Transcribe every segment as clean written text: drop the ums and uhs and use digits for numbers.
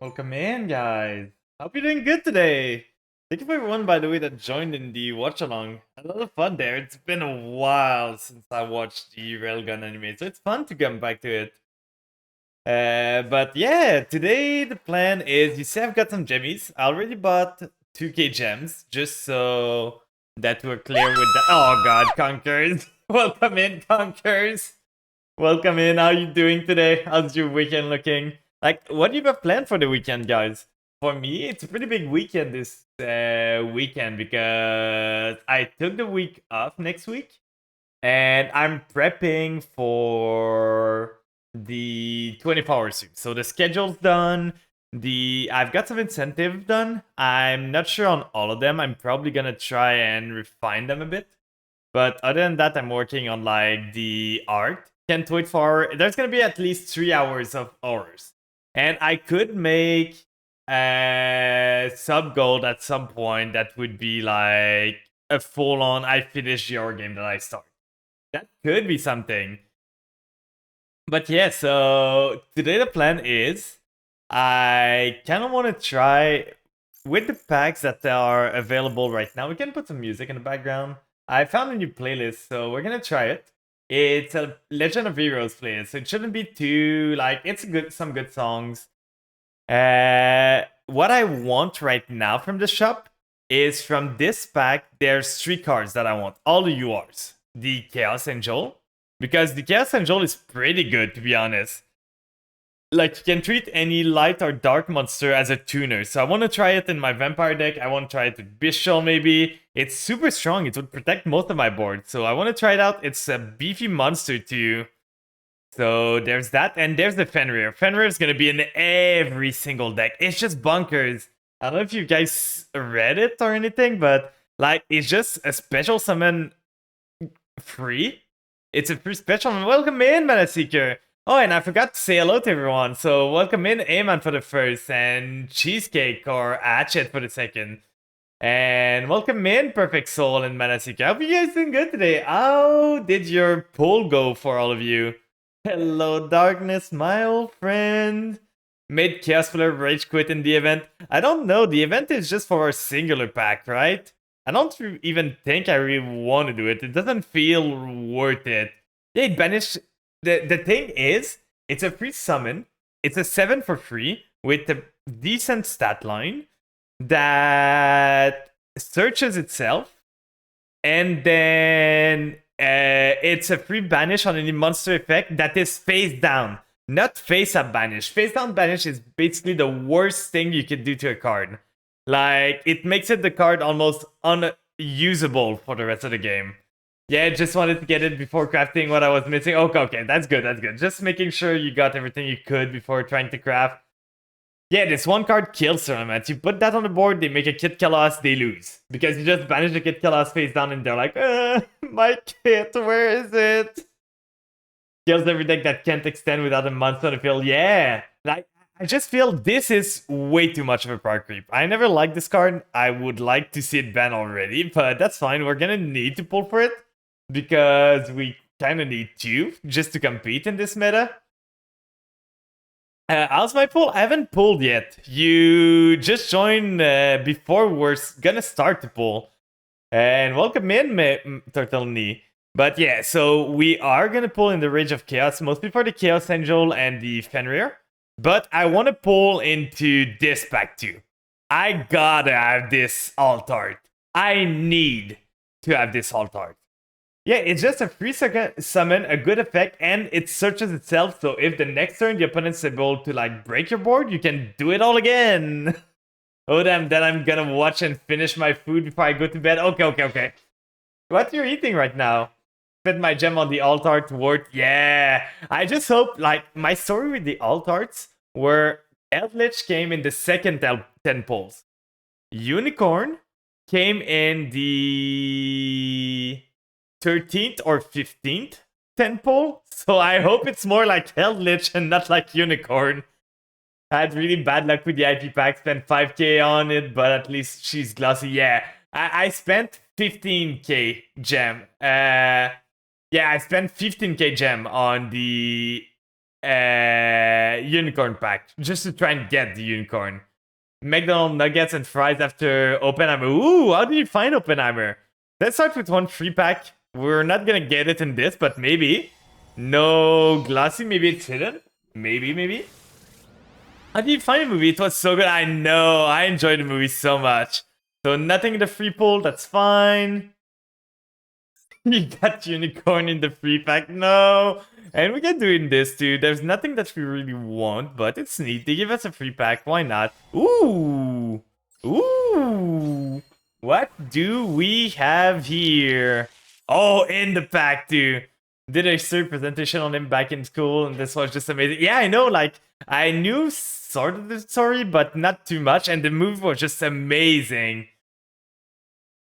Welcome in, guys. Hope you're doing good today. Thank you for everyone, by the way, that joined in the watch along. A lot of fun there. It's been a while since I watched the Railgun anime, so it's fun to come back to it. But yeah, today the plan is, you see, I've got some gemmies. I already bought 2k gems just so that we're clear with that. Oh god, Conkers. Welcome in, Conkers. Welcome in. How you doing today? How's your weekend looking? Like, what do you have planned for the weekend, guys? For me, it's a pretty big weekend this weekend because I took the week off next week and I'm prepping for the 24-hour stream. So the schedule's done. I've got some incentive done. I'm not sure on all of them. I'm probably gonna try and refine them a bit. But other than that, I'm working on like the art. Can't wait for. There's gonna be at least 3 hours of horrors, and I could make a sub gold at some point that would be like a full-on I finish your game that I start. That could be something. But yeah, so today the plan is I kind of want to try with the packs that are available right now. We can put some music in the background. I found a new playlist, so we're gonna try it. It's a Legend of Heroes playlist, so it shouldn't be too like some good songs. What I want right now from the shop is from this pack. There's 3 cards that I want, all the URs. The Chaos Angel, because the Chaos Angel is pretty good, to be honest. Like, you can treat any light or dark monster as a tuner. So I want to try it in my vampire deck. I want to try it with Bishol maybe. It's super strong. It would protect most of my board. So I want to try it out. It's a beefy monster too. So there's that. And there's the Fenrir. Fenrir is going to be in every single deck. It's just bunkers. I don't know if you guys read it or anything, but like, it's just a special summon free. It's a free special. Welcome in, Mana Seeker. Oh, and I forgot to say hello to everyone. So welcome in, Ayman for the first, and Cheesecake or Hatchet for the second. And welcome in, Perfect Soul and Mana Seeker. I hope you guys doing good today. How did your poll go for all of you? Hello, Darkness, my old friend. Made Chaos Flare rage quit in the event. I don't know. The event is just for a singular pack, right? I don't even think I really want to do it. It doesn't feel worth it. They banished. The thing is, it's a free summon. It's a 7 for free with a decent stat line that searches itself, and then it's a free banish on any monster effect that is face down, not face up banish. Face down banish is basically the worst thing you can do to a card. Like, it makes it the card almost unusable for the rest of the game. Yeah, just wanted to get it before crafting what I was missing. Okay, that's good, that's good. Just making sure you got everything you could before trying to craft. Yeah, this one card kills tournaments. You put that on the board, they make a Kit Chaos, they lose. Because you just banish the Kit Chaos face down and they're like, my kit, where is it? Kills every deck that can't extend without a monster on the field. Yeah, like, I just feel this is way too much of a power creep. I never liked this card. I would like to see it banned already, but that's fine. We're gonna need to pull for it because we kind of need to just to compete in this meta. How's my pull? I haven't pulled yet. You just joined before we're gonna start the pull. And welcome in, Turtle Knee. But yeah, so we are gonna pull in the Rage of Chaos, mostly for the Chaos Angel and the Fenrir. But I want to pull into this pack too. I gotta have this alt art. I need to have this alt art. Yeah, it's just a free summon, a good effect, and it searches itself. So if the next turn the opponent's able to like break your board, you can do it all again. Oh damn, then I'm gonna watch and finish my food before I go to bed. Okay. What you're eating right now? Spent my gem on the alt art word. Yeah, I just hope, like, my story with the alt arts where Eldritch came in the second 10 polls. Unicorn came in the 13th or 15th 10 poll. So I hope it's more like Eldritch and not like Unicorn. I had really bad luck with the IP pack, spent 5k on it, but at least she's glossy. Yeah, I spent 15k gem. Yeah, I spent 15k gem on the unicorn pack just to try and get the unicorn. McDonald's nuggets and fries after Oppenheimer. Ooh, how did you find Oppenheimer? Let's start with one free pack. We're not gonna get it in this, but maybe. No glossy, maybe it's hidden. Maybe. How did you find the movie? It was so good. I know, I enjoyed the movie so much. So nothing in the free pool, that's fine. You got unicorn in the free pack, no. And we can do it in this too. There's nothing that we really want, but it's neat. They give us a free pack, why not? Ooh. What do we have here? Oh, in the pack too. Did a survey presentation on him back in school, and this was just amazing. Yeah, I know, like, I knew sort of the story, but not too much, and the movie was just amazing.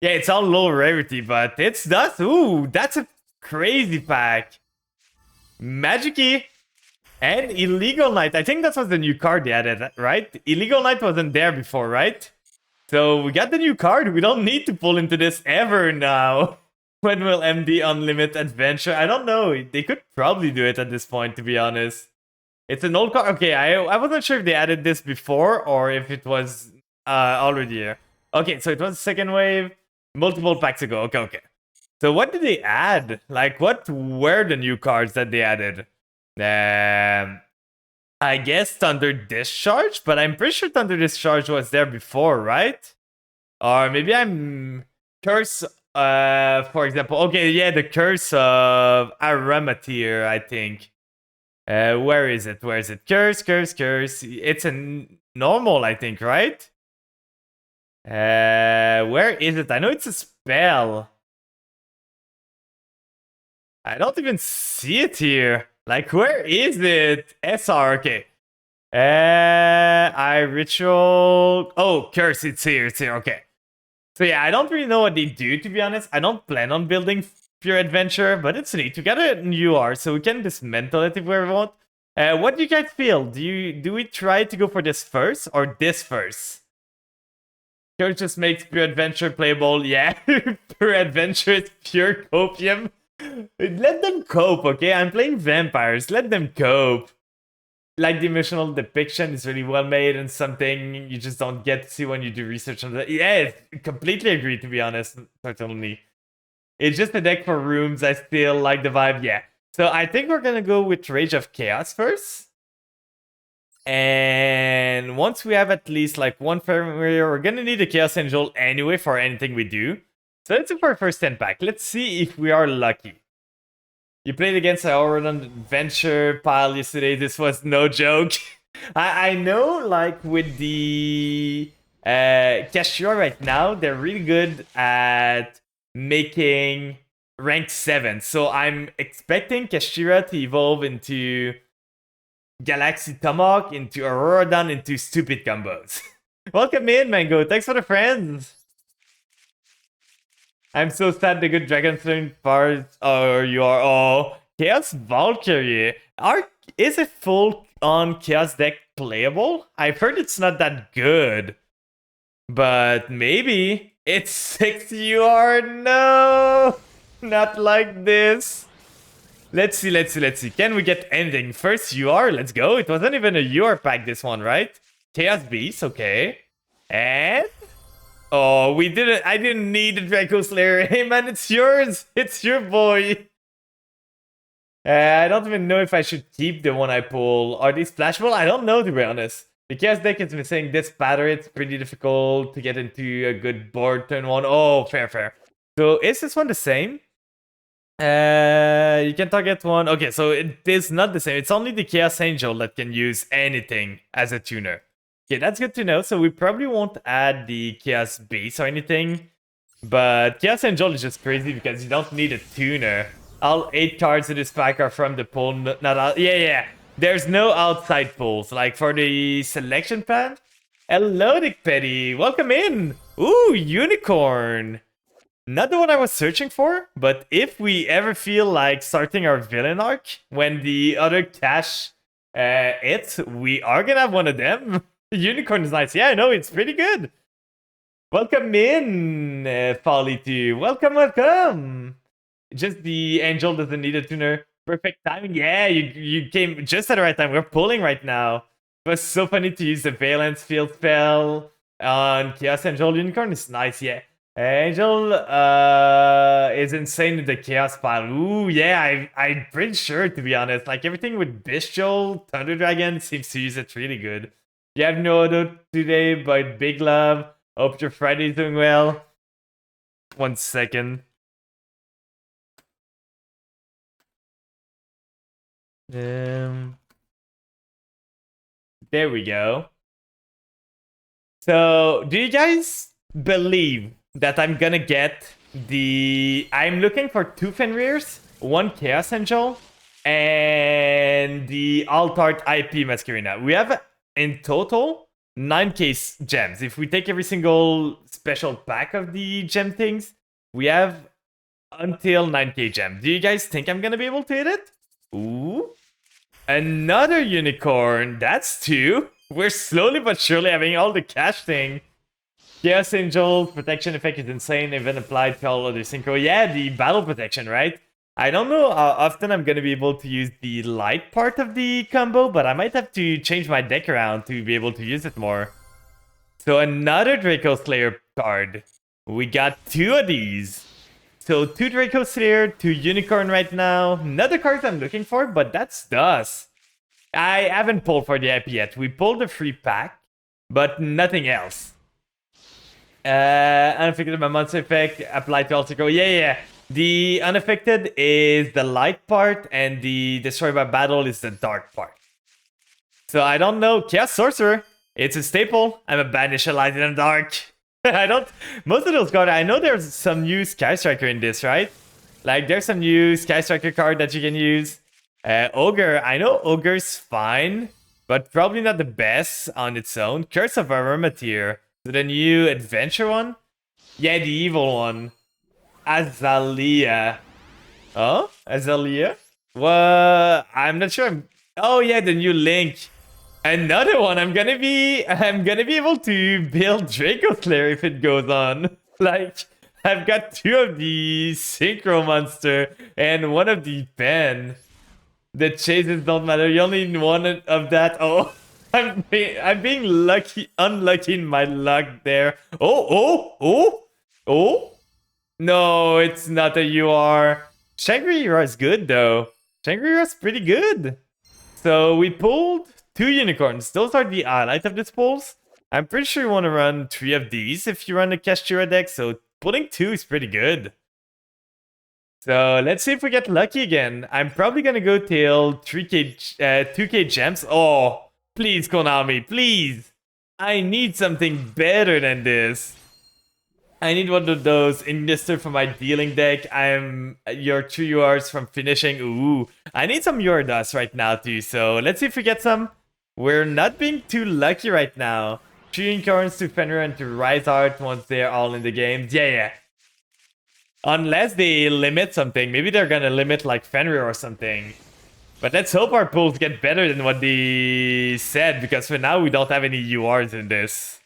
Yeah, it's all low rarity, but it's that. Ooh, that's a crazy pack. Magic-y and Illegal Knight. I think that was the new card they added, right? Illegal Knight wasn't there before, right? So we got the new card. We don't need to pull into this ever now. When will MD unlimit adventure? I don't know. They could probably do it at this point, to be honest. It's an old card. Okay, I wasn't sure if they added this before or if it was already here. Okay, so it was the second wave. Multiple packs ago. Okay. So what did they add? Like, what were the new cards that they added? I guess Thunder Discharge, but I'm pretty sure Thunder Discharge was there before, right? Or maybe I'm... Curse, for example. Okay, yeah, the Curse of Aramatier, I think. Where is it? Curse. It's a normal, I think, right? Where is it? I know it's a spell. I don't even see it here. Like, where is it? SR, okay. I ritual. Oh, curse, it's here, okay. So yeah, I don't really know what they do, to be honest. I don't plan on building Pure Adventure, but it's neat. We got a new R, so we can dismantle it if we want. What do you guys feel? Do we try to go for this first or this first? Curse just makes Pure Adventure playable. Yeah, Pure Adventure is pure copium. Let them cope, okay? I'm playing vampires. Let them cope. Like, the emotional depiction is really well made and something you just don't get to see when you do research on that. Yeah, completely agree, to be honest. Certainly. It's just a deck for rooms. I still like the vibe. Yeah. So I think we're gonna go with Rage of Chaos first. And once we have at least like one familiar, we're gonna need a Chaos Angel anyway for anything we do. So let's do for our first 10 pack. Let's see if we are lucky. You played against our adventure pile yesterday. This was no joke. I know, like, with the Kashira right now, they're really good at making rank 7. So I'm expecting Kashira to evolve into Galaxy Tomahawk, into Aurora Dawn, into stupid combos. Welcome in, Mango. Thanks for the friends. I'm so sad the good Dragon Flame parts. Oh, you are. Oh, Chaos Valkyrie. Is a full on Chaos deck playable? I've heard it's not that good. But maybe. It's 6 UR. No! Not like this. Let's see. Can we get anything? First UR, let's go. It wasn't even a UR pack, this one, right? Chaos Beast, okay. And... oh, we didn't. I didn't need the Draco Slayer. Hey man, it's yours. It's your boy. I don't even know if I should keep the one I pull. Are these splashable? I don't know, to be honest. The Chaos deck has been saying this pattern. It's pretty difficult to get into a good board turn 1. Oh, fair. So is this one the same? You can target one. Okay, so it is not the same. It's only the Chaos Angel that can use anything as a tuner. Okay, that's good to know. So we probably won't add the Chaos Beast or anything. But Chaos Angel is just crazy because you don't need a tuner. All 8 cards in this pack are from the pool, not out. Yeah. There's no outside pulls. Like for the selection pad. Hello, Dick Petty. Welcome in. Ooh, Unicorn. Not the one I was searching for, but if we ever feel like starting our villain arc when the other cash we are gonna have one of them. Unicorn is nice. Yeah, I know, it's pretty good. Welcome in, Folly 2. Welcome. Just the Angel doesn't need a tuner. Perfect timing. Yeah, you came just at the right time. We're pulling right now. It was so funny to use the Valence Field spell on Chaos Angel Unicorn. It's nice, yeah. Angel is insane in the Chaos pile. Ooh, yeah, I'm pretty sure, to be honest. Like, everything with Bestial, Thunder Dragon seems to use it really good. You have no other today, but big love. Hope your Friday's doing well. 1 second. There we go. So, do you guys believe that I'm gonna get the... I'm looking for 2 Fenrirs, 1 Chaos Angel, and the Altart IP Masquerina. We have, in total, 9k gems. If we take every single special pack of the gem things, we have until 9k gem. Do you guys think I'm gonna be able to hit it? Ooh. Another unicorn. That's 2. We're slowly but surely having all the cash thing. Chaos Angel protection effect is insane, even applied to all other synchro. Yeah, the battle protection, right? I don't know how often I'm gonna be able to use the light part of the combo, but I might have to change my deck around to be able to use it more. So another Draco Slayer card. We got 2 of these. So 2 Draco Slayer, 2 Unicorn right now. Another card I'm looking for, but that's Dust. I haven't pulled for the IP yet. We pulled the free pack, but nothing else. Unaffected by monster effect, applied to all synchro. Yeah. The unaffected is the light part, and the destroy by battle is the dark part. So I don't know. Chaos Sorcerer. It's a staple. I'm a banish a light in the dark. I don't... Most of those cards, I know there's some new Sky Striker in this, right? Like, there's some new Sky Striker card that you can use. Ogre, I know Ogre's fine, but probably not the best on its own. Curse of Aromateer. So the new adventure one? Yeah, the evil one. Azalea. Oh? Azalea? Well, I'm not sure. Oh yeah, the new Link. Another one. I'm gonna be able to build Draco Slayer if it goes on. Like, I've got 2 of the Synchro Monster and 1 of the Pen. The chases don't matter. You only need 1 of that. Oh, I'm being unlucky in my luck there. Oh. No, it's not a UR. Shangri-La is good though. Shangri-La is pretty good. So we pulled 2 unicorns. Those are the highlight of this pulls. I'm pretty sure you want to run 3 of these if you run the Kashira deck. So pulling 2 is pretty good. So let's see if we get lucky again. I'm probably gonna go till 2k gems. Oh, please Konami, please. I need something better than this. I need one of those Ignister for my dealing deck. I'm your 2 URs from finishing. Ooh, I need some UR dust right now too. So let's see if we get some. We're not being too lucky right now. 2 unicorns to Fenrir and to Rise Art once they're all in the game. Yeah. Unless they limit something. Maybe they're gonna limit like Fenrir or something. But let's hope our pulls get better than what they said, because for now we don't have any URs in this.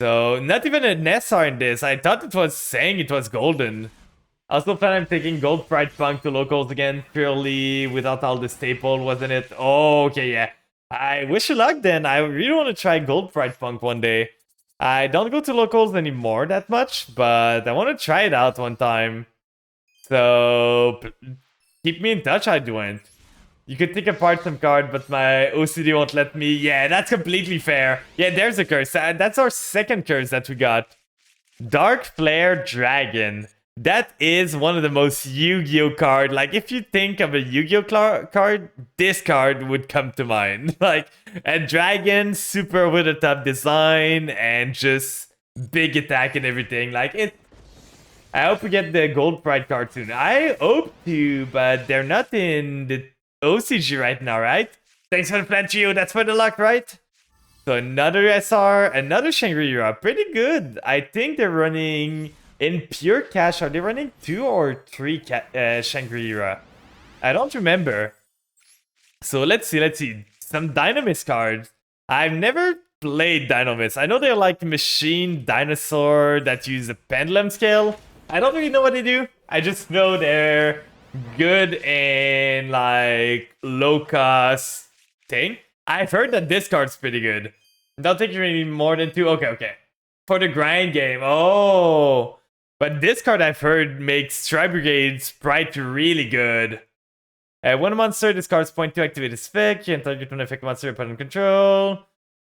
So, not even an SR in this. I thought it was saying it was golden. I also plan on taking Gold Pride Punk to locals again, purely without all the staple, wasn't it? Oh, okay, yeah. I wish you luck then. I really want to try Gold Pride Punk one day. I don't go to locals anymore that much, but I want to try it out one time. So, keep me in touch, Idwent. You could take apart some card, but my OCD won't let me. Yeah, that's completely fair. Yeah, there's a curse. That's our second curse that we got. Dark Flare Dragon. That is one of the most Yu-Gi-Oh card. Like, if you think of a Yu-Gi-Oh card, this card would come to mind. Like, a dragon, super over the top design, and just big attack and everything. Like, it... I hope we get the Gold Pride card soon. I hope to, but they're not in the OCG right now, right? Thanks for the plant, Gio. That's for the luck, right? So another SR, another Shangri-La. Pretty good. I think they're running... In pure cash, are they running 2 or 3 Shangri-La? I don't remember. So let's see. Some Dynamis cards. I've never played Dynamis. I know they're like machine dinosaur that use a pendulum scale. I don't really know what they do. I just know they're good in like low cost thing. I've heard that this card's pretty good. Don't think you need more than 2. Okay, okay. For the grind game. Oh. But this card I've heard makes Tri Brigade Sprite really good. When a monster discards point to activate its effect, you can target one effect monster opponent control.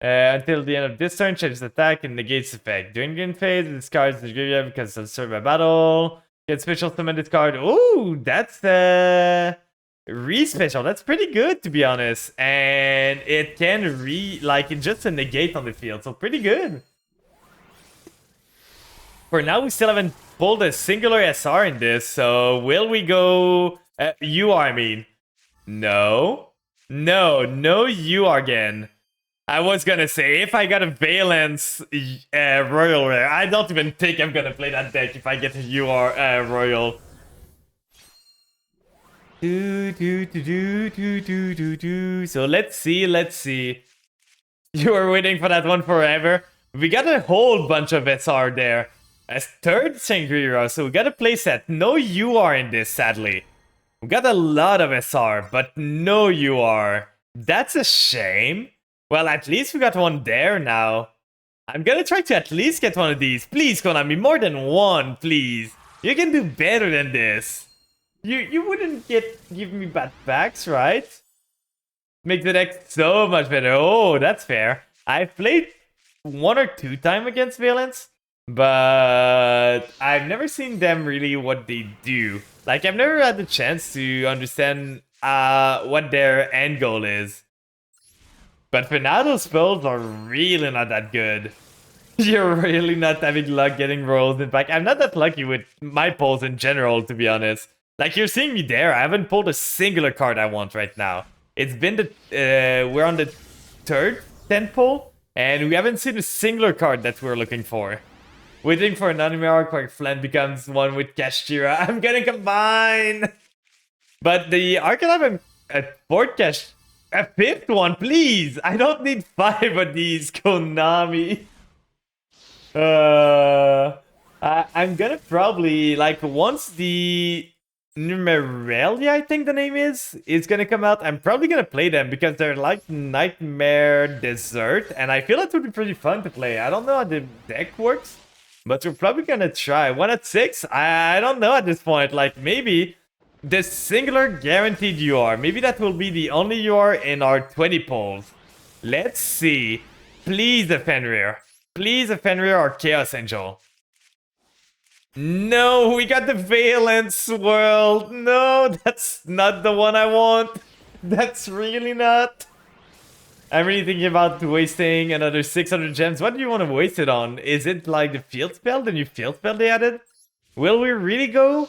Until the end of this turn, changes attack and negates effect. During the game phase, it discards the graveyard because it's served by battle. Get special summon this card. Ooh, that's re-special. That's pretty good, to be honest. And it can it's just a negate on the field, so pretty good. For now, we still haven't pulled a singular SR in this, so will we go... I mean. No. No UR again. I was gonna say, if I got a Valence Royal Rare, I don't even think I'm gonna play that deck if I get a UR Royal. So let's see. You were waiting for that one forever. We got a whole bunch of SR there. A third Shangri-La, so we got a playset. No UR in this, sadly. We got a lot of SR, but no UR. That's a shame. Well, at least we got one there now. I'm gonna try to at least get one of these. Please, Konami, more than one, please. You can do better than this. You wouldn't give me bad backs, right? Make the deck so much better. Oh, that's fair. I've played 1 or 2 times against Valence, but I've never seen them really what they do. Like, I've never had the chance to understand what their end goal is. But for now, those spells are really not that good. You're really not having luck getting rolls. In fact, I'm not that lucky with my pulls in general, to be honest. Like, you're seeing me there. I haven't pulled a singular card I want right now. It's been we're on the 3rd 10 pull, and we haven't seen a singular card that we're looking for. Waiting for an anime arc where Flint becomes one with Kashira. I'm gonna combine! But the arc will have a 4th Cash. A 5th one, please! I don't need 5 of these, Konami. I'm gonna probably, like, once the Numeralia, I think the name is gonna come out, I'm probably gonna play them because they're like Nightmare Desert, and I feel it would be pretty fun to play. I don't know how the deck works, but we're probably gonna try. 1 at 6? I don't know at this point. Like, maybe the singular guaranteed UR. Maybe that will be the only UR in our 20 polls. Let's see. Please a Fenrir. Please a Fenrir or Chaos Angel. No, we got the Valence World. No, that's not the one I want. That's really not. I'm really thinking about wasting another 600 gems. What do you want to waste it on? Is it like the field spell, the new field spell they added? Will we really go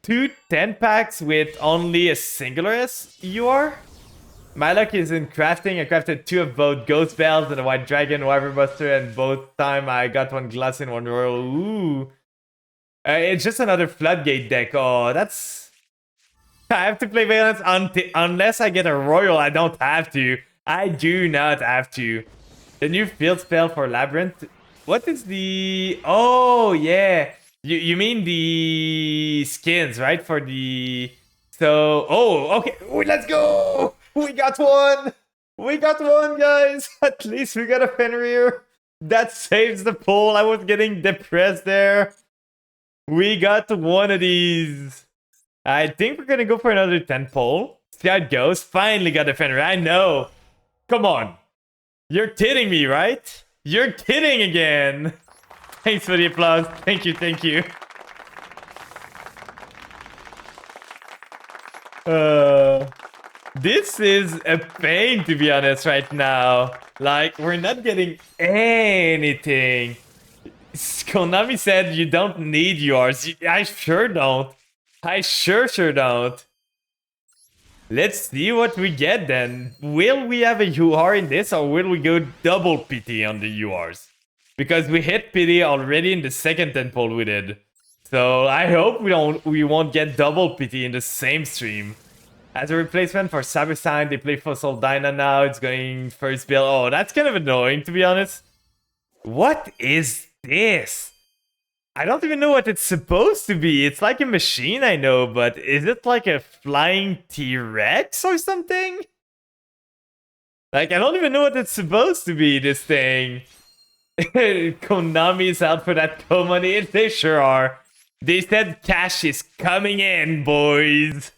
2 10 packs with only a singular UR? My luck is in crafting. I crafted 2 of both Ghost Bells and a White Dragon, Wyvern Buster, and both time I got 1 Glass and 1 Royal. Ooh. It's just another Floodgate deck. Oh, that's... I have to play Valence unless I get a Royal. I don't have to. I do not have to. The new field spell for Labyrinth. What is the... Oh, yeah. You mean the skins, right? For the... So... Oh, okay. Let's go! We got one! We got one, guys! At least we got a Fenrir. That saves the poll. I was getting depressed there. We got one of these. I think we're gonna go for another 10 poll. See how it goes. Finally got a Fenrir. I know. Come on. You're kidding me, right? You're kidding again. Thanks for the applause. Thank you, thank you. This is a pain, to be honest, right now. Like, we're not getting anything. Konami said you don't need yours. I sure don't. I sure don't. Let's see what we get then. Will we have a UR in this, or will we go double PT on the URs? Because we hit PT already in the second 10 poll we did. So I hope we won't get double PT in the same stream. As a replacement for Cybersign, they play Fossil Dyna now. It's going first build. Oh, that's kind of annoying, to be honest. What is this? I don't even know what it's supposed to be. It's like a machine, I know, but is it like a flying T-Rex or something? Like, I don't even know what it's supposed to be, this thing. Konami's out for that money. They sure are. They said cash is coming in, boys.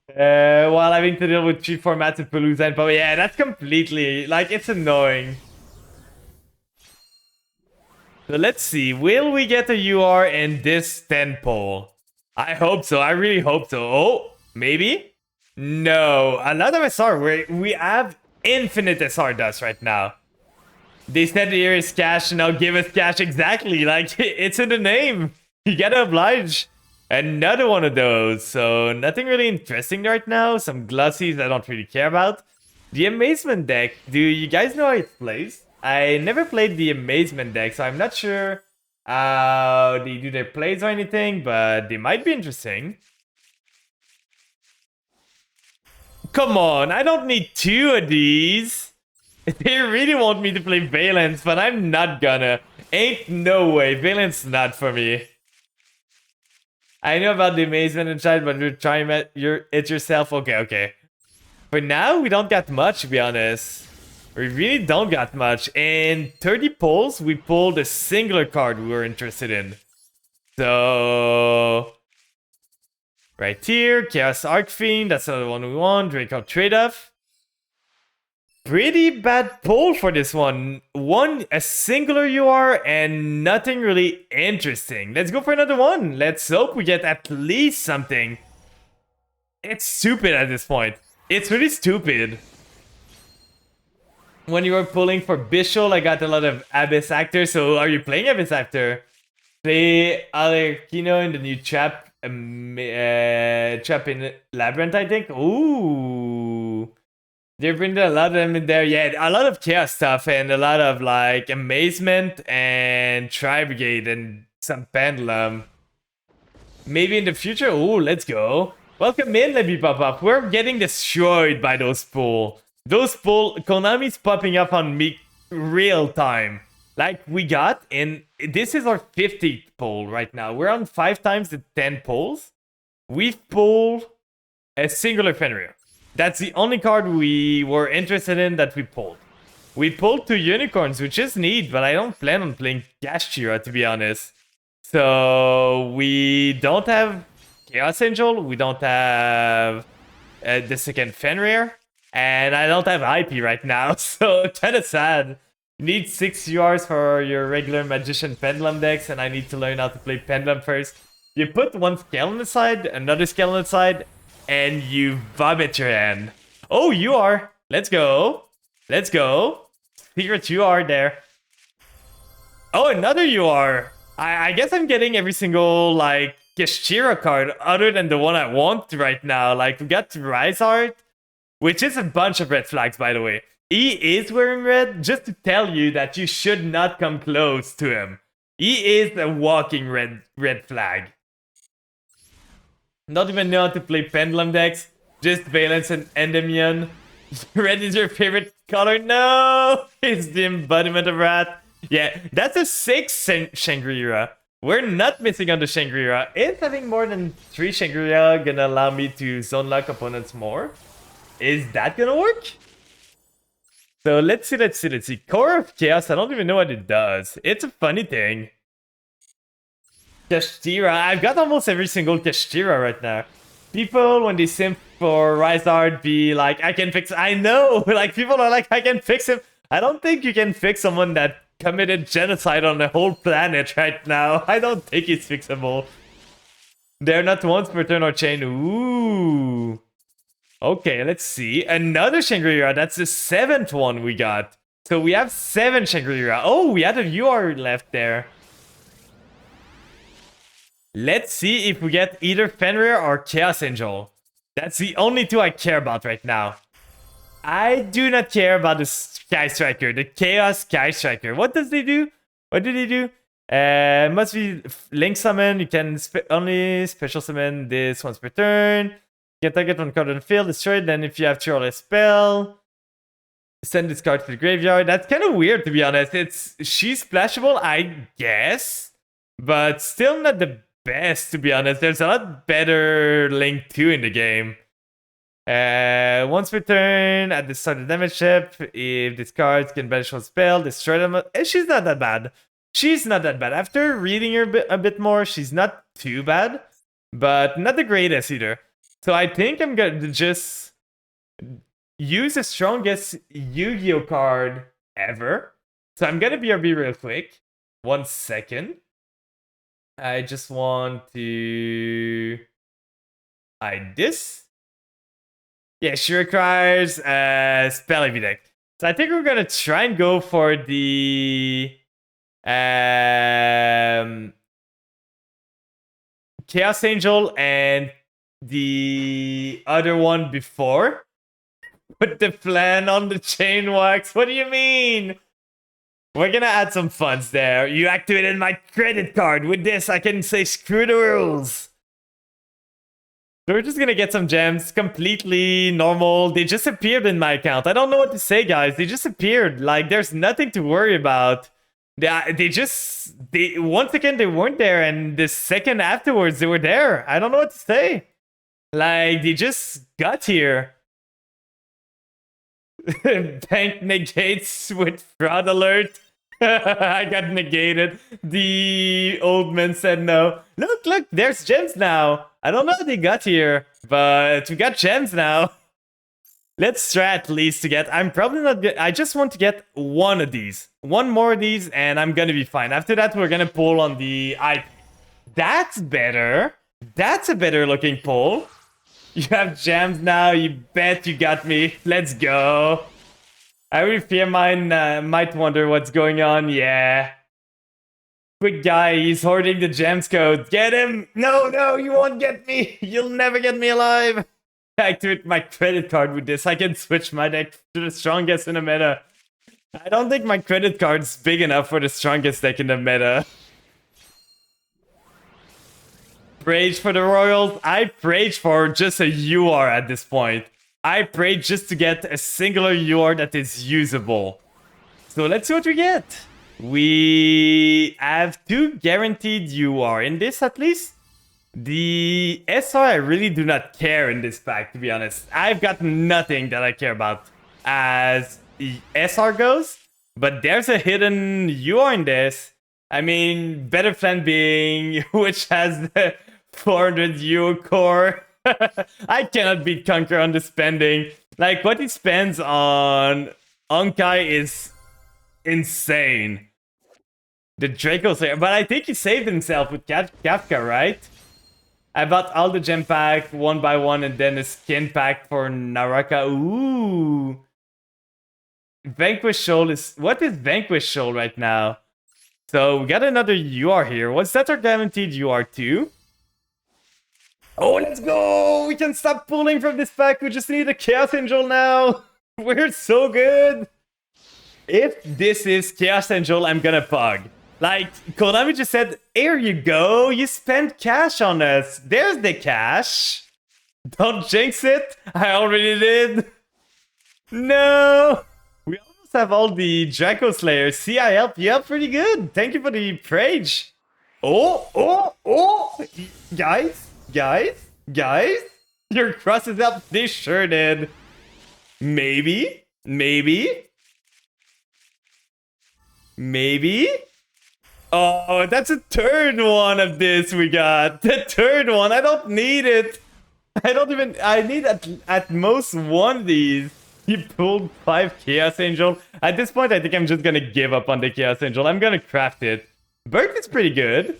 While having to deal with 3 formats of Palooza and Power. Yeah, that's completely... Like, it's annoying. So let's see. Will we get a UR in this 10 poll? I hope so. I really hope so. Oh, maybe? No. A lot of SR. We have infinite SR dust right now. They said here is cash, now give us cash. Exactly. Like, it's in the name. You gotta oblige. Another one of those. So, nothing really interesting right now. Some glossies I don't really care about. The Amazement deck. Do you guys know how it plays? I never played the Amazement deck, so I'm not sure how they do their plays or anything, but they might be interesting. Come on, I don't need 2 of these. They really want me to play Valence, but I'm not gonna. Ain't no way. Valence not for me. I know about the Amazement inside, but you're trying it yourself. Okay. For now, we don't got much, to be honest. We really don't got much. In 30 polls, we pulled a singular card we were interested in. So... right here, Chaos Arcfiend, that's another one we want. Draco Trade-Off. Pretty bad pull for this one. A singular UR and nothing really interesting. Let's go for another one. Let's hope we get at least something. It's stupid at this point. It's really stupid. When you were pulling for Bishol, I got a lot of Abyss Actor. So are you playing Abyss Actor? Play Alerkino in the new trap. Trap in Labyrinth, I think. Ooh. They're bringing a lot of them in there. Yeah, a lot of chaos stuff and a lot of like Amazement and Tri Brigade and some Pendulum. Maybe in the future. Ooh, let's go. Welcome in, let me pop up. We're getting destroyed by those pull. Those pull, Konami's popping up on me real time. Like we got in, this is our 50th pull right now. We're on 5 times the 10 pulls. We've pulled a singular Fenrir. That's the only card we were interested in that we pulled. We pulled 2 unicorns, which is neat, but I don't plan on playing Gashira, to be honest. So we don't have Chaos Angel, we don't have the second Fenrir, and I don't have IP right now, so kind of sad. You need 6 URs for your regular Magician Pendulum decks, and I need to learn how to play Pendulum first. You put one Skeleton aside, another Skeleton aside, and you vomit your hand. Oh, you are. Let's go. Let's go. Secret you are there. Oh, another you are. I guess I'm getting every single, like, Geshira card other than the one I want right now. Like, we got Rise Art, which is a bunch of red flags, by the way. He is wearing red, just to tell you that you should not come close to him. He is a walking red flag. Not even know how to play Pendulum decks. Just Valence and Endymion. Red is your favorite color? No! It's the embodiment of Rat. Yeah, that's a 6 Shangri-La. We're not missing on the Shangri-La. Is having more than 3 Shangri-La gonna allow me to zone lock opponents more? Is that gonna work? So let's see. Core of Chaos, I don't even know what it does. It's a funny thing. Kashtira. I've got almost every single Kashtira right now. People, when they simp for Rise Art, be like, I can fix... I know! Like, people are like, I can fix him. I don't think you can fix someone that committed genocide on the whole planet right now. I don't think it's fixable. They're not once per turn or chain. Ooh. Okay, let's see. Another Shangri-La. That's the 7th one we got. So we have 7 Shangri-La. Oh, we had a UR left there. Let's see if we get either Fenrir or Chaos Angel. That's the only 2 I care about right now. I do not care about the Sky Striker, the Chaos Sky Striker. What does they do? What did he do? Must be Link Summon. You can only special summon this once per turn. You can target one card on the field, destroy it. Then if you have 2 or less spell, Send this card to the graveyard. That's kind of weird, to be honest. She's splashable, I guess, but still not the best, to be honest. There's a lot better Link 2 in the game. Once per turn, at the start of the damage step, if this card can banish one spell, destroy them. She's not that bad. She's not that bad. After reading her a bit more, she's not too bad, but not the greatest either. So I think I'm gonna just use the strongest Yu-Gi-Oh card ever. So I'm gonna BRB real quick. 1 second. I just want to hide this. Yeah, she requires a spell heavy deck. So I think we're gonna try and go for the Chaos Angel and the other one before. Put the plan on the chain wax. What do you mean? We're gonna add some funds there. You activated my credit card. With this, I can say screw the rules. So we're just gonna get some gems. Completely normal. They just appeared in my account. I don't know what to say, guys. They just appeared. Like, there's nothing to worry about. They once again, they weren't there. And the second afterwards, they were there. I don't know what to say. Like, they just got here. Bank negates with fraud alert. I got negated. The old man said no. Look, there's gems now. I don't know how they got here, but we got gems now. Let's try at least to get... I'm probably not good. I just want to get one of these. One more of these, and I'm gonna be fine. After that, we're gonna pull on the... That's better. That's a better looking pull. You have gems now, you bet you got me. Let's go. I really fear mine might wonder what's going on, yeah. Quick guy, he's hoarding the gems code. Get him! No, you won't get me! You'll never get me alive! Activate my credit card with this. I can switch my deck to the strongest in the meta. I don't think my credit card's big enough for the strongest deck in the meta. Rage for the Royals. I prayed for just a UR at this point. I prayed just to get a singular UR that is usable. So let's see what we get. We have 2 guaranteed UR in this at least. The SR I really do not care in this pack, to be honest. I've got nothing that I care about as the SR goes. But there's a hidden UR in this. I mean, better plan being, which has the 400 U core. I cannot beat Conquer on the spending. Like, what he spends on Onkai is insane. The Draco Slayer. But I think he saved himself with Kafka, right? I bought all the gem pack one by one and then a skin pack for Naraka. Ooh. Vanquish Shoal is... What is Vanquish Shoal right now? So we got another UR here. Was that our guaranteed UR too? Oh, let's go! We can stop pulling from this pack. We just need a Chaos Angel now. We're so good. If this is Chaos Angel, I'm gonna pug. Like, Konami just said, here you go. You spent cash on us. There's the cash. Don't jinx it. I already did. No. We almost have all the Draco Slayers. See, I helped you out pretty good. Thank you for the Prage. Oh. Guys. Your crosses up. They sure did. Maybe. Oh, that's a third one of this we got. The third one. I don't need it. I need at most one of these. He pulled 5 Chaos Angel. At this point, I think I'm just gonna give up on the Chaos Angel. I'm gonna craft it. Burke is pretty good.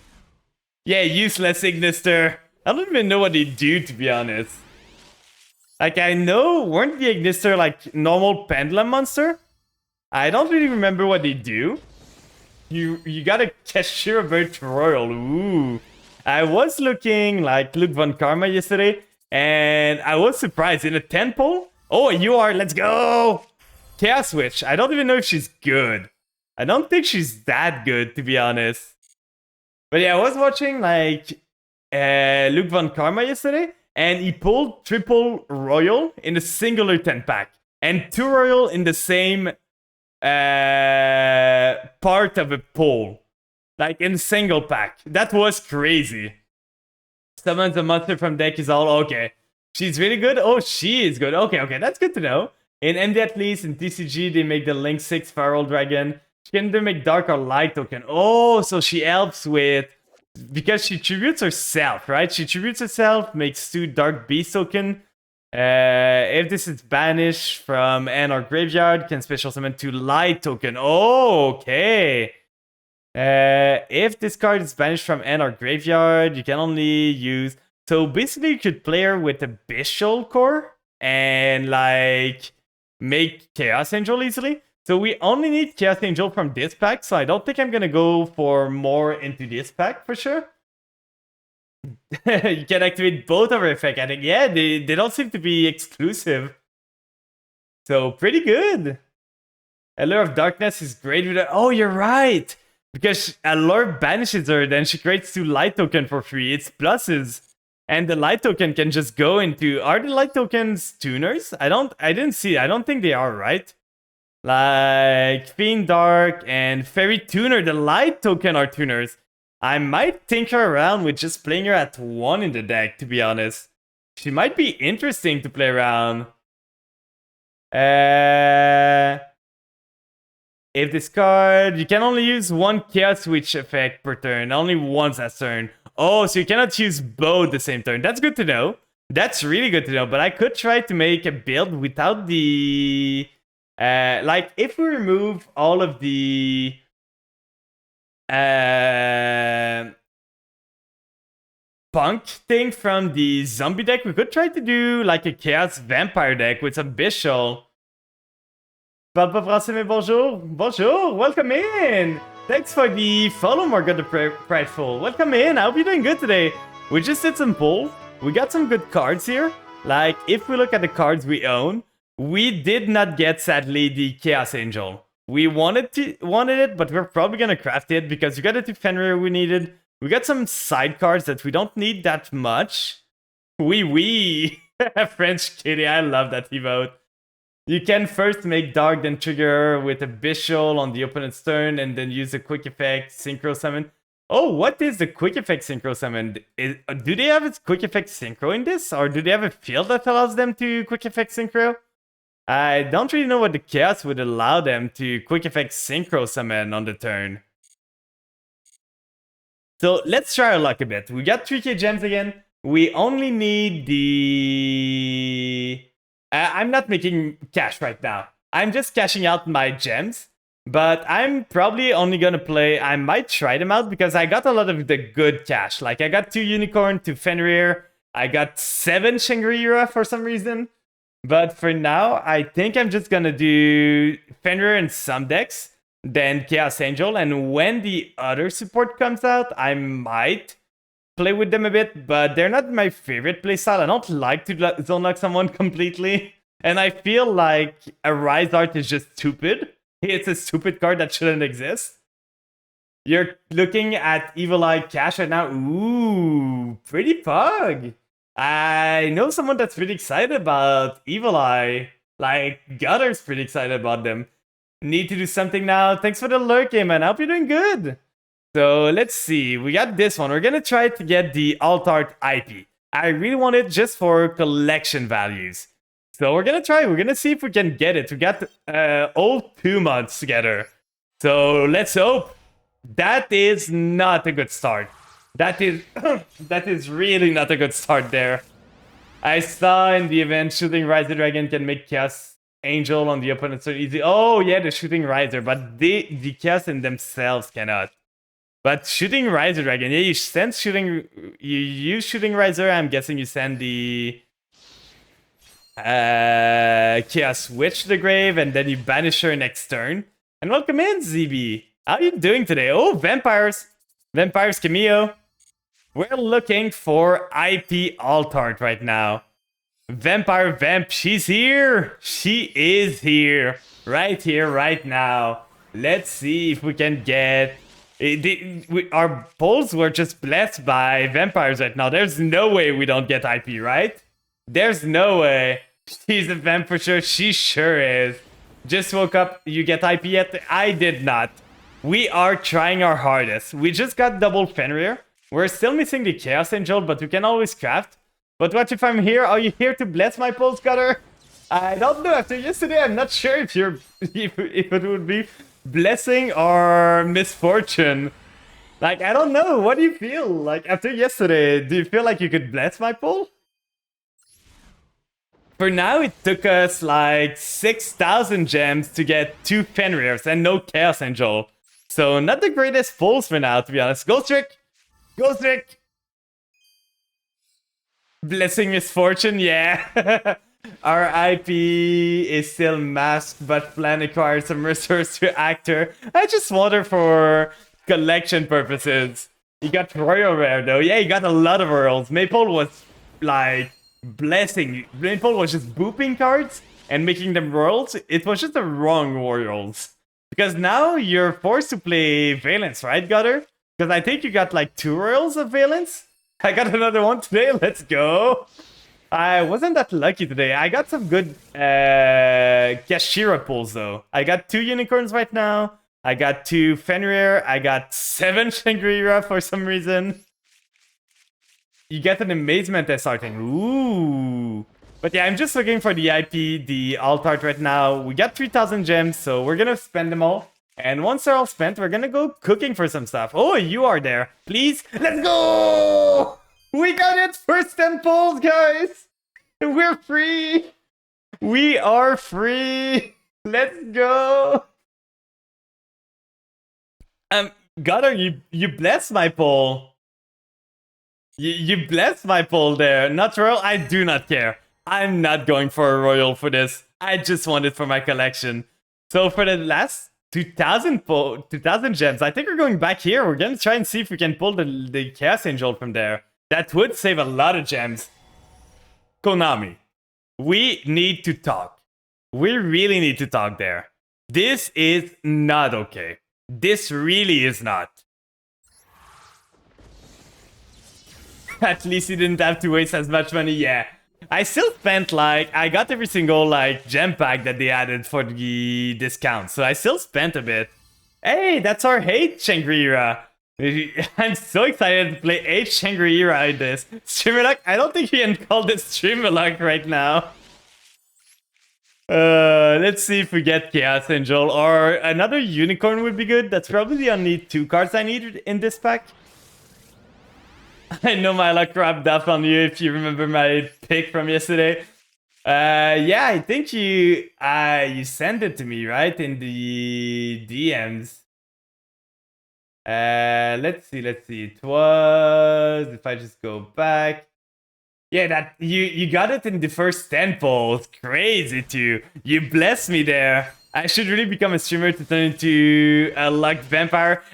Yeah, useless Ignister. I don't even know what they do, to be honest. Like, I know, weren't the Ignister like normal Pendulum monster? I don't really remember what they do. You got a Kashira Birch Royal. Ooh. I was looking like Luke Von Karma yesterday, and I was surprised. In a 10 pull? Oh, you are. Let's go! Chaos Witch. I don't even know if she's good. I don't think she's that good, to be honest. But yeah, I was watching like Luke Von Karma yesterday, and he pulled triple Royal in a singular 10 pack. and 2 royal in the same part of a pool. Like in single pack. That was crazy. Summons a monster from deck is all okay. She's really good? Oh, she is good. Okay, that's good to know. In MD at least, in TCG, they make the Link 6 Feral Dragon. She can either make Dark or Light token. Oh, so she helps with... Because she tributes herself, right? She tributes herself, makes 2 Dark Beast token. If this is banished from end or graveyard, can special summon 2 Light token. Oh, okay. If this card is banished from end or graveyard, you can only use... So basically, you could play her with a Bishul core and like make Chaos Angel easily. So we only need Chaos Angel from this pack, so I don't think I'm gonna go for more into this pack for sure. You can activate both of her effect. I think, yeah, they don't seem to be exclusive. So pretty good. Allure of Darkness is great with her. Oh, you're right! Because Allure banishes her, then she creates 2 light token for free. It's pluses. And the light token can just go into... Are the light tokens tuners? I didn't see. I don't think they are, right? Like Fiend Dark and Fairy Tuner, the light token are tuners. I might tinker around with just playing her at 1 in the deck, to be honest. She might be interesting to play around. If this card... You can only use 1 Chaos Switch effect per turn. Only once a turn. Oh, so you cannot use both the same turn. That's good to know. That's really good to know. But I could try to make a build without the... like, if we remove all of the... Punk thing from the zombie deck, we could try to do like a Chaos Vampire deck with some Bishul. Parle pas français, mais bonjour. Bonjour, welcome in. Thanks for the follow, Morgan the Prideful. Welcome in. I hope you're doing good today. We just did some pull. We got some good cards here. Like, if we look at the cards we own, we did not get, sadly, the Chaos Angel. We wanted it, but we're probably gonna craft it because we got it to Fenrir we needed. We got some side cards that we don't need that much. Oui. French kitty, I love that emote. You can first make Dark, then trigger with a Bishul on the opponent's turn, and then use a quick effect Synchro Summon. Oh, what is the quick effect Synchro Summon? Do they have its quick effect Synchro in this? Or do they have a field that allows them to quick effect Synchro? I don't really know what the Chaos would allow them to quick effect Synchro Summon on the turn. So let's try our luck a bit. We got 3k gems again. We only need the... I'm not making cash right now. I'm just cashing out my gems. But I'm probably only gonna play... I might try them out because I got a lot of the good cash. Like, I got 2 Unicorn, 2 Fenrir. I got 7 Shangri-La for some reason. But for now, I think I'm just gonna do Fenrir in some decks. Then Chaos Angel. And when the other support comes out, I might play with them a bit, but they're not my favorite playstyle. I don't like to zone lock someone completely. And I feel like a Rise Art is just stupid. It's a stupid card that shouldn't exist. You're looking at Evil Eye Cash right now. Ooh, pretty pug. I know someone that's pretty excited about Evil Eye. Like, Gutter's pretty excited about them. Need to do something now. Thanks for the lurk, man. I hope you're doing good. So let's see, we got this one. We're gonna try to get the Alt Art IP. I really want it just for collection values. So we're gonna try, we're gonna see if we can get it. We got all 2 months together. So let's hope. That is not a good start. That is, that is really not a good start there. I saw in the event Shooting Riser Dragon can make Chaos Angel on the opponent's turn easy. Oh yeah, the Shooting Riser, but the Chaos in themselves cannot. But Shooting Riser Dragon, yeah, you send Shooting... You use Shooting Riser, I'm guessing you send the... Chaos Witch to the grave, and then you banish her next turn. And welcome in, ZB! How are you doing today? Oh, Vampires! Vampires Cameo! We're looking for IP Alt Art right now. Vampire Vamp, she's here! She is here! Right here, right now. Let's see if we can get... our polls were just blessed by vampires right now. There's no way we don't get IP, right? There's no way. She's a vamp for sure. She sure is. Just woke up. You get IP yet? I did not. We are trying our hardest. We just got double Fenrir. We're still missing the Chaos Angel, but we can always craft. But what if I'm here? Are you here to bless my pulse cutter? I don't know. After yesterday, I'm not sure if you're if it would be blessing or misfortune. Like, I don't know. What do you feel? Like, after yesterday, do you feel like you could bless my pull? For now, it took us like 6,000 gems to get 2 Fenrirs and no Chaos Angel. So, not the greatest pulls for now, to be honest. Ghost Trick! Ghost Trick! Blessing Misfortune, yeah. Our IP is still masked, but plan acquired some resource to actor. I just want her for collection purposes. He got Royal Rare though. Yeah, he got a lot of Royals. Maple was like blessing. Maple was just booping cards and making them Royals. It was just the wrong Royals. Because now you're forced to play Valence, right, Gutter? Because I think you got like 2 Royals of Valence. I got another one today. Let's go. I wasn't that lucky today. I got some good Kashira pulls though. I got 2 unicorns right now. I got 2 Fenrir. I got 7 Shangri-La for some reason. You get an Amazement as starting. Ooh. But yeah, I'm just looking for the IP, the alt art right now. We got 3,000 gems, so we're gonna spend them all. And once they're all spent, we're gonna go cooking for some stuff. Oh, you are there. Please, let's go! We got it! First 10 pulls, guys! We're free! We are free! Let's go! Gutter, you blessed my poll. You blessed my poll there. Not royal, I do not care. I'm not going for a royal for this. I just want it for my collection. So for the last 2,000 gems, I think we're going back here. We're gonna try and see if we can pull the Chaos Angel from there. That would save a lot of gems. Konami, we need to talk. We really need to talk there. This is not okay. This really is not. At least you didn't have to waste as much money. Yeah. I still spent like, I got every single like gem pack that they added for the discount. So I still spent a bit. Hey, that's our 8 Shangri-La. I'm so excited to play 8 Shangri-La in this. Streamerluck, I don't think you can call this Streamerluck right now. Let's see if we get Chaos Angel or another Unicorn would be good. That's probably the only 2 cards I need in this pack. I know my luck rubbed off on you if you remember my pick from yesterday. Yeah, I think you sent it to me, right? In the DMs. Let's see. It was, if I just go back. Yeah, that you got it in the first 10 polls. Crazy too. You blessed me there. I should really become a streamer to turn into a luck vampire.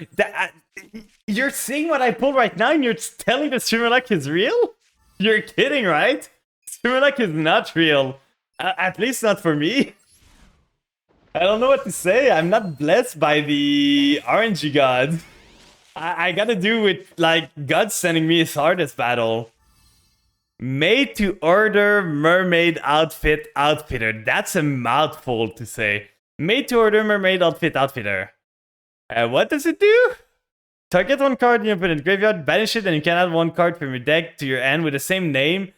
You're seeing what I pulled right now and you're telling the streamer luck is real? You're kidding, right? Streamer luck is not real. At least not for me. I don't know what to say. I'm not blessed by the RNG gods. I gotta do with like God sending me his hardest battle. Made to order mermaid outfit outfitter. That's a mouthful to say. Made to order mermaid outfit outfitter. What does it do? Target one card in your opponent's graveyard, banish it, and you can add 1 card from your deck to your hand with the same name.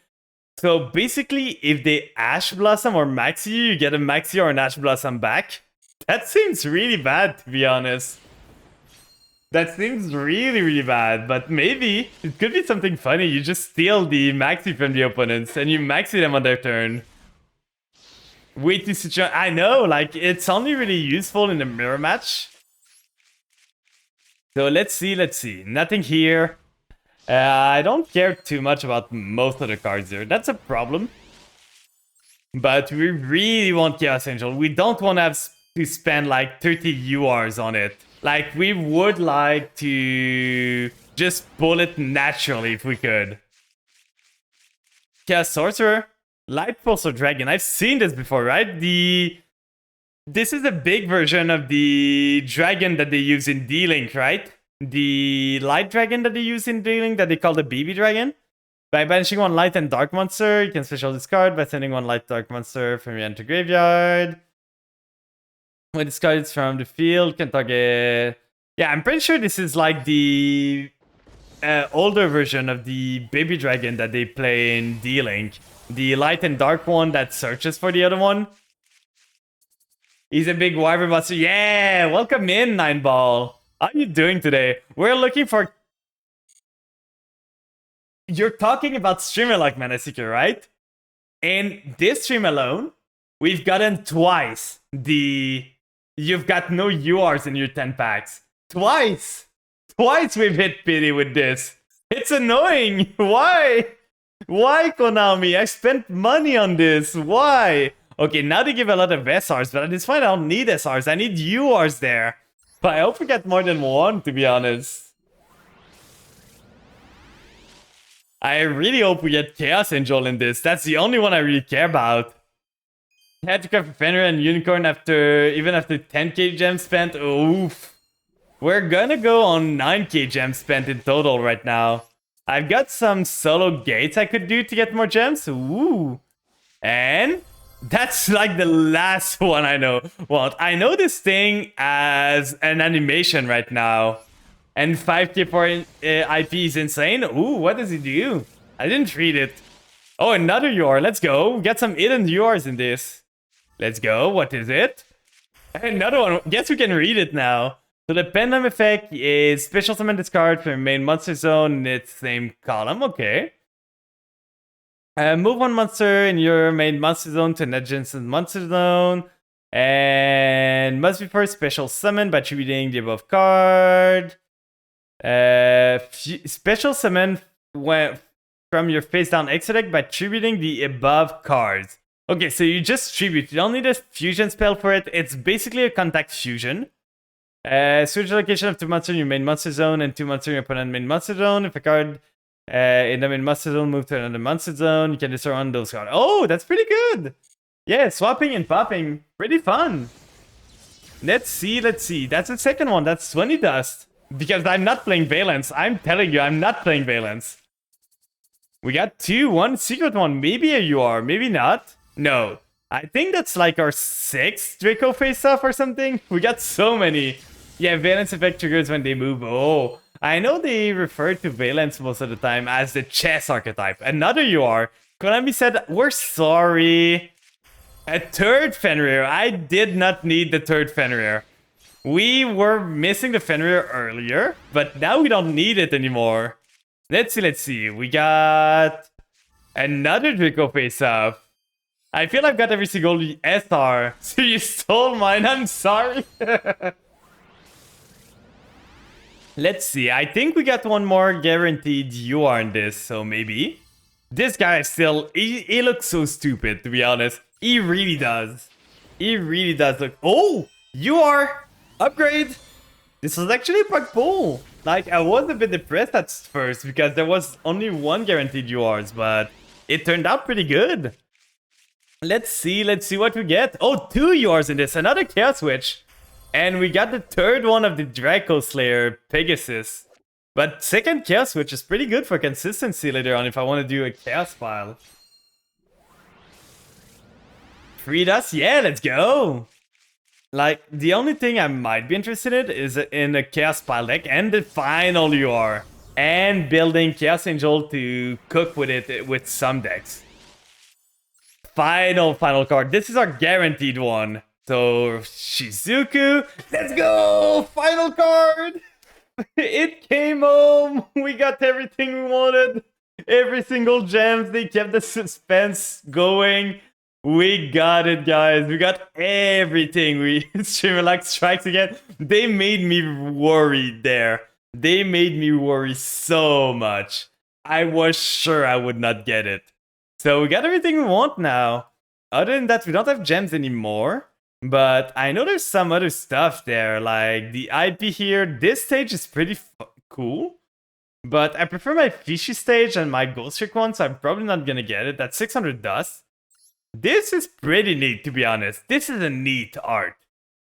So basically, if they Ash Blossom or Maxi you get a Maxi or an Ash Blossom back. That seems really bad, to be honest. That seems really, really bad, but maybe it could be something funny. You just steal the Maxi from the opponents and you Maxi them on their turn. Way too situation. I know, like, it's only really useful in the mirror match. So let's see. Nothing here. I don't care too much about most of the cards here. That's a problem. But we really want Chaos Angel. We don't want to have to spend like 30 URs on it. Like, we would like to just pull it naturally if we could. Chaos Sorcerer. Light Pulsar Dragon. I've seen this before, right? This is a big version of the dragon that they use in D-Link, right? The light dragon that they use in D-Link that they call the BB dragon. By banishing one light and dark monster, you can special discard by sending one light dark monster from your end to graveyard. When discards from the field, can target... Yeah, I'm pretty sure this is like the older version of the baby dragon that they play in D-Link. The light and dark one that searches for the other one. He's a big wyvern buster. Yeah, welcome in, Nineball. How are you doing today? We're looking for... You're talking about streamer like Manaseeker, right? In this stream alone, we've gotten twice the... You've got no URs in your 10 packs. Twice! Twice we've hit pity with this. It's annoying. Why? Why, Konami? I spent money on this. Why? Okay, now they give a lot of SRs, but at this point I don't need SRs. I need URs there. But I hope we get more than one, to be honest. I really hope we get Chaos Angel in this. That's the only one I really care about. I had to craft a Fenrir and Unicorn even after 10k gems spent. Oof. We're gonna go on 9k gems spent in total right now. I've got some solo gates I could do to get more gems. Ooh. And that's like the last one I know. Well, I know this thing as an animation right now. And 5k for IP is insane. Ooh, what does he do? I didn't read it. Oh, another UR. Let's go. We got some hidden URs in this. Let's go. What is it? Another one. Guess we can read it now. So the Pendulum effect is special summon discard from your main monster zone in its same column. Okay. Move one monster in your main monster zone to an adjacent monster zone. And must be first special summon by attributing the above card. Special summon from your face down extra deck by attributing the above cards. Okay, so you just tribute. You don't need a fusion spell for it. It's basically a contact fusion. Switch the location of 2 monsters in your main monster zone and 2 monsters in your opponent's main monster zone. If a card in the main monster zone move to another monster zone, you can destroy one of those cards. Oh, that's pretty good. Yeah, swapping and popping. Pretty fun. Let's see. That's the second one. That's 20 dust. Because I'm not playing Valence. I'm telling you, I'm not playing Valence. We got 2, 1 secret one. Maybe a UR, maybe not. No. I think that's like our 6th Draco face-off or something. We got so many. Yeah, Valence effect triggers when they move. Oh, I know they refer to Valence most of the time as the chess archetype. Another UR. Konami said, we're sorry. A third Fenrir. I did not need the third Fenrir. We were missing the Fenrir earlier, but now we don't need it anymore. Let's see. We got another Draco face-off. I feel I've got every single SR. So you stole mine, I'm sorry. Let's see, I think we got one more guaranteed UR in this, so maybe. This guy is still, he looks so stupid, to be honest. He really does. He really does look, oh, UR. Upgrade! This was actually quite cool. Like, I was a bit depressed at first because there was only one guaranteed URs, but it turned out pretty good. Let's see what we get. Oh, 2 URs in this, another Chaos Witch. And we got the third one of the Draco Slayer, Pegasus. But second Chaos Witch is pretty good for consistency later on if I want to do a Chaos file. Freed us? Yeah, let's go! Like, the only thing I might be interested in is in a Chaos Pile deck and the final UR. And building Chaos Angel to cook with it with some decks. Final card. This is our guaranteed one. So, Shizuku. Let's go! Final card! It came home! We got everything we wanted. Every single gems. They kept the suspense going. We got it, guys. We got everything. Streamer like strikes again. They made me worried there. They made me worry so much. I was sure I would not get it. So we got everything we want now. Other than that, we don't have gems anymore. But I know there's some other stuff there. Like the IP here. This stage is pretty cool. But I prefer my fishy stage and my Ghost Trick one. So I'm probably not going to get it. That's 600 dust. This is pretty neat, to be honest. This is a neat art.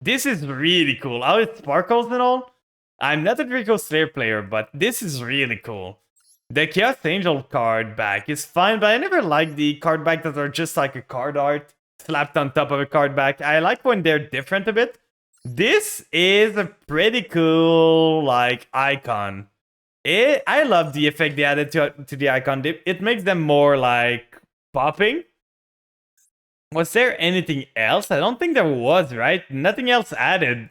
This is really cool. How it sparkles and all. I'm not a Draco Slayer player, but this is really cool. The Chaos Angel card back is fine, but I never like the card back that are just like a card art slapped on top of a card back. I like when they're different a bit. This is a pretty cool, like, icon. I love the effect they added to the icon. It makes them more, like, popping. Was there anything else? I don't think there was, right? Nothing else added.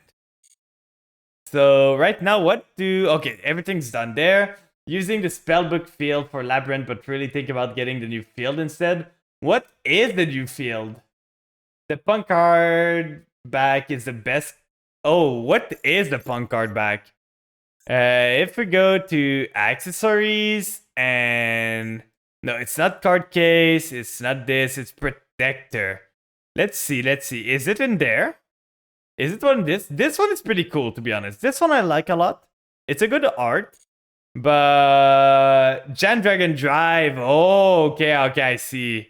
So right now, okay, everything's done there. Using the spellbook field for Labyrinth, but really think about getting the new field instead. What is the new field? The punk card back is the best. Oh, what is the punk card back? If we go to accessories and... No, it's not card case, it's not this, it's protector. Let's see. Is it in there? Is it one this? This one is pretty cool, to be honest. This one I like a lot. It's a good art. But Jan Dragon Drive. Oh, okay, I see.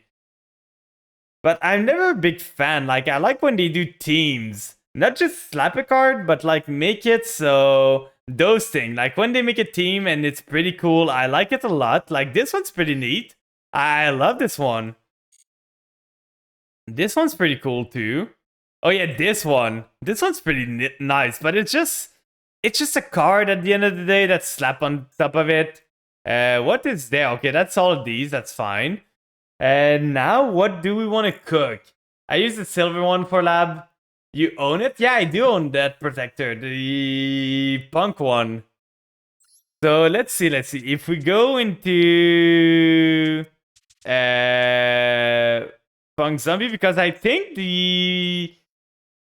But I'm never a big fan. Like, I like when they do teams. Not just slap a card, but like make it so those things. Like when they make a team and it's pretty cool. I like it a lot. Like this one's pretty neat. I love this one. This one's pretty cool too. Oh yeah, this one. This one's pretty nice, but it's just a card at the end of the day that's slapped on top of it. What is there? Okay, that's all of these. That's fine. And now, what do we want to cook? I use the silver one for lab. You own it? Yeah, I do own that protector, the punk one. So let's see. If we go into punk zombie, because I think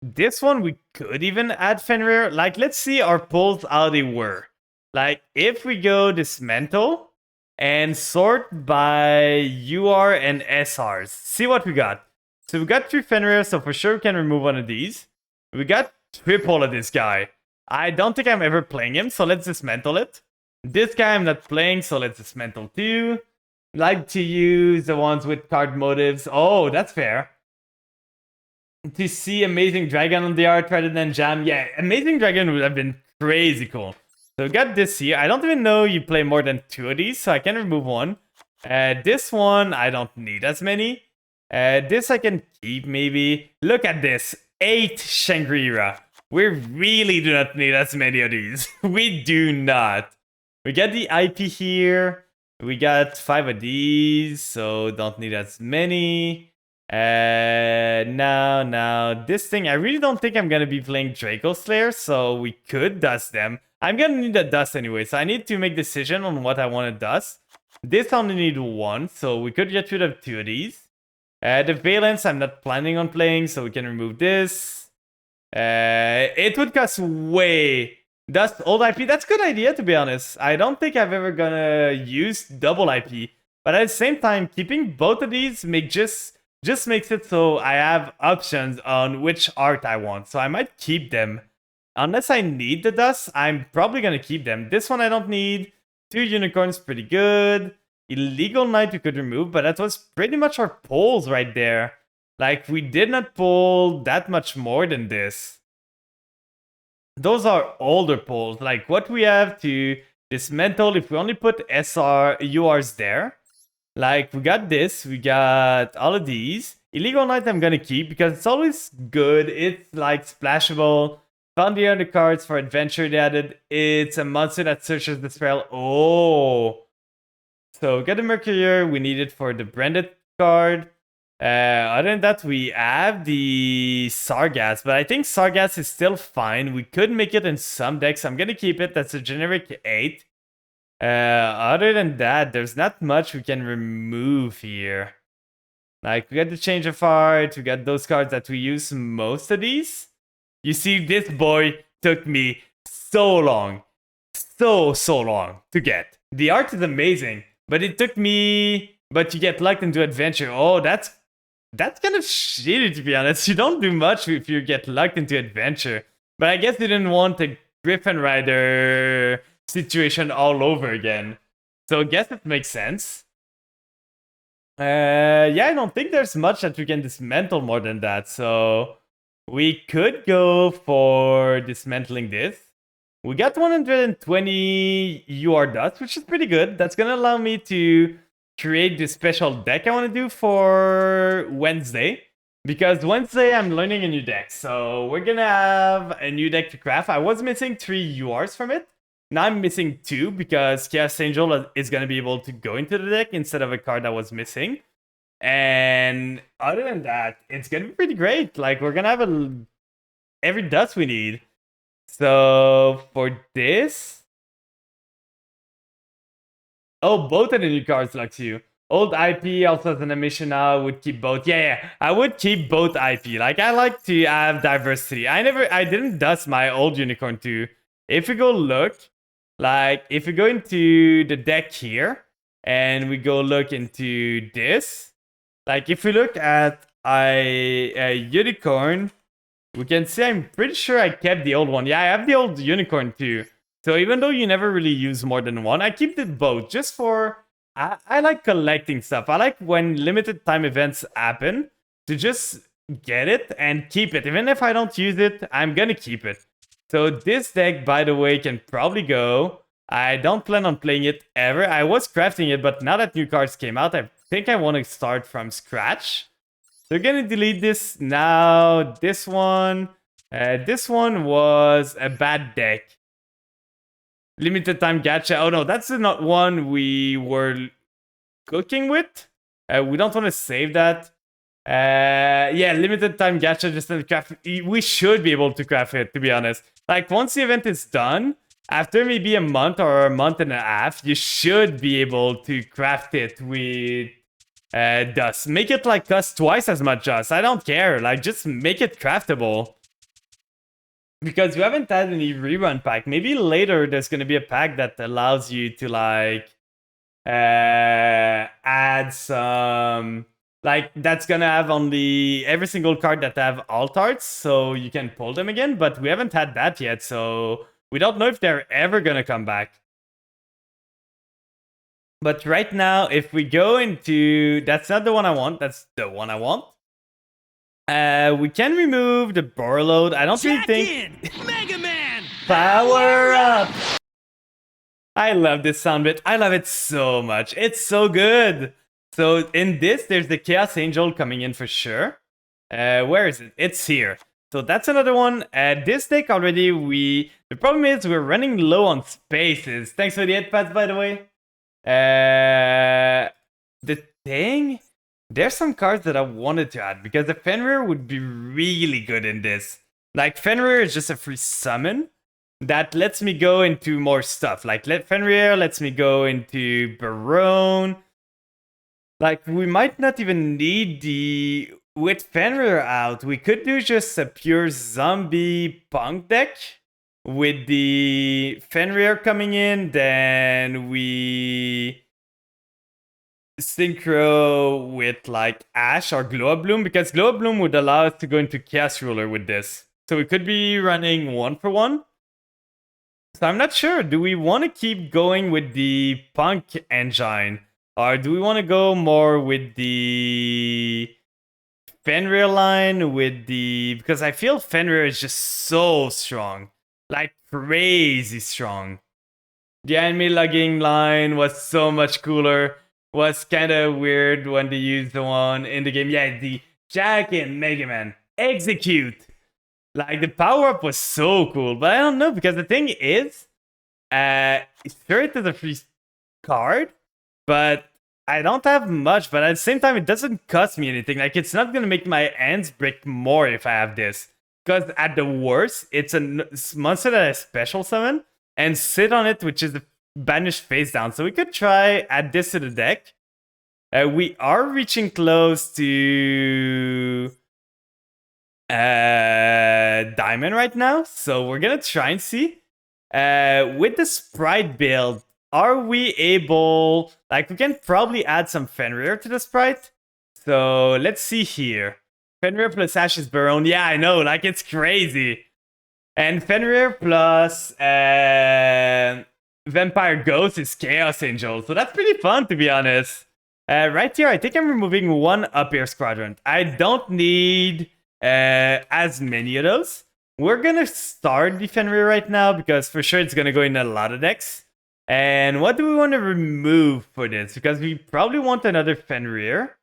this one we could even add Fenrir. Like, let's see our pulls how they were. Like, if we go dismantle and sort by UR and SRs, see what we got. So we got 3 Fenrir, so for sure we can remove one of these. We got triple of this guy. I don't think I'm ever playing him, so let's dismantle it. This guy I'm not playing, so let's dismantle too. Like to use the ones with card motives. Oh, that's fair. To see Amazing Dragon on the art rather than Jam. Yeah, Amazing Dragon would have been crazy cool. So we got this here. I don't even know you play more than 2 of these, so I can remove one. This one, I don't need as many. This I can keep maybe. Look at this. 8 Shangri-La. We really do not need as many of these. We do not. We got the IP here. We got 5 of these, so don't need as many. Now, this thing, I really don't think I'm gonna be playing Draco Slayer, so we could dust them. I'm gonna need a dust anyway, so I need to make a decision on what I want to dust. This I only need 1, so we could get rid of 2 of these. The Valence I'm not planning on playing, so we can remove this. It would cost way... Dust old IP, that's a good idea to be honest. I don't think I've ever gonna use double IP. But at the same time, keeping both of these just makes it so I have options on which art I want. So I might keep them. Unless I need the dust, I'm probably gonna keep them. This one I don't need. 2 unicorns, pretty good. Illegal Knight we could remove, but that was pretty much our pulls right there. Like, we did not pull that much more than this. Those are older pulls. Like, what we have to dismantle, if we only put URs there. Like, we got this, we got all of these. Illegal Knight I'm gonna keep because it's always good. It's, like, splashable. Found the other cards for adventure they added. It's a monster that searches the spell. Oh. So, we got the Mercury, we need it for the branded card. Other than that, we have the Sargass, but I think Sargass is still fine. We could make it in some decks. I'm gonna keep it. That's a generic 8. Other than that, there's not much we can remove here. Like, we got the Change of Heart, we got those cards that we use most of these. You see, this boy took me so long. So long to get. The art is amazing, but it took me... But you get locked into adventure. Oh, that's kind of shitty, to be honest. You don't do much if you get locked into adventure. But I guess they didn't want a Griffin Rider situation all over again. So I guess it makes sense. Yeah, I don't think there's much that we can dismantle more than that. So we could go for dismantling this. We got 120 UR dust, which is pretty good. That's gonna allow me to create this special deck I want to do for Wednesday. Because Wednesday I'm learning a new deck. So we're gonna have a new deck to craft. I was missing 3 URs from it. Now I'm missing 2 because Chaos Angel is gonna be able to go into the deck instead of a card that was missing. And other than that, it's gonna be pretty great. Like, we're gonna have every dust we need. So for this, oh, both of the new cards luck you. Old IP also has an emission now. Would keep both. Yeah, I would keep both IP. Like, I like to have diversity. I didn't dust my old unicorn too. If we go look, like, if we go into the deck here and we go look into this, like, if we look at a unicorn, we can see I'm pretty sure I kept the old one. Yeah, I have the old unicorn too. So even though you never really use more than one, I keep it both just for... I like collecting stuff. I like when limited time events happen to just get it and keep it. Even if I don't use it, I'm gonna keep it. So this deck, by the way, can probably go. I don't plan on playing it ever. I was crafting it, but now that new cards came out, I think I want to start from scratch. So we're gonna delete this now. This one was a bad deck. Limited time gacha. Oh no, that's not one we were cooking with. We don't want to save that. Yeah, limited time gacha just to craft. We should be able to craft it, to be honest. Like, once the event is done, after maybe a month or a month and a half, you should be able to craft it with dust. Make it like cost twice as much dust. I don't care. Like, just make it craftable. Because you haven't had any rerun pack. Maybe later there's gonna be a pack that allows you to like add some, like, that's gonna have only every single card that have alt arts, so you can pull them again. But we haven't had that yet, so we don't know if they're ever gonna come back. But right now, if we go into, that's not the one I want. That's the one I want. We can remove the Borload. I don't really think... Mega Man! Power up! I love this sound bit. I love it so much. It's so good. So in this, there's the Chaos Angel coming in for sure. Where is it? It's here. So that's another one. This deck already, the problem is we're running low on spaces. Thanks for the headpads, by the way. The thing... There's some cards that I wanted to add because the Fenrir would be really good in this. Like, Fenrir is just a free summon that lets me go into more stuff. Like, Fenrir lets me go into Barone. Like, we might not even need the... With Fenrir out, we could do just a pure zombie punk deck with the Fenrir coming in, then we... synchro with like Ash or Glow Up Bloom, because Glow Up Bloom would allow us to go into Chaos Ruler with this. So we could be running 1-for-1. So I'm not sure. Do we want to keep going with the Punk engine? Or do we want to go more with the Fenrir line with the... Because I feel Fenrir is just so strong. Like, crazy strong. The enemy lugging line was so much cooler. Was kind of weird when they used the one in the game. Yeah, the Jack and Mega Man. Execute! Like, the power-up was so cool. But I don't know, because the thing is... sure, it is a free card, but I don't have much. But at the same time, it doesn't cost me anything. Like, it's not going to make my hands break more if I have this. Because at the worst, it's a monster that I special summon and sit on it, which is the banished face down. So we could try add this to the deck. We are reaching close to Diamond right now. So we're going to try and see. With the Sprite build, are we able... Like, we can probably add some Fenrir to the Sprite. So let's see here. Fenrir plus Ash's Barone. Yeah, I know. Like, it's crazy. And Fenrir plus... Vampire Ghost is Chaos Angel, so that's pretty fun, to be honest. Right here, I think I'm removing one up air squadron. I don't need as many of those. we're gonna start the Fenrir right now because for sure it's gonna go in a lot of decks. And what do we want to remove for this? Because we probably want another Fenrir.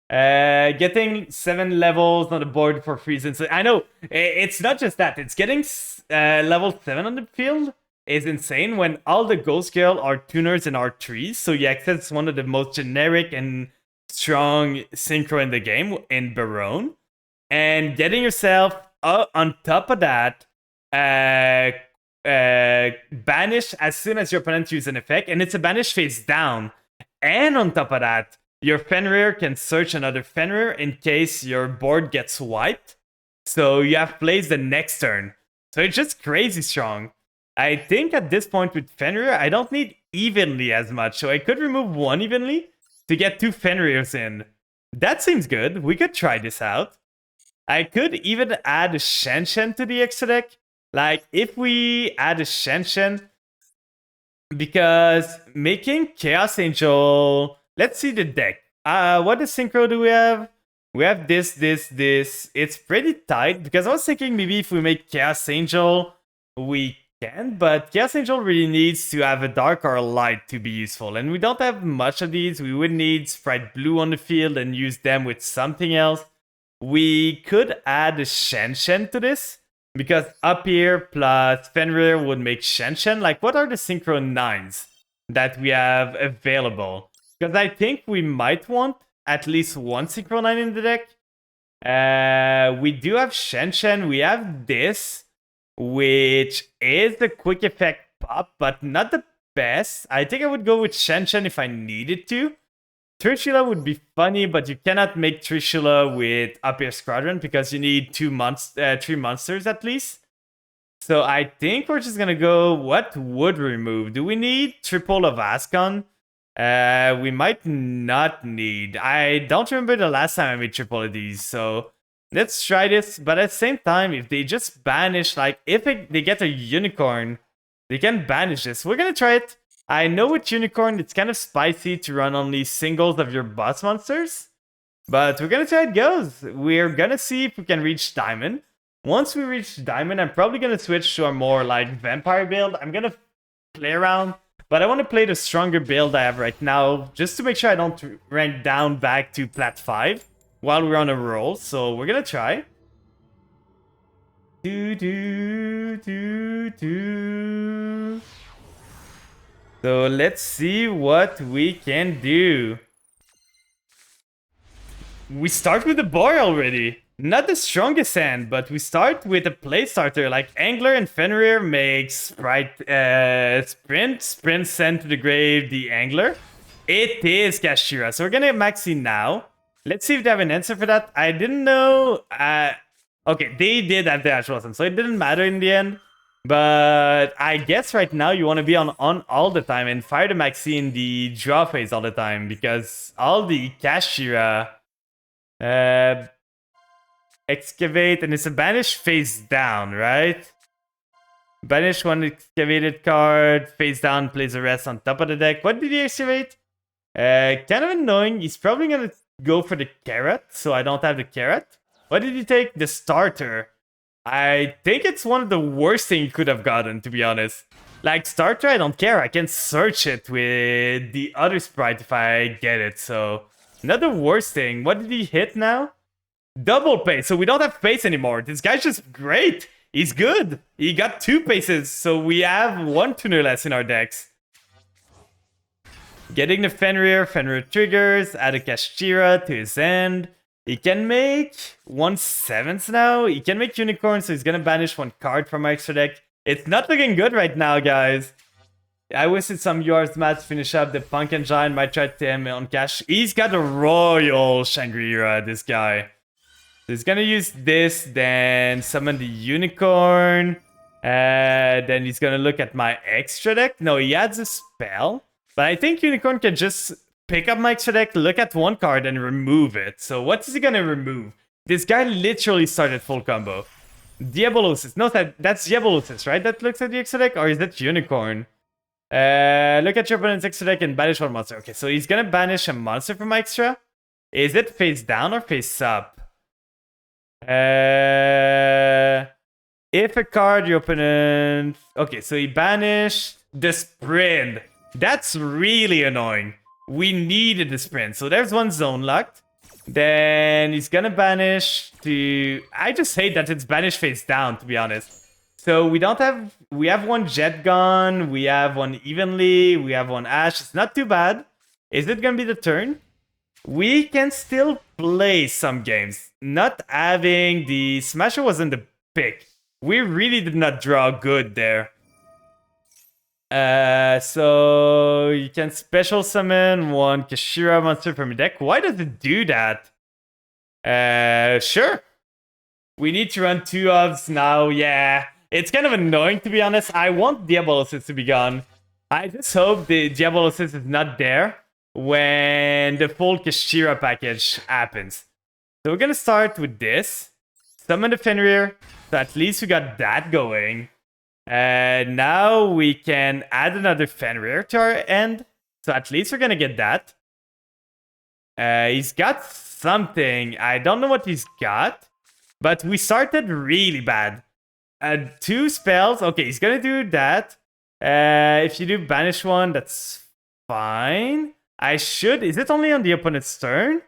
Getting 7 levels on the board for free. Since I know it's not just that, it's getting level 7 on the field is insane when all the Ghost Scale are tuners and are trees. So you access one of the most generic and strong synchro in the game in Barone. And getting yourself on top of that, banish as soon as your opponent uses an effect, and it's a banish face down. And on top of that, your Fenrir can search another Fenrir in case your board gets wiped. So you have plays the next turn. So it's just crazy strong. I think at this point with Fenrir, I don't need evenly as much. So I could remove one evenly to get 2 Fenrirs in. That seems good. We could try this out. I could even add a Shenshen to the extra deck. Like, if we add a Shenshen, because making Chaos Angel... Let's see the deck. What is synchro do we have? We have this. It's pretty tight, because I was thinking maybe if we make Chaos Angel, we can, but Chaos Angel really needs to have a dark or a light to be useful, and we don't have much of these. We would need Sprite Blue on the field and use them with something else. We could add a Shenshen to this, because up here plus Fenrir would make Shenshen. Like, what are the synchro 9s that we have available? Because I think we might want at least one synchro 9 in the deck. We do have Shenshen. We have this, which is the quick effect pop, but not the best. I think I would go with Shenshen if I needed to. Trishula would be funny, but you cannot make Trishula with Up Air Squadron because you need 3 monsters at least. So I think we're just gonna go, what would remove? Do we need triple of Ascon? We might not need. I don't remember the last time I made triple of these, so let's try this. But at the same time, if they just banish, like if they get a unicorn, they can banish this. We're gonna try it. I know with unicorn, it's kind of spicy to run only singles of your boss monsters, but we're gonna see how it goes. We're gonna see if we can reach diamond. Once we reach diamond, I'm probably gonna switch to a more like vampire build. I'm gonna play around. But I want to play the stronger build I have right now, just to make sure I don't rank down back to plat 5 while we're on a roll. So we're gonna try. So let's see what we can do. We start with the bar already. Not the strongest hand, but we start with a play starter like Angler and Fenrir makes Sprint send to the grave the Angler. It is Kashira, so we're gonna maxi now. Let's see if they have an answer for that. I didn't know. Okay, they did have the actual awesome, so it didn't matter in the end. But I guess right now you want to be on all the time and fire the maxi in the draw phase all the time because all the Kashira. Excavate, and it's a banish face down, right? Banish one excavated card, face down, plays the rest on top of the deck. What did he excavate? Kind of annoying. He's probably gonna go for the carrot, so I don't have the carrot. What did he take? The starter. I think it's one of the worst things he could have gotten, to be honest. Like, starter, I don't care. I can search it with the other sprite if I get it, so... Not the worst thing. What did he hit now? Double pace, so we don't have pace anymore. This guy's just great. He's good. He got 2 paces, so we have 1 tuner less in our decks. Getting the Fenrir triggers, add a Kashira to his end. He can make 1/7 now. He can make Unicorn, so he's gonna banish 1 card from my extra deck. It's not looking good right now, guys. I wasted some yours match to finish up. The Pumpkin Giant might try to him on cash. He's got a Royal Shangri-La, this guy. So he's gonna use this, then summon the Unicorn. Then he's gonna look at my extra deck. No, he adds a spell. But I think Unicorn can just pick up my extra deck, look at 1 card, and remove it. So what is he gonna remove? This guy literally started full combo. Diabolosis. No, that's Diabolosis, right? That looks at the extra deck? Or is that Unicorn? Look at your opponent's extra deck and banish 1 monster. Okay, so he's gonna banish a monster from my extra. Is it face down or face up? If a card your opponent... Okay, so he banished the sprint. That's really annoying. We needed the sprint. So there's one zone locked. Then he's gonna banish to... I just hate that it's banished face down, to be honest. So we don't have... We have one jet gun. We have one evenly. We have one ash. It's not too bad. Is it gonna be the turn? We can still play some games. Not having the... Smasher wasn't the pick. We really did not draw good there. So you can special summon one Kashira monster from your deck. Why does it do that? Sure. We need to run 2 ofs now. Yeah, it's kind of annoying, to be honest. I want Diabolosis to be gone. I just hope the Diabolosis is not there when the full Kashira package happens. So we're gonna start with this. Summon the Fenrir. So at least we got that going. Now we can add another Fenrir to our end. So at least we're gonna get that. He's got something. I don't know what he's got. But we started really bad. 2 spells. Okay, he's gonna do that. If you do banish one, that's fine. I should... Is it only on the opponent's turn?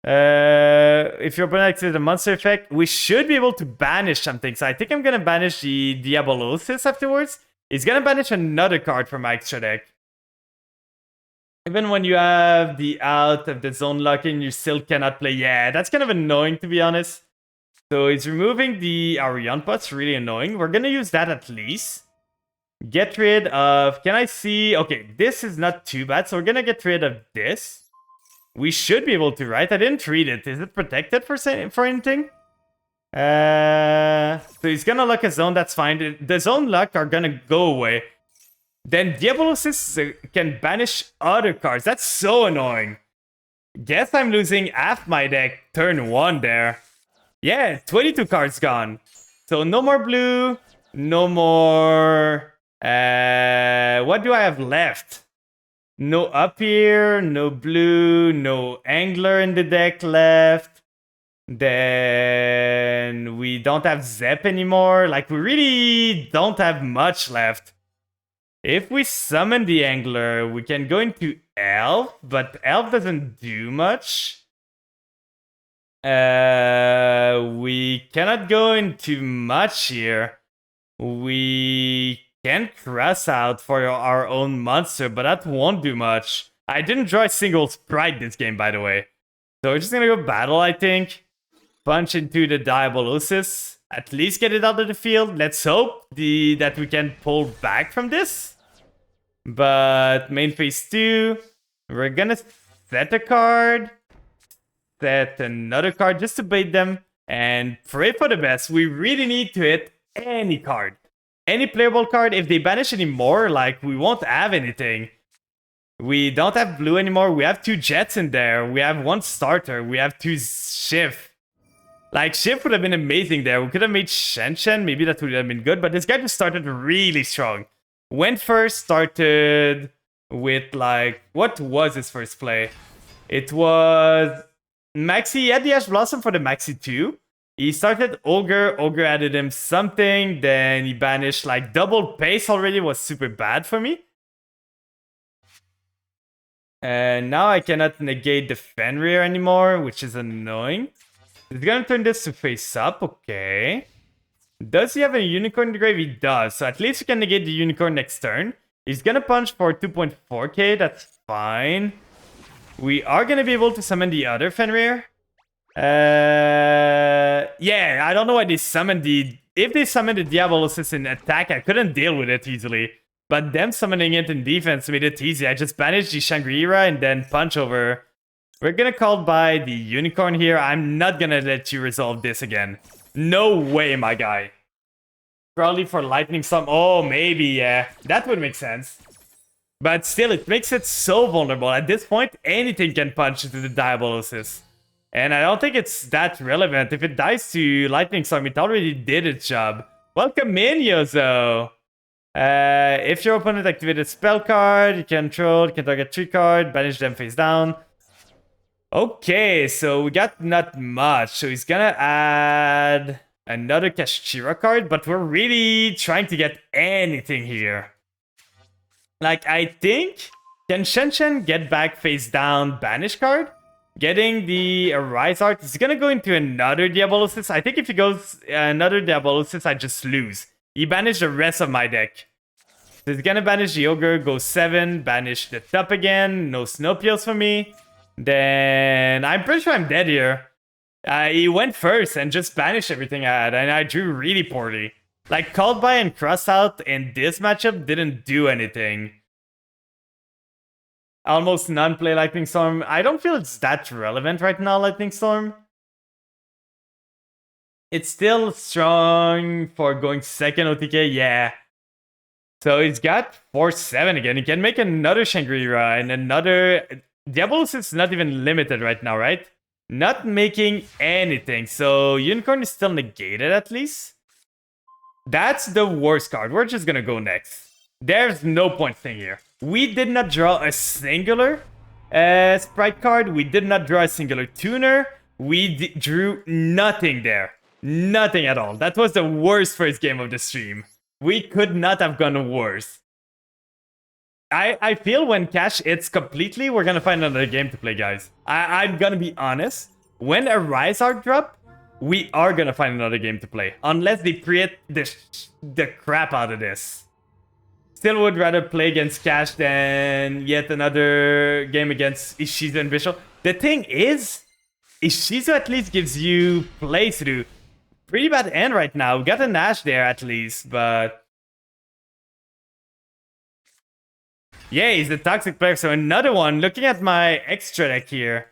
If your opponent activates a monster effect, we should be able to banish something. So I think I'm gonna banish the Diabolosis afterwards. He's gonna banish another card from my extra deck. Even when you have the out of the zone locking, you still cannot play. Yeah, that's kind of annoying, to be honest. So he's removing the Arion Pot's really annoying. We're gonna use that at least. Get rid of... Can I see... Okay, this is not too bad. So we're gonna get rid of this. We should be able to, right? I didn't read it. Is it protected for anything? So he's gonna lock a zone, that's fine. The zone lock are gonna go away. Then Diabolosis can banish other cards. That's so annoying. Guess I'm losing half my deck turn 1 there. Yeah, 22 cards gone. So no more blue, no more... what do I have left? No up here, no blue, no angler in the deck left. Then we don't have Zep anymore. Like, we really don't have much left. If we summon the angler, we can go into Elf, but Elf doesn't do much. We cannot go into much here. We can cross out for our own monster, but that won't do much. I didn't draw a single sprite this game, by the way. So we're just gonna go battle, I think. Punch into the Diabolosis. At least get it out of the field. Let's hope that we can pull back from this. But main phase 2. We're gonna set a card. Set another card just to bait them. And pray for the best. We really need to hit any card. Any playable card. If they banish anymore, like, we won't have anything. We don't have blue anymore. We have 2 jets in there. We have 1 starter. We have 2 shift. Like, shift would have been amazing there. We could have made Shen Shen. Maybe that would have been good. But this guy just started really strong. Went first, started with, like... What was his first play? It was... Maxi. He had the Ash Blossom for the Maxi 2. He started Ogre. Ogre added him something. Then he banished, like, double pace already was super bad for me. And now I cannot negate the Fenrir anymore, which is annoying. He's gonna turn this to face up. Okay. Does he have a unicorn in the grave? He does. So at least we can negate the unicorn next turn. He's gonna punch for 2.4k. That's fine. We are gonna be able to summon the other Fenrir. Yeah, I don't know why they summoned the... If they summoned the Diabolosis in attack, I couldn't deal with it easily. But them summoning it in defense made it easy. I just banished the Shangri-La and then punch over. We're gonna call by the unicorn here. I'm not gonna let you resolve this again. No way, my guy. Probably for lightning storm. Oh, maybe, yeah. That would make sense. But still, it makes it so vulnerable. At this point, anything can punch into the Diabolosis. And I don't think it's that relevant. If it dies to Lightning Storm, it already did its job. Welcome in, Yozo! If your opponent activated a spell card, you can target 3 cards, banish them face down. Okay, so we got not much. So he's gonna add another Kashira card, but we're really trying to get anything here. Like, I think, can Shen get back face down banish card? Getting the Arise Art is gonna go into another Diabolosis. I think if he goes another Diabolosis, I just lose. He banished the rest of my deck. So he's gonna banish the Ogre, go 7, banish the top again, no Snowpeels for me. Then I'm pretty sure I'm dead here. He went first and just banished everything I had, and I drew really poorly. Like, Called By and Cross Out in this matchup didn't do anything. Almost none play Lightning Storm. I don't feel it's that relevant right now, Lightning Storm. It's still strong for going second OTK, yeah. So he's got 4-7 again. He can make another Shangri-La and another... Diabolos is not even limited right now, right? Not making anything. So Unicorn is still negated at least. That's the worst card. We're just gonna go next. There's no point thing here. We did not draw a singular sprite card. We did not draw a singular tuner. We drew nothing there. Nothing at all. That was the worst first game of the stream. We could not have gone worse. I feel when cash hits completely, we're gonna find another game to play, guys. I'm gonna be honest. When a Rise Art drop, we are gonna find another game to play. Unless they create the crap out of this. Still would rather play against Cash than yet another game against Ishizu and Bishop. The thing is, Ishizu at least gives you plays to do. Pretty bad end right now. We got a Nash there at least, but... Yeah, he's the toxic player. So another one. Looking at my extra deck here.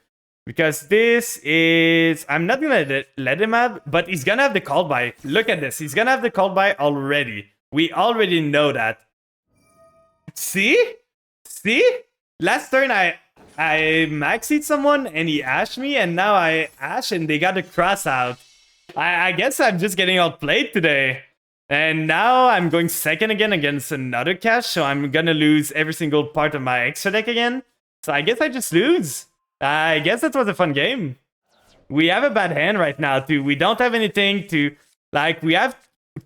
Because this is... I'm not gonna let him have, but he's gonna have the Call By. Look at this. He's gonna have the Call By already. We already know that. See? See? Last turn I maxied someone and he ashed me, and now I ash and they got a cross out. I guess I'm just getting outplayed today. And now I'm going second again against another Cash, so I'm gonna lose every single part of my extra deck again. So I guess I just lose. I guess that was a fun game. We have a bad hand right now too. We don't have anything to... Like, we have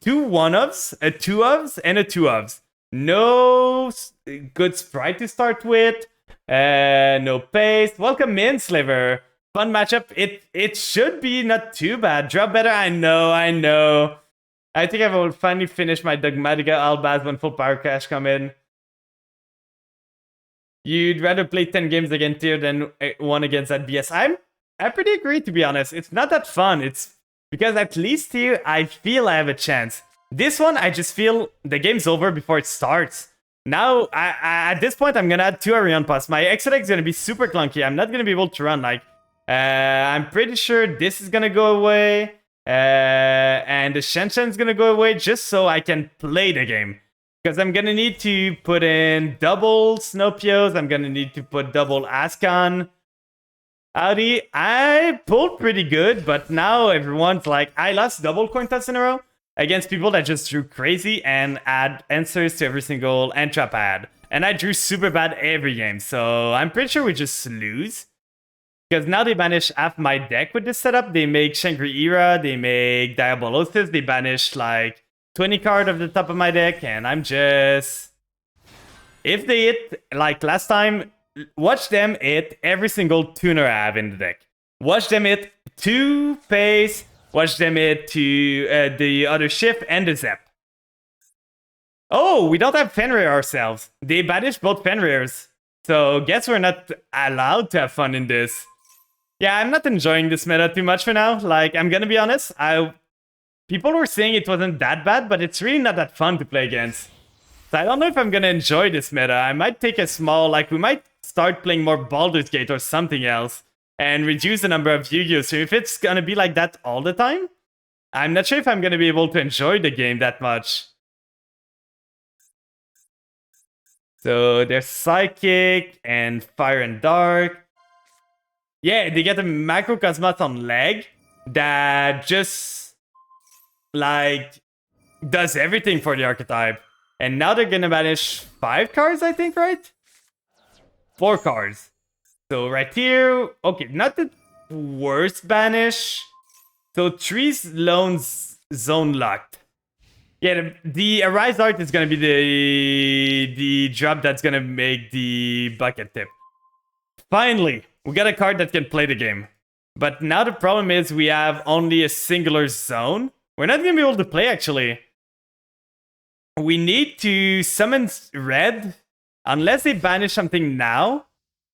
2 1-ofs, a 2-ofs, and a 2-ofs. No good sprite to start with. No paste. Welcome in, Sliver. Fun matchup. It should be not too bad. Drop better. I know. I think I will finally finish my Dogmatica Albaz when full power cash come in. You'd rather play 10 games against tier than one against that BS. I pretty agree, to be honest. It's not that fun. It's because at least here I feel I have a chance. This one, I just feel the game's over before it starts. Now, at this point, I'm gonna add 2 Arion Pass. My extra deck is gonna be super clunky. I'm not gonna be able to run, like... I'm pretty sure this is gonna go away. And the Shen-Shen's gonna go away just so I can play the game. Because I'm gonna need to put in double Snowpios. I'm gonna need to put double Ascon. Audi, I pulled pretty good, but now everyone's like... I lost double coin toss in a row against people that just drew crazy and add answers to every single end trap I had. And I drew super bad every game, so I'm pretty sure we just lose. Because now they banish half my deck with this setup. They make Shangri-La, they make Diabolosis, they banish like 20 card of the top of my deck, and I'm just... If they hit, like last time, watch them hit every single tuner I have in the deck. Watch them hit 2 pace, watch them hit to the other shift and the Zep. Oh, we don't have Fenrir ourselves. They banished both Fenrirs. So guess we're not allowed to have fun in this. Yeah, I'm not enjoying this meta too much for now. Like, I'm gonna be honest, people were saying it wasn't that bad, but it's really not that fun to play against. So I don't know if I'm gonna enjoy this meta. I might take a small, like, we might start playing more Baldur's Gate or something else and reduce the number of Yu-Gi-Oh! So if it's gonna be like that all the time, I'm not sure if I'm gonna be able to enjoy the game that much. So there's Psychic and Fire and Dark. Yeah, they get a Macrocosmos on leg that just, like, does everything for the archetype. And now they're gonna banish 5 cards, I think, right? 4 cards. So right here, okay, not the worst banish. So 3 loans zone locked. Yeah, the Arise Art is gonna be the drop that's gonna make the bucket tip. Finally, we got a card that can play the game. But now the problem is we have only a singular zone. We're not gonna be able to play, actually. We need to summon red. Unless they banish something now,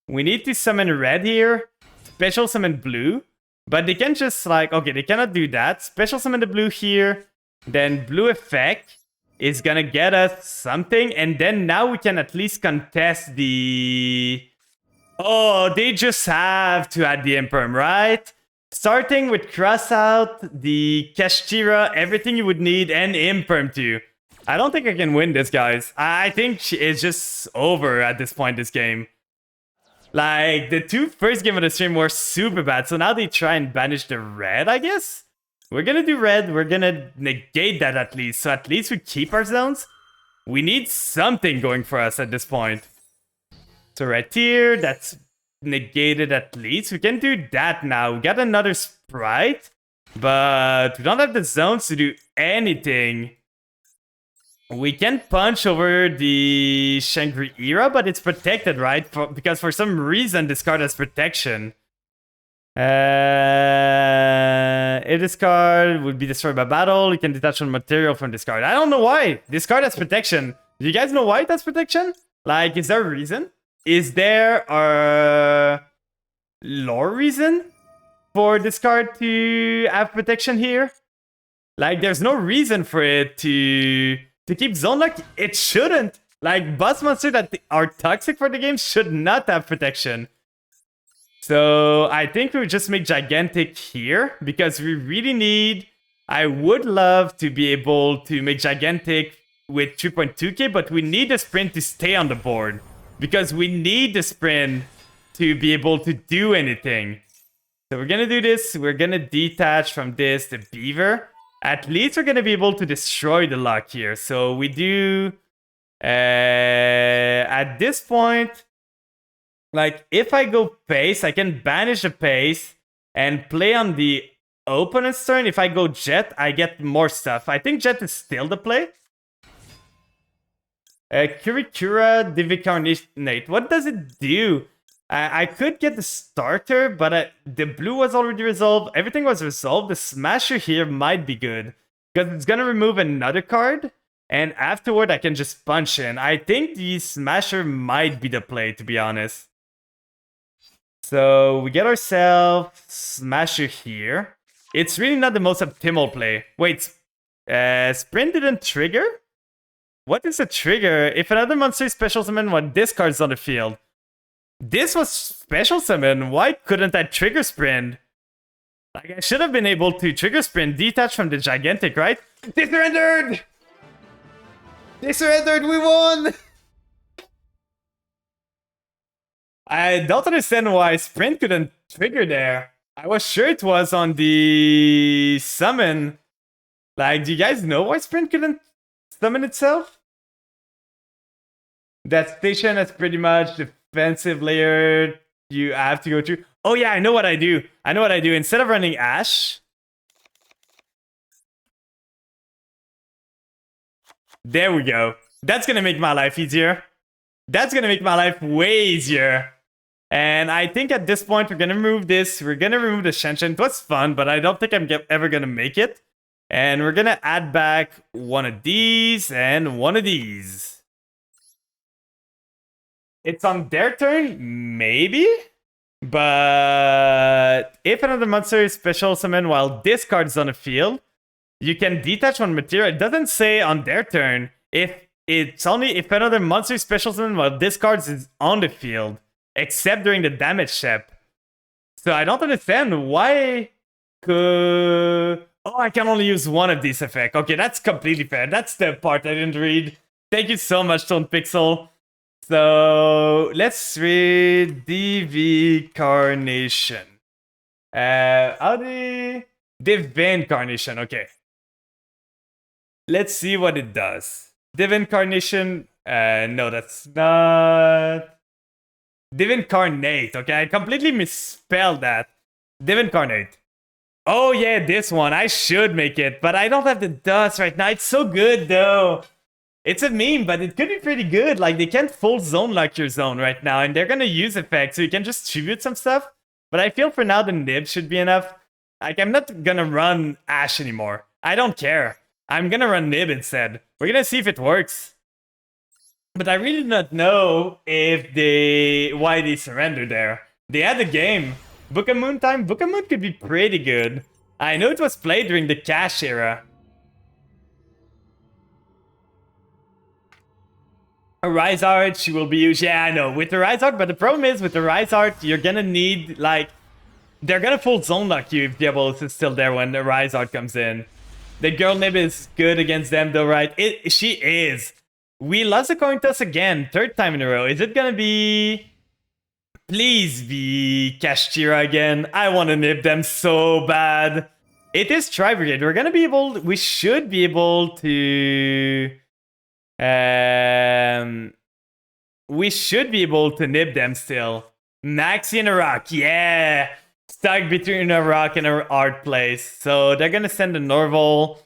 we need to summon red here. Special summon blue. But they can just like, okay, they cannot do that. Special summon the blue here. Then blue effect is gonna get us something. And then now we can at least contest the... Oh, they just have to add the Imperm, right? Starting with Crossout, the Kashtira, everything you would need, and Imperm too. I don't think I can win this, guys. I think it's just over at this point, this game. Like, the two first game of the stream were super bad, so now they try and banish the red, I guess? We're gonna do red, we're gonna negate that at least, so at least we keep our zones. We need something going for us at this point. So right here, that's negated at least. We can do that now. We got another sprite, but we don't have the zones to do anything. We can punch over the Shangri-Era, but it's protected, right? Because for some reason, this card has protection. If this card would be destroyed by battle, you can detach one material from this card. I don't know why. This card has protection. Do you guys know why it has protection? Like, is there a reason? Is there a lore reason for this card to have protection here? Like, there's no reason for it to keep zone lock. It shouldn't. Like, boss monsters that are toxic for the game should not have protection. So I think we would just make Gigantic here because we really need... I would love to be able to make Gigantic with 3.2k, but we need the sprint to stay on the board. Because we need the sprint to be able to do anything. So we're gonna do this. We're gonna detach from this the beaver. At least we're gonna be able to destroy the lock here. So we do... at this point, like, if I go pace, I can banish the pace and play on the opponent's turn. If I go jet, I get more stuff. I think jet is still the play. Kurikura Divicarnate. What does it do? I could get the starter, but the blue was already resolved. Everything was resolved. The smasher here might be good. Because it's going to remove another card. And afterward, I can just punch in. I think the smasher might be the play, to be honest. So we get ourselves smasher here. It's really not the most optimal play. Wait, sprint didn't trigger? What is a trigger? If another monster is special summon when this card's on the field. This was special summon. Why couldn't I trigger sprint? Like, I should have been able to trigger sprint, detach from the Gigantic, right? They surrendered! They surrendered! We won! I don't understand why sprint couldn't trigger there. I was sure it was on the summon. Like, do you guys know why sprint couldn't summon itself? That station is pretty much defensive layer you have to go through. Oh yeah, I know what I do. I know what I do. Instead of running Ash, there we go. That's gonna make my life easier. That's gonna make my life way easier. And I think at this point we're gonna remove this. We're gonna remove the Shenshin. It was fun, but I don't think I'm ever gonna make it. And we're gonna add back one of these and one of these. It's on their turn, maybe? But if another monster is special summon while this card is on the field, you can detach one material. It doesn't say on their turn. It's only if another monster is special summon while this card is on the field, except during the damage step. So I don't understand why could... Oh, I can only use one of these effects. Okay, that's completely fair. That's the part I didn't read. Thank you so much, Stone Pixel. So let's read DV Carnation. Divine Carnation, okay. Let's see what it does. Divine Carnation, no, that's not... Divincarnate, okay? I completely misspelled that. Divincarnate. Oh yeah, this one. I should make it, but I don't have the dust right now. It's so good though. It's a meme, but it could be pretty good. Like, they can't full zone lock your zone right now, and they're gonna use effects, so you can just tribute some stuff. But I feel for now the nib should be enough. Like, I'm not gonna run Ash anymore. I don't care. I'm gonna run nib instead. We're gonna see if it works. But I really do not know if why they surrendered there. They had the game. Book of Moon time? Book of Moon could be pretty good. I know it was played during the Cash era. A Rise Art, she will be used. Yeah, I know. With the Rise Art, but the problem is with the Rise Art, you're gonna need, like, they're gonna full zone lock you if Diablo is still there when the Rise Art comes in. The girl nib is good against them though, right? She is. We lost a coin toss again, third time in a row. Is it gonna be... Please be Kashtira again. I want to nib them so bad. It is Tri-Brigade. We're gonna be able... We should be able to... We should be able to nib them still. Maxi and a rock, yeah! Stuck between a rock and an art place. So they're gonna send a Norval.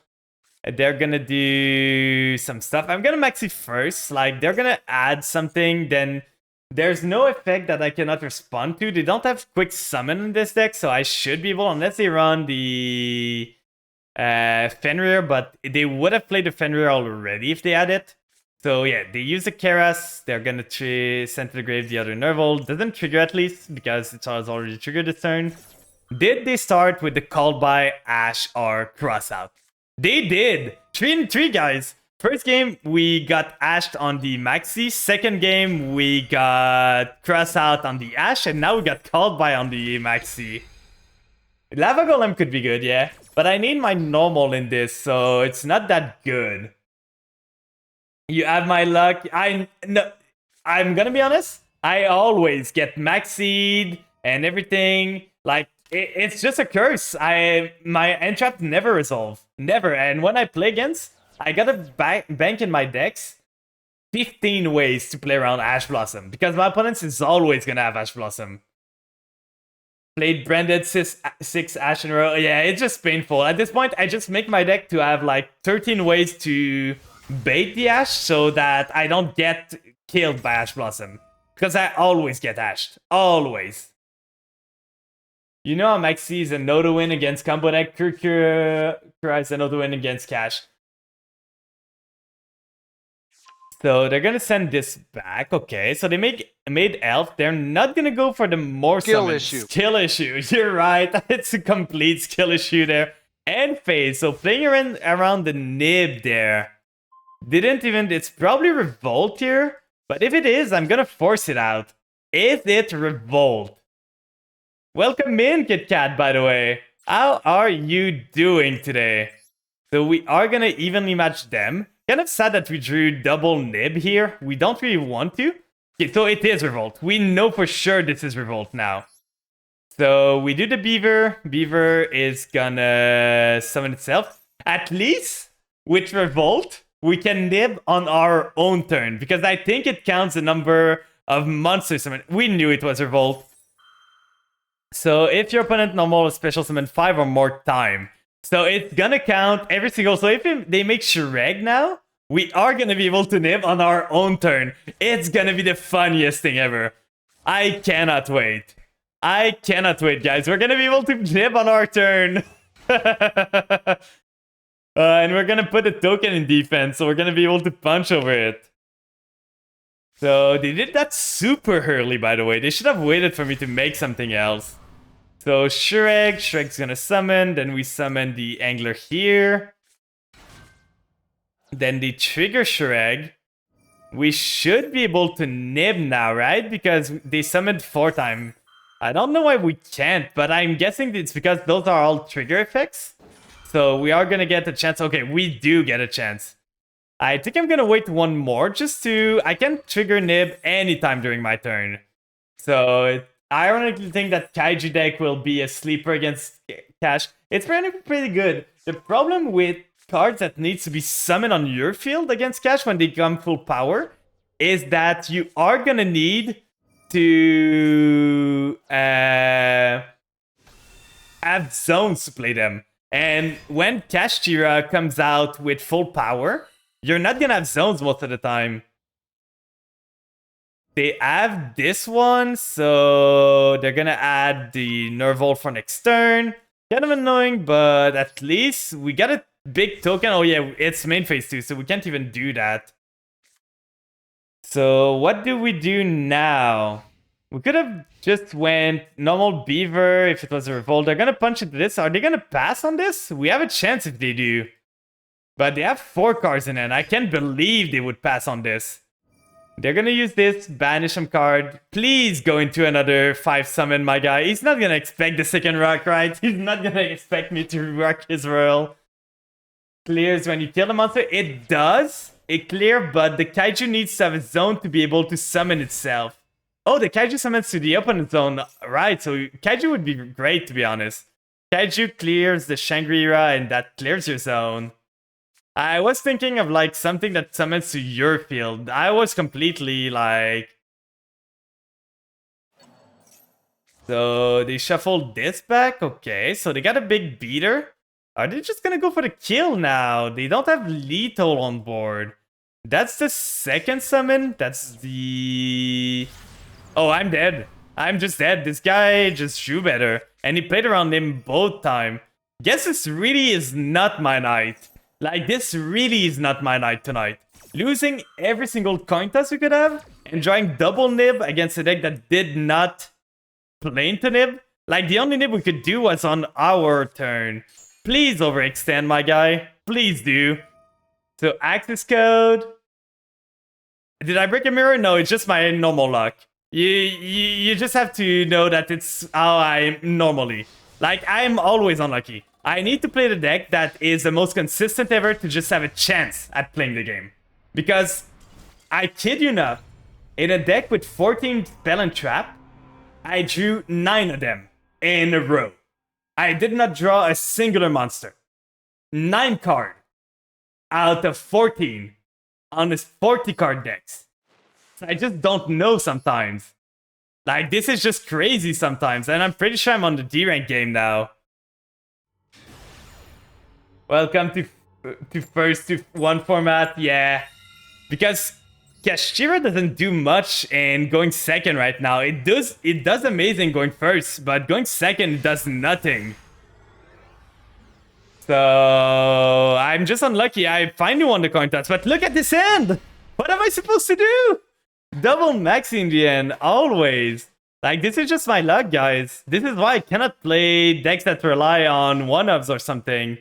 They're gonna do some stuff. I'm gonna maxi first. Like, they're gonna add something, then there's no effect that I cannot respond to. They don't have quick summon in this deck, so I should be able, unless they run the Fenrir, but they would have played the Fenrir already if they had it. So yeah, they use the Keras. They're gonna send to the grave the other Nerval. Doesn't trigger at least, because it's already triggered this turn. Did they start with the called by Ash or Crossout? They did! 3-3, guys! First game, we got Ashed on the Maxi. Second game, we got Crossout on the Ash. And now we got called by on the Maxi. Lava Golem could be good, yeah. But I need my normal in this, so it's not that good. You have my luck. I'm gonna be honest. I always get Maxied and everything. Like, it's just a curse. My entrap never resolve. Never. And when I play against, I gotta bank in my decks 15 ways to play around Ash Blossom. Because my opponent is always gonna have Ash Blossom. Played branded 6 Ash in a row. Yeah, it's just painful. At this point, I just make my deck to have like 13 ways to bait the Ash so that I don't get killed by Ash Blossom. Because I always get Ashed. Always. You know, Maxi is a no to win against combo deck. Kura is a no to win against Cash. So they're gonna send this back. Okay, so they made Elf. They're not gonna go for the more skill issue. Skill issue. You're right. It's a complete skill issue there. And phase. So playing around the nib there. Didn't even... It's probably Revolt here. But if it is, I'm gonna force it out. Is it Revolt? Welcome in, Kit Kat, by the way. How are you doing today? So we are gonna evenly match them. Kind of sad that we drew double nib here. We don't really want to. Okay, so it is Revolt. We know for sure this is Revolt now. So we do the Beaver. Beaver is gonna summon itself. At least with Revolt, we can nib on our own turn. Because I think it counts the number of monster summon. We knew it was Revolt. So if your opponent normal special summon 5 or more time. So it's gonna count every single... So if they make Shrek now, we are gonna be able to nib on our own turn. It's gonna be the funniest thing ever. I cannot wait. I cannot wait, guys. We're gonna be able to nib on our turn. And we're gonna put a token in defense, so we're gonna be able to punch over it. So they did that super early, by the way. They should have waited for me to make something else. So Shrek's gonna summon, then we summon the Angler here. Then they trigger Shrek. We should be able to nib now, right? Because they summoned 4 times. I don't know why we can't, but I'm guessing it's because those are all trigger effects. So we are gonna get a chance. Okay, we do get a chance. I think I'm gonna wait one more just to... I can trigger nib anytime during my turn. So I ironically think that Kaiju deck will be a sleeper against Cash. It's pretty good. The problem with cards that needs to be summoned on your field against Cash when they come full power is that you are gonna need to have have zones to play them. And when Kashtira comes out with full power, you're not gonna have zones most of the time. They have this one, so they're gonna add the Nervol for next turn. Kind of annoying, but at least we got a big token. Oh yeah, it's main phase 2, so we can't even do that. So what do we do now? We could have just went normal Beaver if it was a Revolt. They're gonna punch into this. Are they gonna pass on this? We have a chance if they do. But they have 4 cards in it. I can't believe they would pass on this. They're gonna use this, banish some card. Please go into another 5 summon, my guy. He's not gonna expect the second rock, right? He's not gonna expect me to rock his royal. Clears when you kill the monster. It does. It clear, but the Kaiju needs to have a zone to be able to summon itself. Oh, the Kaiju summons to the opponent zone. Right, so Kaiju would be great, to be honest. Kaiju clears the Shangri-La, and that clears your zone. I was thinking of, like, something that summons to your field. I was completely, like... So, they shuffled this back? Okay, so they got a big beater. Are they just gonna go for the kill now? They don't have lethal on board. That's the second summon? That's the... Oh, I'm dead. I'm just dead. This guy just drew better. And he played around him both time. Guess this really is not my night. Like, this really is not my night tonight. Losing every single coin toss we could have, and drawing double nib against a deck that did not play into nib. Like, the only nib we could do was on our turn. Please overextend, my guy. Please do. So, access code. Did I break a mirror? No, it's just my normal luck. You just have to know that it's how I'm normally. Like, I'm always unlucky. I need to play the deck that is the most consistent ever to just have a chance at playing the game. Because, I kid you not, in a deck with 14 spell and trap, I drew 9 of them in a row. I did not draw a singular monster. 9 card out of 14 on this 40 card decks. I just don't know sometimes. Like, this is just crazy sometimes, and I'm pretty sure I'm on the D-rank game now. Welcome to first to 1 format, yeah. Because Kashtira doesn't do much in going second right now. It does amazing going first, but going second does nothing. So I'm just unlucky. I finally won the coin toss, but look at this end! What am I supposed to do? Double maxi in the end, always. Like, this is just my luck, guys. This is why I cannot play decks that rely on one-ups or something.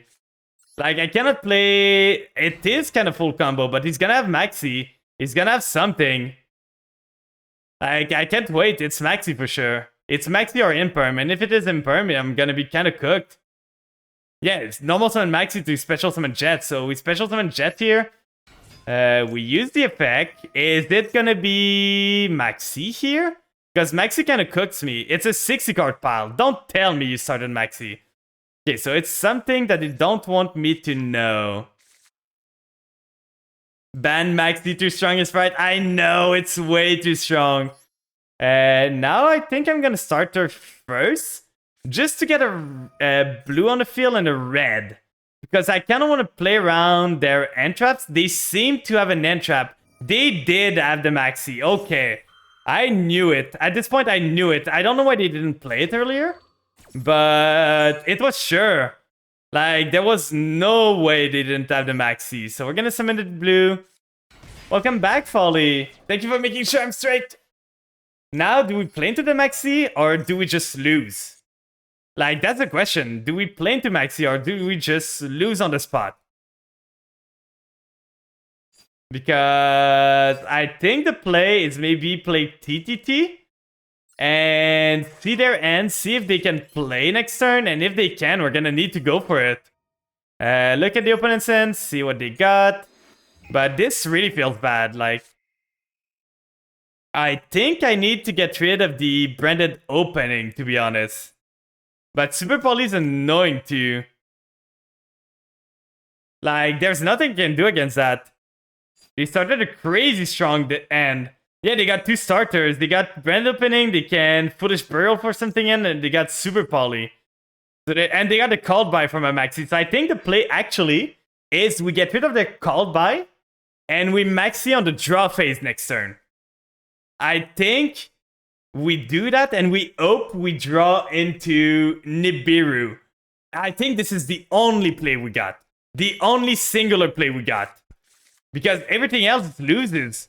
Like, I cannot play... It is kind of full combo, but he's gonna have maxi. He's gonna have something. Like, I can't wait. It's maxi for sure. It's maxi or imperm, and if it is imperm, I'm gonna be kind of cooked. Yeah, it's normal summon maxi to special summon jet, so we special summon jet here. We use the effect. Is it gonna be maxi here? Because maxi kind of cooks me. It's a 60 card pile. Don't tell me you started maxi. Okay, so it's something that they don't want me to know. Ban maxi too strong is right. I know, it's way too strong. Now I think I'm gonna start her first. Just to get a blue on the field and a red. Because I kind of want to play around their end traps. They seem to have an end trap. They did have the maxi. Okay. I knew it. At this point, I knew it. I don't know why they didn't play it earlier. But it was sure. Like, there was no way they didn't have the maxi. So we're going to summon the blue. Welcome back, Folly. Thank you for making sure I'm straight. Now, do we play into the maxi or do we just lose? Like, that's the question. Do we play into maxi or do we just lose on the spot? Because I think the play is maybe play TTT and see their end, see if they can play next turn, and if they can, we're gonna need to go for it. Look at the opponent's end, see what they got. But this really feels bad, like... I think I need to get rid of the branded opening, to be honest. But Super Poly is annoying too. Like, there's nothing you can do against that. They started a crazy strong end. Yeah, they got 2 starters. They got brand opening, they can Foolish Burial for something in, and they got Super Poly. So and they got the called by from a maxi. So I think the play actually is we get rid of the called by and we maxi on the draw phase next turn. I think we do that and we hope we draw into Nibiru. I think this is the only play we got. The only singular play we got. Because everything else loses.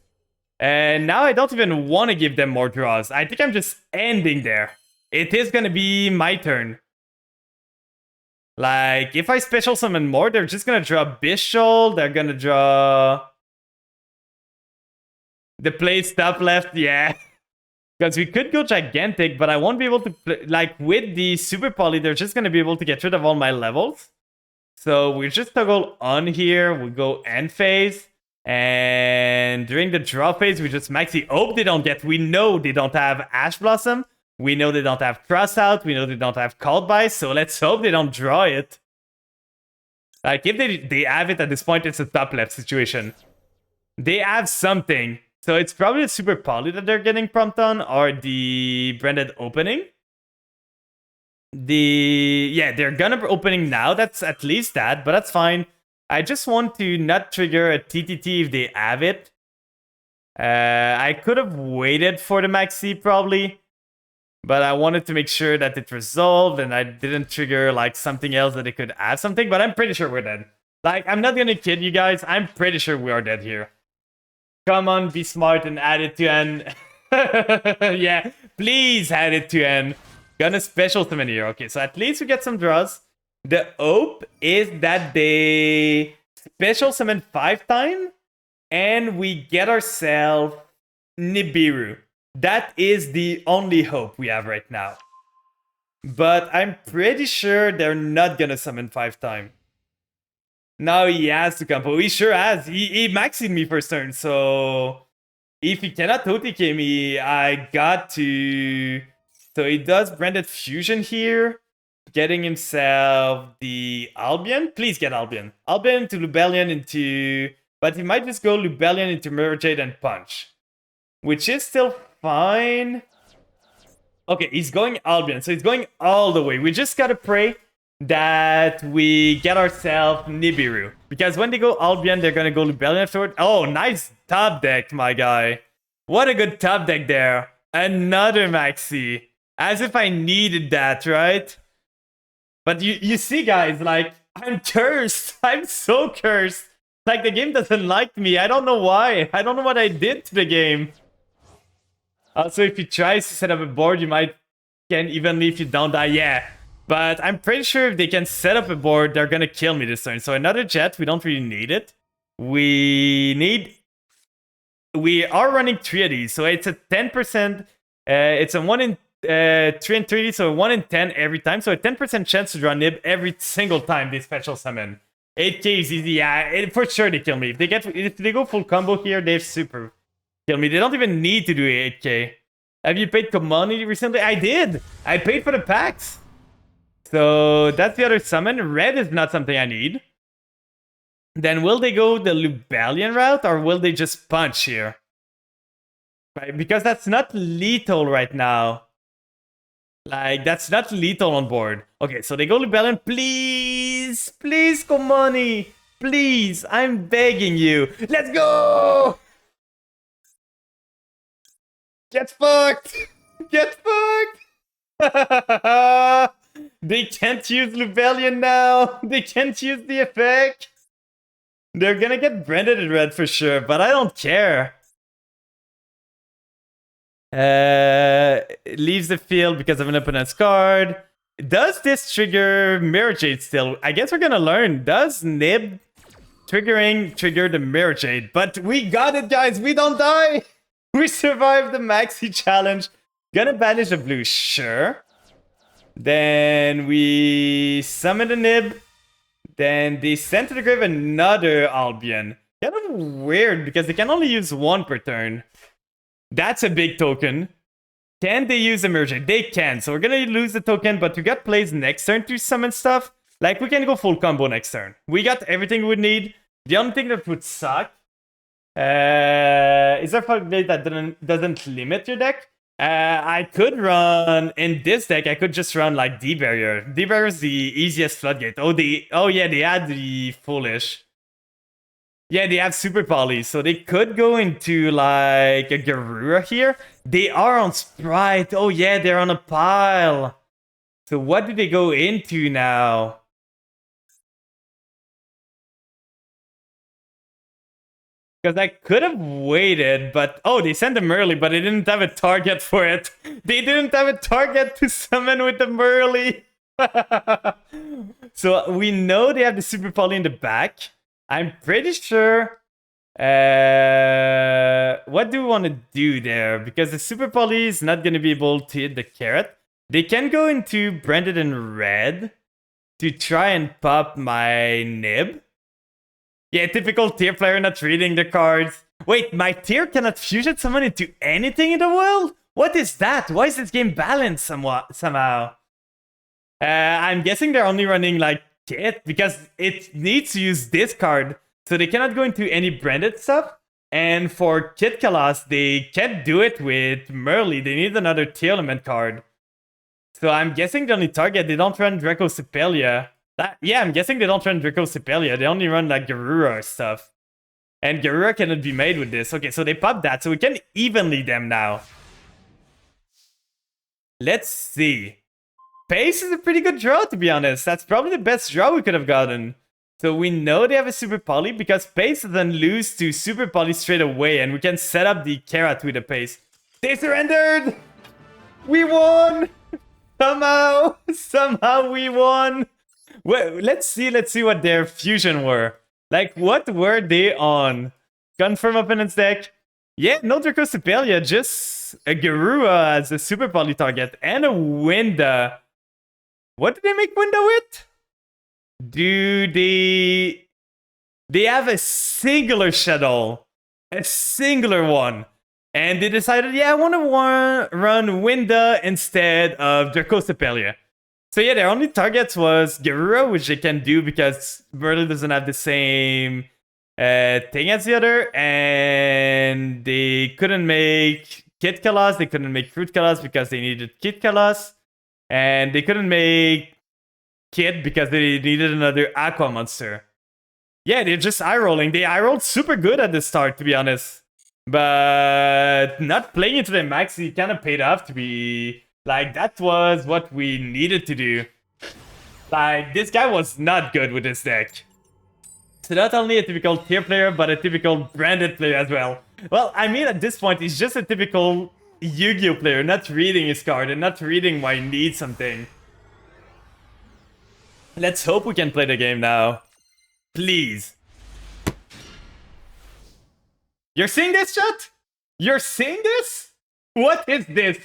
And now I don't even want to give them more draws. I think I'm just ending there. It is going to be my turn. Like, if I special summon more, they're just going to draw Bishol. They're going to draw... The play stop left, yeah. Because we could go Gigantic, but I won't be able to... Like, with the Super Poly, they're just going to be able to get rid of all my levels. So we just toggle on here. We go end phase. And during the draw phase, we just maxi hope they don't get... We know they don't have Ash Blossom. We know they don't have Cross Out. We know they don't have Called By. So let's hope they don't draw it. Like, if they have it at this point, it's a top left situation. They have something. So it's probably a Super Poly that they're getting prompt on, or the branded opening. Yeah, they're gonna be opening now. That's at least that, but that's fine. I just want to not trigger a TTT if they have it. I could have waited for the maxi probably, but I wanted to make sure that it resolved and I didn't trigger like something else that it could have something, but I'm pretty sure we're dead. Like, I'm not gonna kid you guys, I'm pretty sure we are dead here. Come on, be smart and add it to N. Yeah, please add it to N. Gonna special summon here. Okay, so at least we get some draws. The hope is that they special summon 5 times and we get ourselves Nibiru. That is the only hope we have right now. But I'm pretty sure they're not gonna summon 5 times. Now he has to combo. He sure has. He maxed me first turn, so if he cannot OTK me, I got to... So he does Branded Fusion here, getting himself the Albion. Please get Albion. Albion into Lubellion into... But he might just go Lubellion into Mirror Jade and Punch, which is still fine. Okay, he's going Albion, so he's going all the way. We just gotta pray that we get ourselves Nibiru. Because when they go Albion, they're gonna go Lubellion afterward. Oh, nice top deck, my guy. What a good top deck there. Another Maxi. As if I needed that, right? But you see, guys, like, I'm cursed. I'm so cursed. Like, the game doesn't like me. I don't know why. I don't know what I did to the game. Also, if you try to set up a board, you might can evenly if you don't die. Yeah. But I'm pretty sure if they can set up a board, they're gonna kill me this turn. So another jet, we don't really need it. We are running 3 of these, so it's a 10%. It's a 1 in 3 and 3D, so 1 in 10 every time. So a 10% chance to draw Nib every single time they special summon. 8k is easy, yeah. For sure they kill me. If they go full combo here, they super kill me. They don't even need to do 8k. Have you paid commodity recently? I did. I paid for the packs. So that's the other summon. Red is not something I need. Then will they go the Lubellion route or will they just punch here? Right, because that's not lethal right now. Like, that's not lethal on board. Okay, so they go Lubellion. Please, please, Komani. Please, I'm begging you. Let's go! Get fucked! Get fucked! They can't use Lubellion now. They can't use the effect. They're gonna get branded in red for sure, but I don't care. Leaves the field because of an opponent's card. Does this trigger Mirror Jade still? I guess we're gonna learn. Does Nib trigger the Mirror Jade? But we got it, guys. We don't die. We survived the Maxi challenge. Gonna banish the blue, sure. Then we summon the Nib. Then they send to the grave another Albion. Kind of weird because they can only use 1 per turn. That's a big token. Can they use Emergent? They can. So we're gonna lose the token, but we got plays next turn to summon stuff. Like, we can go full combo next turn. We got everything we need. The only thing that would suck is there a blade that doesn't limit your deck. I could run in this deck. I could just run like D barrier. D barrier is the easiest floodgate. Oh yeah, they had the foolish. Yeah, they have super poly, so they could go into like a Garura here. They are on Sprite. Oh yeah, they're on a pile. So what do they go into now? Because I could have waited, but oh, they sent them early, but they didn't have a target for it. They didn't have a target to summon with them early. So we know they have the super poly in the back. I'm pretty sure. What do we want to do there? Because the super poly is not going to be able to hit the carrot. They can go into branded in red to try and pop my nib. Yeah, typical tier player not reading the cards. Wait, my tier cannot fusion summon into anything in the world? What is that? Why is this game balanced somehow? I'm guessing they're only running like Kit because it needs to use this card. So they cannot go into any branded stuff. And for Kit Kalas, they can't do it with Merly. They need another tier element card. So I'm guessing the only target, they don't run Draco Sepelia. Yeah, I'm guessing they don't run Draco Sepelia. They only run like Garura stuff. And Garura cannot be made with this. Okay, so they pop that. So we can evenly them now. Let's see. Pace is a pretty good draw, to be honest. That's probably the best draw we could have gotten. So we know they have a Super Poly because Pace then lose to Super Poly straight away. And we can set up the Carrot with a Pace. They surrendered! We won! Somehow we won! Well, let's see what their fusion were. Like, what were they on? Confirm opponent's deck. Yeah, no Draco Sepelia, just a Garura as a Super Poly target and a Winda. What did they make Winda with? Do they have a singular Shadow. A singular one. And they decided, yeah, I want to run Winda instead of Draco Sepelia. So yeah, their only targets was Garura, which they can do because Merle doesn't have the same thing as the other. And they couldn't make Kit Kalas, they couldn't make Fruit Kalas because they needed Kit Kalas. And they couldn't make Kit because they needed another Aqua monster. Yeah, they're just eye-rolling. They eye-rolled super good at the start, to be honest. But not playing into the max, it kind of paid off to be... Like, that was what we needed to do. Like, this guy was not good with this deck. So not only a typical tier player, but a typical branded player as well. Well, I mean, at this point, he's just a typical Yu-Gi-Oh player, not reading his card and not reading why he needs something. Let's hope we can play the game now. Please. You're seeing this, chat? You're seeing this? What is this?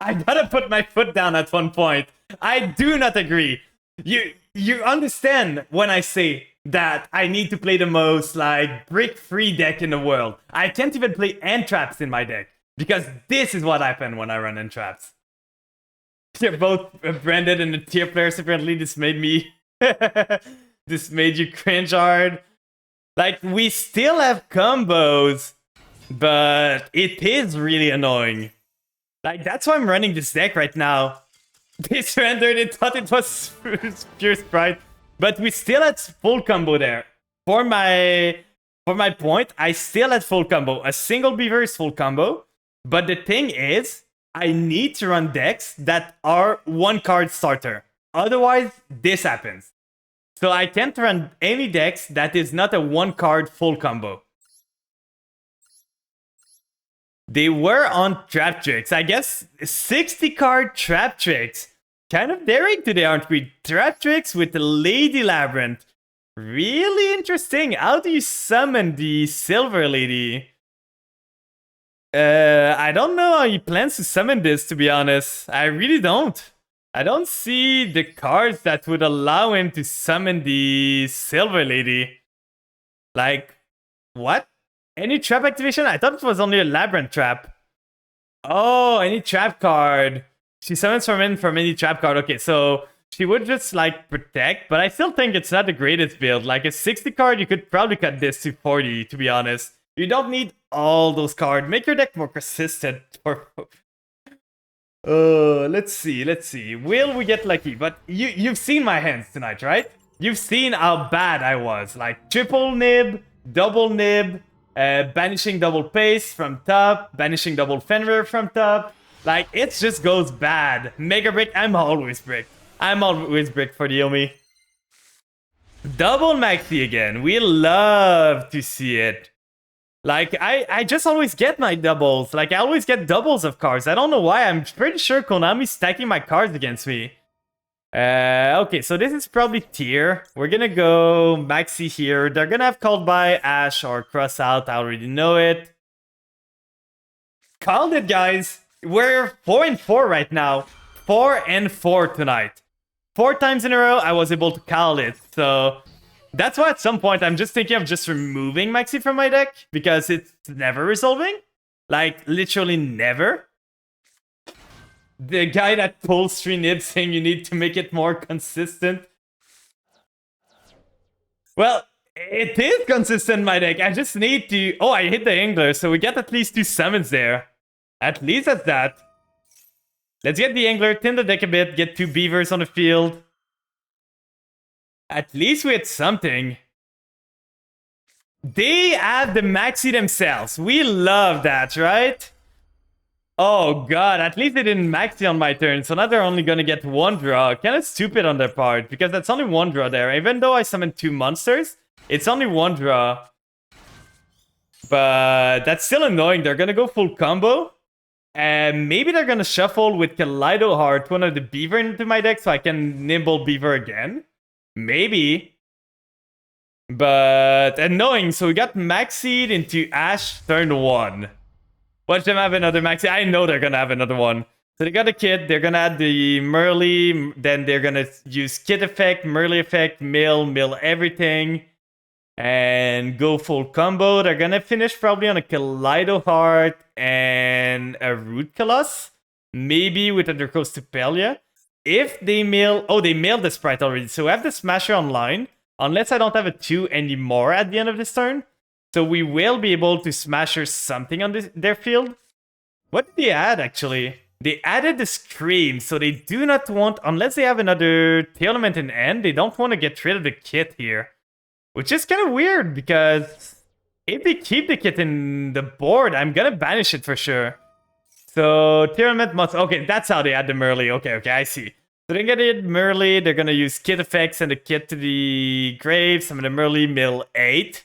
I gotta put my foot down at one point. I do not agree. You understand when I say that I need to play the most like brick-free deck in the world. I can't even play end traps in my deck because this is what happened when I run end traps. You're both branded and the tier players. Apparently, this made me this made you cringe hard. Like, we still have combos, but it is really annoying. Like, that's why I'm running this deck right now. They surrendered, they thought it was pure Sprite. But we still had full combo there. For my point, I still had full combo. A single Beaver is full combo. But the thing is, I need to run decks that are one card starter. Otherwise, this happens. So I can't run any decks that is not a one card full combo. They were on Trap Tricks. I guess 60 card Trap Tricks. Kind of daring today, aren't we? Trap Tricks with the Lady Labyrinth. Really interesting. How do you summon the Silver Lady? I don't know how he plans to summon this, to be honest. I really don't. I don't see the cards that would allow him to summon the Silver Lady. Like, what? Any trap activation? I thought it was only a Labyrinth trap. Oh, any trap card. She summons from any trap card. Okay, so she would just like protect, but I still think it's not the greatest build. Like a 60 card, you could probably cut this to 40, to be honest. You don't need all those cards. Make your deck more consistent Let's see, let's see. Will we get lucky? But you've seen my hands tonight, right? You've seen how bad I was. Like triple nib, double nib, banishing double pace from top, banishing double Fenrir from top. Like, it just goes bad. Mega Brick, I'm always bricked. I'm always bricked for the Yomi. Double Maxi again. We love to see it. Like, I just always get my doubles. Like, I always get doubles of cards. I don't know why. I'm pretty sure Konami's stacking my cards against me. Okay, so this is probably tier. We're gonna go Maxi here. They're gonna have Called by Ash or Cross Out. I already know it. Called it, guys. We're 4-4 right now. 4-4 tonight. 4 times in a row, I was able to call it. So that's why at some point I'm just thinking of just removing Maxi from my deck because it's never resolving. Like, literally never. The guy that pulls 3 nibs saying you need to make it more consistent. Well, it is consistent, my deck. I just need to... Oh, I hit the Angler, so we get at least 2 summons there. At least that's that. Let's get the Angler, thin the deck a bit, get 2 Beavers on the field. At least we had something. They have the Maxi themselves. We love that, right? Oh god, at least they didn't Maxi on my turn, so now they're only gonna get 1 draw. Kinda stupid on their part, because that's only 1 draw there. Even though I summoned 2 monsters, it's only 1 draw. But that's still annoying. They're gonna go full combo. And maybe they're gonna shuffle with Kaleido Heart, one of the Beaver into my deck, so I can Nimble Beaver again. Maybe. But annoying, so we got Maxied into Ash turn 1. Watch them have another Maxi. I know they're gonna have another one. So they got a kit, they're gonna add the Merly, then they're gonna use kit effect, Merly effect, mill everything. And go full combo. They're gonna finish probably on a Kaleido Heart and a Root Colossus. Maybe with a Dracostupelia. If they mill... Oh, they milled the Sprite already. So we have the Smasher online. Unless I don't have a 2 anymore at the end of this turn. So we will be able to Smasher something on their field. What did they add, actually? They added the Scream. So they do not want... Unless they have another Tailment in end, they don't want to get rid of the kit here. Which is kind of weird, because if they keep the kit in the board, I'm gonna banish it for sure. So, Tyranmet must... Okay, that's how they add the Merly. Okay, I see. So they're gonna get Merly, they're gonna use kit effects and the kit to the grave, summon the Merly, mill 8.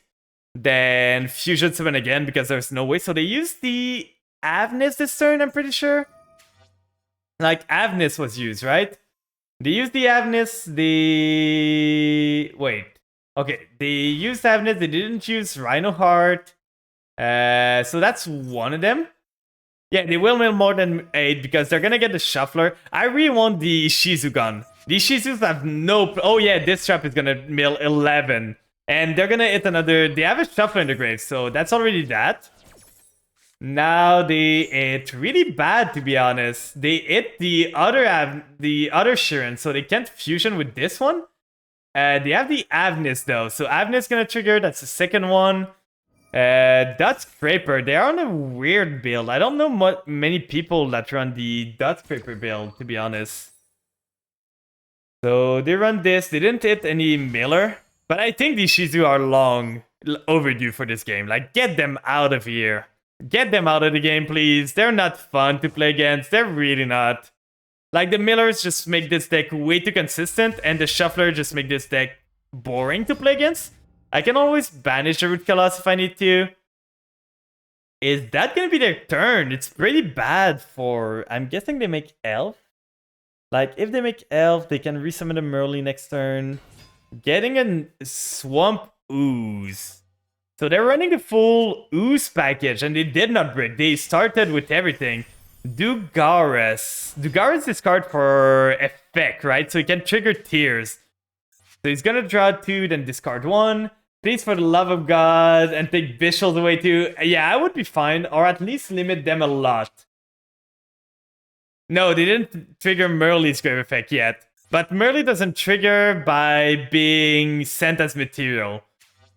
Then Fusion summon again, because there's no way. So they used the Avnis this turn, I'm pretty sure. Like, Avnis was used, right? They used the Avnis, Wait. Okay, they used Avnis, they didn't use Rhino Heart. So that's one of them. Yeah, they will mill more than 8 because they're gonna get the Shuffler. I really want the Shizu gun. The Shizus have no... Oh yeah, this trap is gonna mill 11. And they're gonna hit another... They have a Shuffler in the grave, so that's already that. Now they hit really bad, to be honest. They hit the other Shiren, so they can't fusion with this one. They have the Avnis though, so Avnis gonna trigger, that's the second one. Dot Scraper, they're on a weird build. I don't know many people that run the Dot Scraper build, to be honest. So they run this, they didn't hit any Miller, but I think these Shizu are long overdue for this game. Like, get them out of here. Get them out of the game, please. They're not fun to play against, they're really not. Like, the Millers just make this deck way too consistent, and the Shuffler just make this deck boring to play against. I can always banish the Root Colossus if I need to. Is that gonna be their turn? It's pretty bad for... I'm guessing they make Elf. Like, if they make Elf, they can resummon the Merly next turn. Getting a Swamp Ooze. So they're running the full Ooze package, and they did not break. They started with everything. Dugares. Dugares is card for effect, right? So he can trigger Tears. So he's gonna draw 2, then discard 1. Please, for the love of God, and take Visuals away too. Yeah, I would be fine, or at least limit them a lot. No, they didn't trigger Merly's grave effect yet. But Merly doesn't trigger by being sent as material.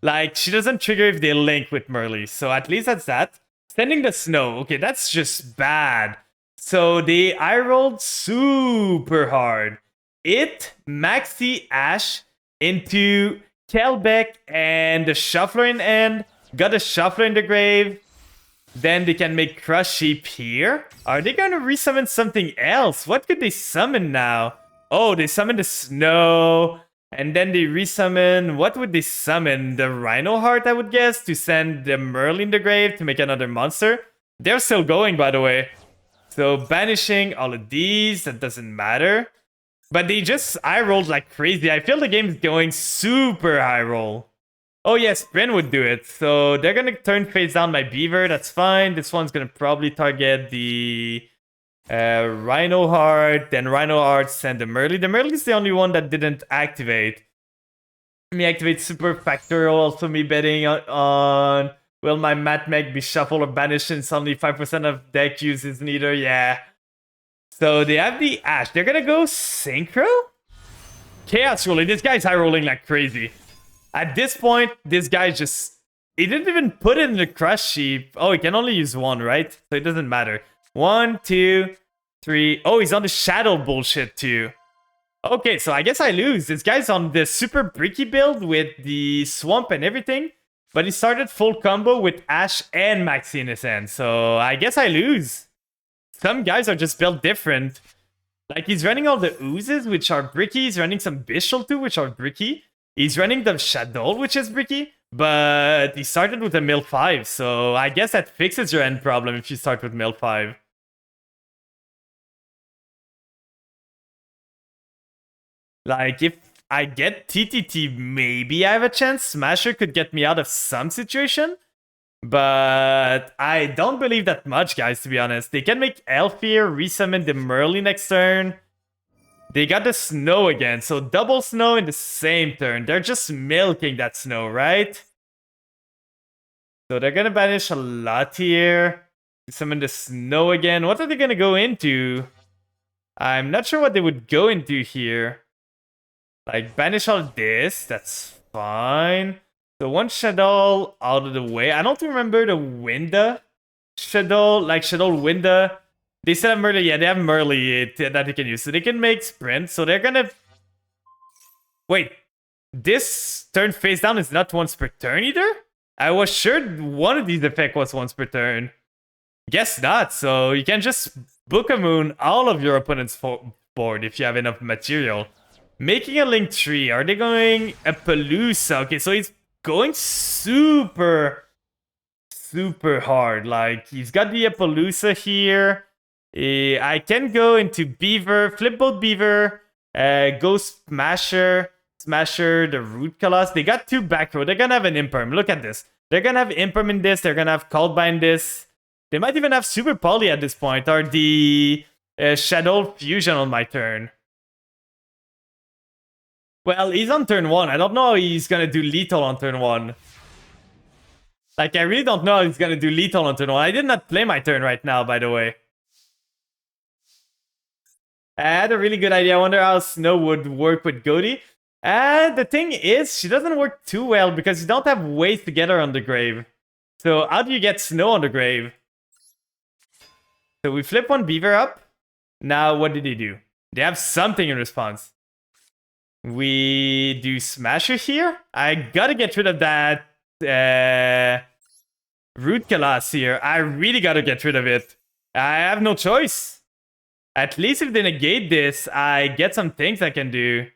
Like, she doesn't trigger if they link with Merly, so at least that's that. Sending the Snow, okay, that's just bad. So they I rolled super hard. It Maxi Ash into Kelbeck and the Shuffler in end. Got a Shuffler in the grave. Then they can make Crush Sheep here. Are they going to resummon something else? What could they summon now? Oh, they summon the Snow. And then they resummon. What would they summon? The Rhino Heart, I would guess, to send the Merle in the grave to make another monster. They're still going, by the way. So banishing all of these, that doesn't matter. But they just I rolled like crazy. I feel the game's going super high roll. Oh yes, Bryn would do it. So they're gonna turn face down my Beaver. That's fine. This one's gonna probably target the Rhino Heart. Then Rhino Heart send the Merle. The Merle is the only one that didn't activate. Me activate Super Factorial. Also me betting on will my Matmeg be shuffled or banished since only 5% of deck uses neither? Yeah. So they have the Ash. They're gonna go Synchro? Chaos rolling. This guy's high rolling like crazy. At this point, this guy just... He didn't even put it in the Crush Sheep. Oh, he can only use one, right? So it doesn't matter. 1, 2, 3. Oh, he's on the Shadow bullshit too. Okay, so I guess I lose. This guy's on the super bricky build with the Swamp and everything. But he started full combo with Ash and Maxi in his hand. So I guess I lose. Some guys are just built different. Like he's running all the Oozes, which are bricky. He's running some Bishal too, which are bricky. He's running the Shadow, which is bricky. But he started with a Mill 5. So I guess that fixes your end problem if you start with Mill 5. Like if I get TTT, maybe I have a chance. Smasher could get me out of some situation. But I don't believe that much, guys, to be honest. They can make Elfir, resummon the Merle next turn. They got the Snow again, so double Snow in the same turn. They're just milking that Snow, right? So they're gonna banish a lot here. Summon the Snow again. What are they gonna go into? I'm not sure what they would go into here. Like, banish all this. That's fine. So one Shadow out of the way. I don't remember the Winda Shadow, like Shadow Winda. They still have Merle. Yeah, they have Merle that they can use. So they can make Sprint. So they're gonna... Wait. This turn face down is not once per turn either? I was sure one of these effects was once per turn. Guess not. So you can just Book a Moon all of your opponent's board if you have enough material. Making a Link Tree. Are they going a Palooza? Okay, so he's going super hard. Like, he's got the Appaloosa here. I can go into Beaver, flip both Beaver, go Smasher, the Root Colossus. They got 2 back row. They're gonna have an Imperm. Look at this. They're gonna have Imperm in this. They're gonna have Coldbind this. They might even have Super Poly at this point, or the Shadow Fusion on my turn. Well, he's on turn 1. I don't know how he's gonna do lethal on turn 1. Like, I really don't know how he's gonna do lethal on turn 1. I did not play my turn right now, by the way. I had a really good idea. I wonder how Snow would work with Goaty. The thing is, she doesn't work too well because you don't have ways to get her on the grave. So how do you get Snow on the grave? So we flip one Beaver up. Now, what did they do? They have something in response. We do Smasher here. I gotta get rid of that Root Colossus here. I really gotta get rid of it. I have no choice. At least if they negate this, I get some things I can do.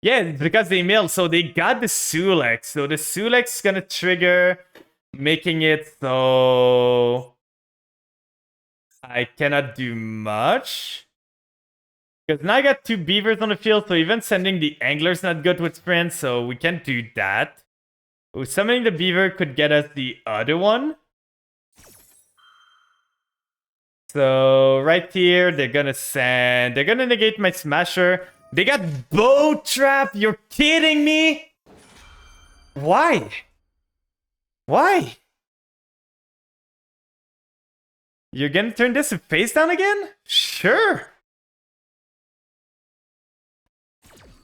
Yeah, because they mill. So they got the Sulex. So the Sulex is gonna trigger, making it so I cannot do much. Because now I got 2 Beavers on the field, so even sending the Angler's not good with Sprint, so we can't do that. Summoning the Beaver could get us the other one. So right here, they're gonna negate my Smasher. They got Bow Trap, you're kidding me? Why? Why? You're gonna turn this face down again? Sure.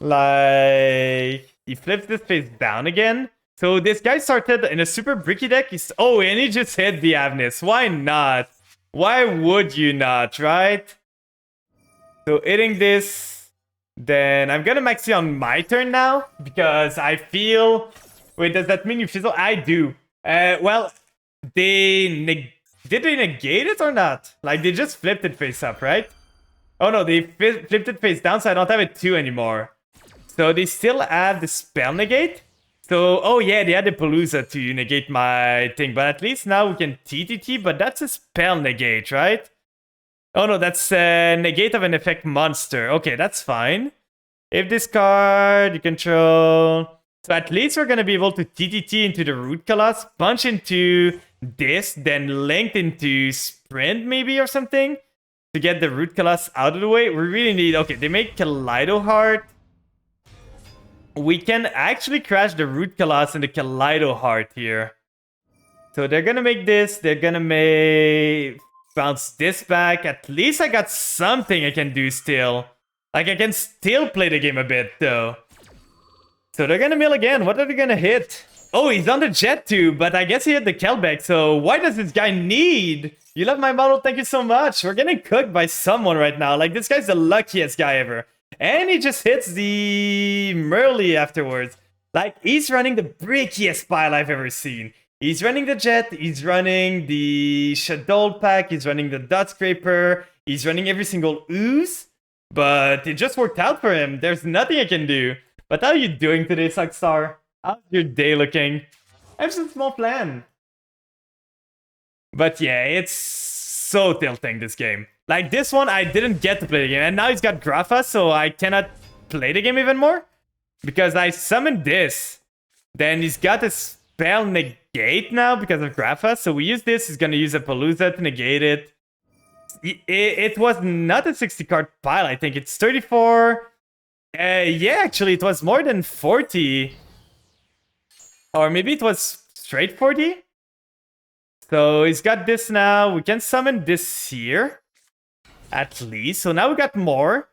Like, he flips this face down again. So this guy started in a super bricky deck. And he just hit the Avnis. Why not? Why would you not, right? So hitting this, then I'm gonna maxi on my turn now because I feel. Wait, does that mean you fizzle? I do. Well, did they negate it or not? Like they just flipped it face up, right? Oh no, they flipped it face down, so I don't have it 2 anymore. So they still have the spell negate. So, oh yeah, they had the Palooza to negate my thing, but at least now we can TTT, but that's a spell negate, right? Oh no, that's negate of an effect monster. Okay, that's fine. If this card you control. So at least we're gonna be able to TTT into the Root Colossus, punch into this, then link into Sprint maybe or something to get the Root Colossus out of the way. We really need. Okay, they make Kaleido Heart. We can actually crash the Root Colossus and the Kaleido Heart here. So they're gonna make this. They're gonna make bounce this back. At least I got something I can do still. Like I can still play the game a bit though. So they're gonna mill again. What are they gonna hit? Oh, he's on the jet too, but I guess he hit the Kelbeck. So why does this guy need? You love my model, thank you so much. We're getting cooked by someone right now. Like this guy's the luckiest guy ever. And he just hits the Merly afterwards. Like he's running the brickiest pile I've ever seen. He's running the jet, he's running the Shadow Pack, he's running the Dot Scraper, he's running every single ooze. But it just worked out for him. There's nothing I can do. But how are you doing today, Suckstar? How's your day looking? I have some small plan. But yeah, it's so tilting, this game. Like, this one, I didn't get to play the game. And now he's got Grafa, so I cannot play the game even more. Because I summoned this. Then he's got a spell negate now because of Grafa. So we use this. He's going to use a Palooza to negate it. It was not a 60 card pile, I think. It's 34. Yeah, actually, it was more than 40. Or maybe it was straight 40. So he's got this now. We can summon this here. At least. So now we got more.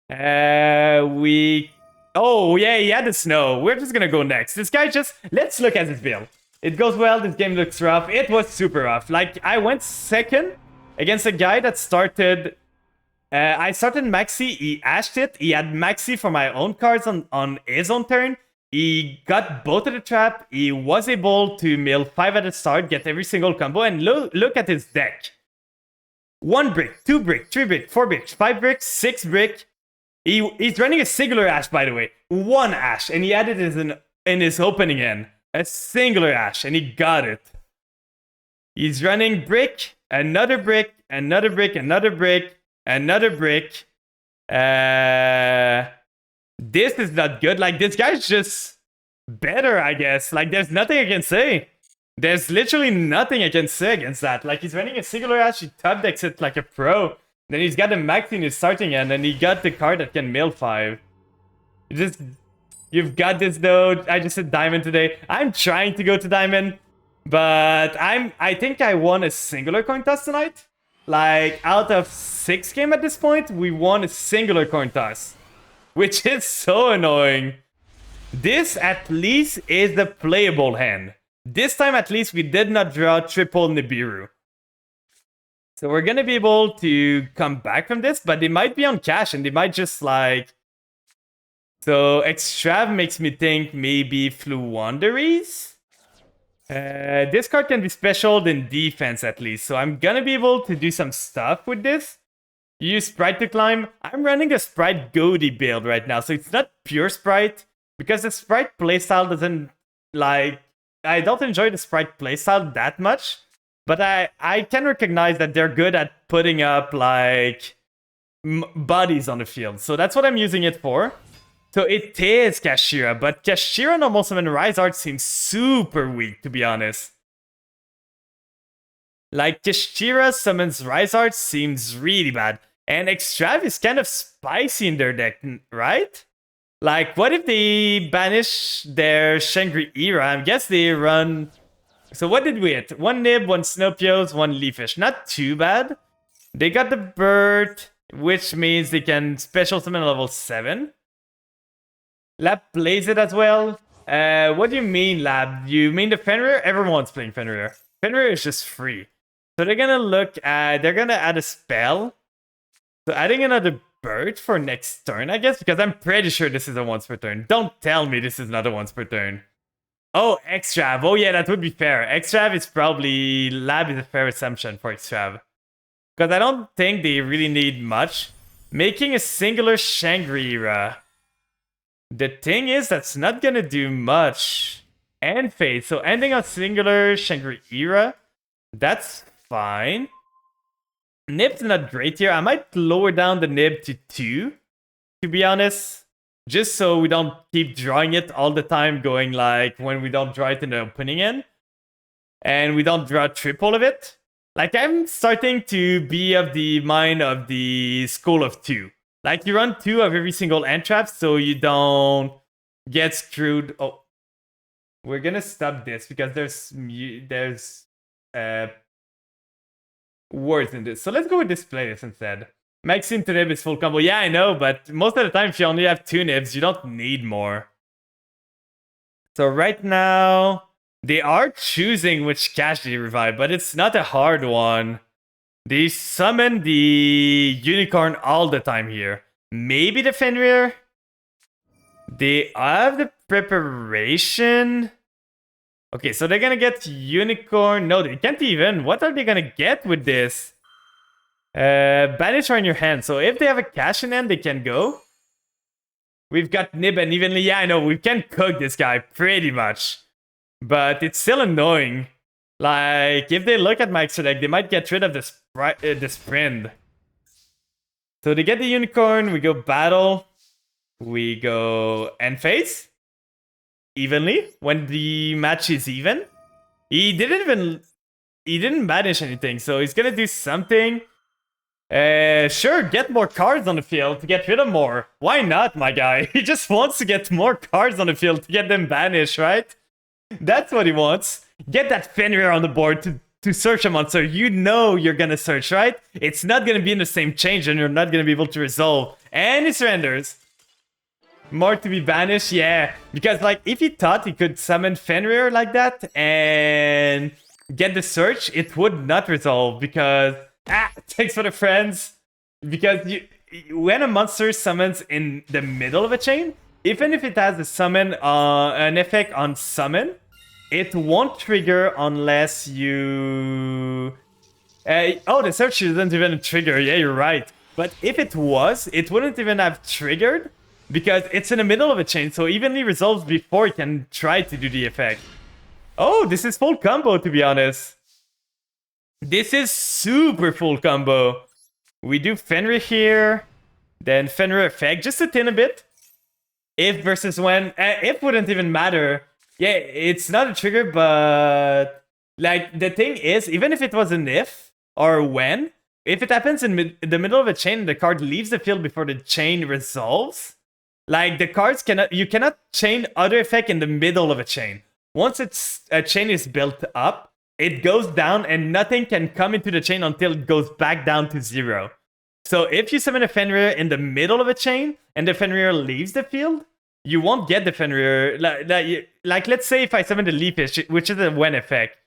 Oh, yeah, he had the snow. We're just gonna go next. This guy just... Let's look at his build. It goes well. This game looks rough. It was super rough. Like, I went second against a guy that started... I started Maxi. He ashed it. He had Maxi for my own cards on his own turn. He got both of the trap. He was able to mill 5 at the start, get every single combo, and look at his deck. 1 brick, 2 brick, 3 brick, 4 brick, 5 brick, 6 brick. He's running a singular ash, by the way. 1 ash, and he added it in his opening end. A singular ash, and he got it. He's running brick, another brick, another brick, another brick, another brick. This is not good. Like, this guy's just better, I guess. Like, there's nothing I can say. There's literally nothing I can say against that. Like, he's running a singular ash, he top decks it like a pro. Then he's got the max in his starting end, and he got the card that can mill 5. You've got this though. I just said diamond today. I'm trying to go to diamond, but I think I won a singular coin toss tonight. Like, out of 6 games at this point, we won a singular coin toss, which is so annoying. This at least is the playable hand. This time at least we did not draw triple Nibiru. So we're gonna be able to come back from this, but they might be on cash and they might just like... So Extrav makes me think maybe Fluwanderies? This card can be specialed in defense at least, so I'm gonna be able to do some stuff with this. Use Sprite to climb. I'm running a Sprite Goaty build right now, so it's not pure Sprite. Because the Sprite playstyle doesn't, like... I don't enjoy the Sprite playstyle that much. But I can recognize that they're good at putting up, like, bodies on the field. So that's what I'm using it for. So it is Kashira, but Kashira normal summon Rise Art seems super weak, to be honest. Like, Kashira summons Rise Art seems really bad. And Extrav is kind of spicy in their deck, right? Like, what if they banish their Shangri-Ira? I guess they run... So what did we hit? 1 Nib, 1 Snowpios, 1 Leafish. Not too bad. They got the bird, which means they can special summon level 7. Lab plays it as well. What do you mean, Lab? You mean the Fenrir? Everyone's playing Fenrir. Fenrir is just free. So they're gonna look at, they're gonna add a spell. So adding another bird for next turn, I guess, because I'm pretty sure this is a once per turn. Don't tell me this is not a once per turn. Oh, Extrav. Oh yeah, that would be fair. Extrav is probably, lab is a fair assumption for Extrav. Because I don't think they really need much. Making a singular Shangri-La. The thing is, that's not gonna do much. And Fate, so ending on singular Shangri-La, that's fine. Nib's not great here. I might lower down the Nib to 2, to be honest. Just so we don't keep drawing it all the time, going like when we don't draw it in the opening end. And we don't draw triple of it. Like, I'm starting to be of the mind of the school of 2. Like, you run 2 of every single end trap so you don't get screwed. Oh, we're gonna stop this because there's words in this. So let's go with this playlist instead. Maxine to nib is full combo. Yeah, I know, but most of the time if you only have 2 nibs, you don't need more. So right now, they are choosing which cash they revive, but it's not a hard one. They summon the unicorn all the time here. Maybe the Fenrir? They have the preparation. Okay, so they're gonna get unicorn. No, they can't even. What are they gonna get with this? Banish are in your hand. So if they have a cash in hand, they can go. We've got Nib and Evenly. Yeah, I know. We can cook this guy pretty much. But it's still annoying. Like, if they look at my extra deck, they might get rid of the sprint. So they get the unicorn. We go battle. We go end phase. Evenly. When the match is even. He didn't banish anything. So he's gonna do something. Sure, get more cards on the field to get rid of more. Why not, my guy? He just wants to get more cards on the field to get them banished, right? That's what he wants. Get that Fenrir on the board to search a monster. You know you're gonna search, right? It's not gonna be in the same change and you're not gonna be able to resolve. And he surrenders. More to be banished? Yeah. Because, like, if he thought he could summon Fenrir like that and get the search, it would not resolve because... thanks for the friends. Because when a monster summons in the middle of a chain, even if it has a summon, an effect on summon, it won't trigger unless you... oh, the search doesn't even trigger. Yeah, you're right. But if it was, it wouldn't even have triggered because it's in the middle of a chain, so evenly resolves before it can try to do the effect. Oh, this is full combo, to be honest. This is super full combo. We do Fenrir here, then Fenrir effect, just a tin a bit. If versus when, if wouldn't even matter. Yeah, it's not a trigger, but like the thing is, even if it was an if or when, if it happens in the middle of a chain and the card leaves the field before the chain resolves, like the cards you cannot chain other effect in the middle of a chain. Once a chain is built up, it goes down and nothing can come into the chain until it goes back down to 0. So if you summon a Fenrir in the middle of a chain and the Fenrir leaves the field, you won't get the Fenrir. Like let's say if I summon the Leafish, which is a when effect.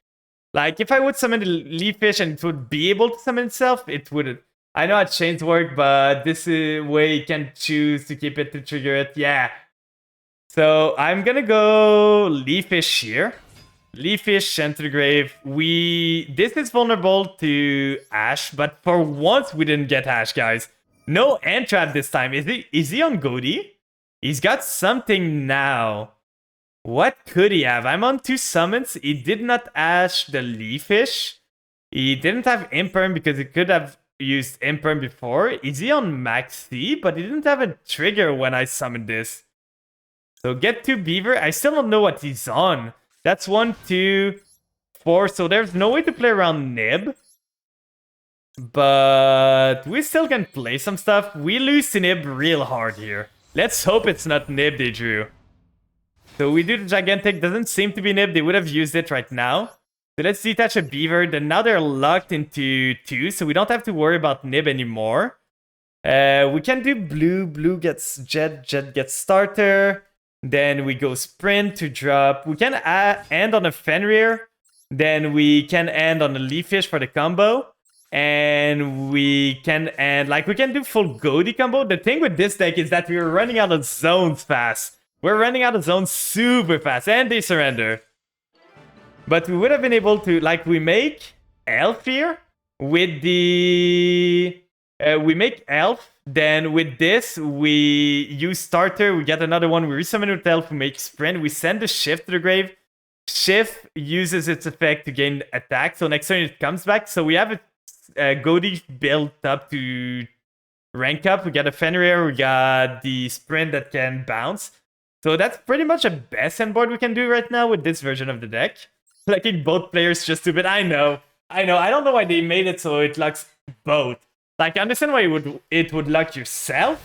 Like if I would summon the Leafish and it would be able to summon itself, it wouldn't. I know how chains work, but this is way you can choose to keep it to trigger it. Yeah. So I'm gonna go Leafish here. Leafish, sent to the grave. This is vulnerable to Ash, but for once we didn't get Ash, guys. No end trap this time. Is he on Goody? He's got something now. What could he have? I'm on 2 summons. He did not Ash the Leafish. He didn't have Imperm because he could have used Imperm before. Is he on Maxi? But he didn't have a trigger when I summoned this. So get 2 Beaver. I still don't know what he's on. That's 1, 2, 4. So there's no way to play around Nib. But we still can play some stuff. We lose to Nib real hard here. Let's hope it's not Nib they drew. So we do the Gigantic. Doesn't seem to be Nib. They would have used it right now. So let's detach a Beaver. Then now they're locked into 2. So we don't have to worry about Nib anymore. We can do blue. Blue gets Jet. Jet gets Starter. Then we go Sprint to drop. We can end on a Fenrir. Then we can end on a Leaf Fish for the combo. And we can end, like, we can do full VOD combo. The thing with this deck is that we're running out of zones fast. We're running out of zones super fast, and they surrender. But we would have been able to, like, we make Elf here with the... we make Elf, then with this, we use Starter, we get another one, we resummon with Elf, we make Sprint, we send the Shift to the grave. Shift uses its effect to gain attack, so next turn it comes back. So we have a Goldie built up to rank up. We got a Fenrir, we got the Sprint that can bounce. So that's pretty much the best end board we can do right now with this version of the deck. Lucking both players just stupid. I know. I don't know why they made it so it lucks both. Like, I understand why it would luck yourself,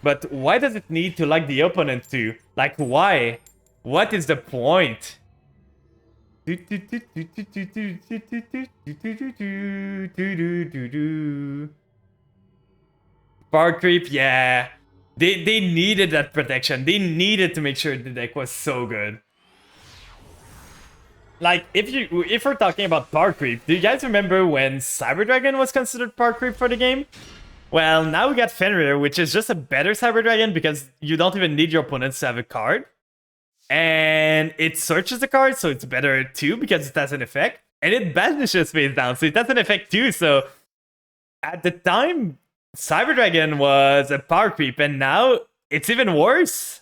but why does it need to luck the opponent too? Like, why? What is the point? Power creep, yeah. They needed that protection. They needed to make sure the deck was so good. Like, if we're talking about power creep, do you guys remember when Cyber Dragon was considered power creep for the game? Well, now we got Fenrir, which is just a better Cyber Dragon because you don't even need your opponents to have a card. And it searches the card, so it's better too because it has an effect. And it banishes face down, so it has an effect too. So at the time, Cyber Dragon was a power creep, and now it's even worse.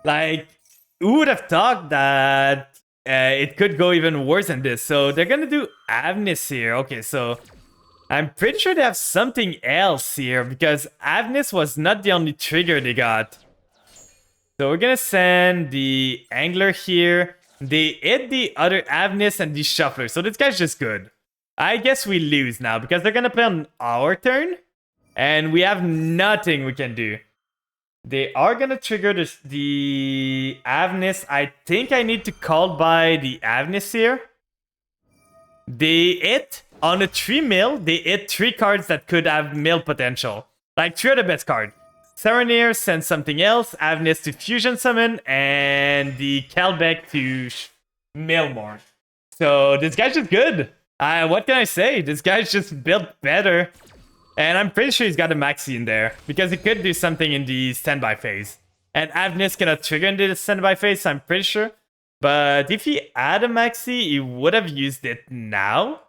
Like, who would have thought that it could go even worse than this? So they're gonna do Avnis here. Okay, so I'm pretty sure they have something else here because Avnis was not the only trigger they got. So we're gonna send the Angler here. They hit the other Avnis and the Shuffler. So this guy's just good. I guess we lose now because they're gonna play on our turn. And we have nothing we can do. They are gonna trigger the Avnis. I think I need to call by the Avnis here. They hit on a 3 mill. They hit 3 cards that could have mill potential. Like 3 are the best card. Serenir sends something else, Avnis to Fusion Summon, and the Kelbeck to mill more. So this guy's just good. What can I say? This guy's just built better. And I'm pretty sure he's got a Maxi in there, because he could do something in the standby phase. And Avnis cannot trigger into the standby phase, I'm pretty sure. But if he had a Maxi, he would have used it now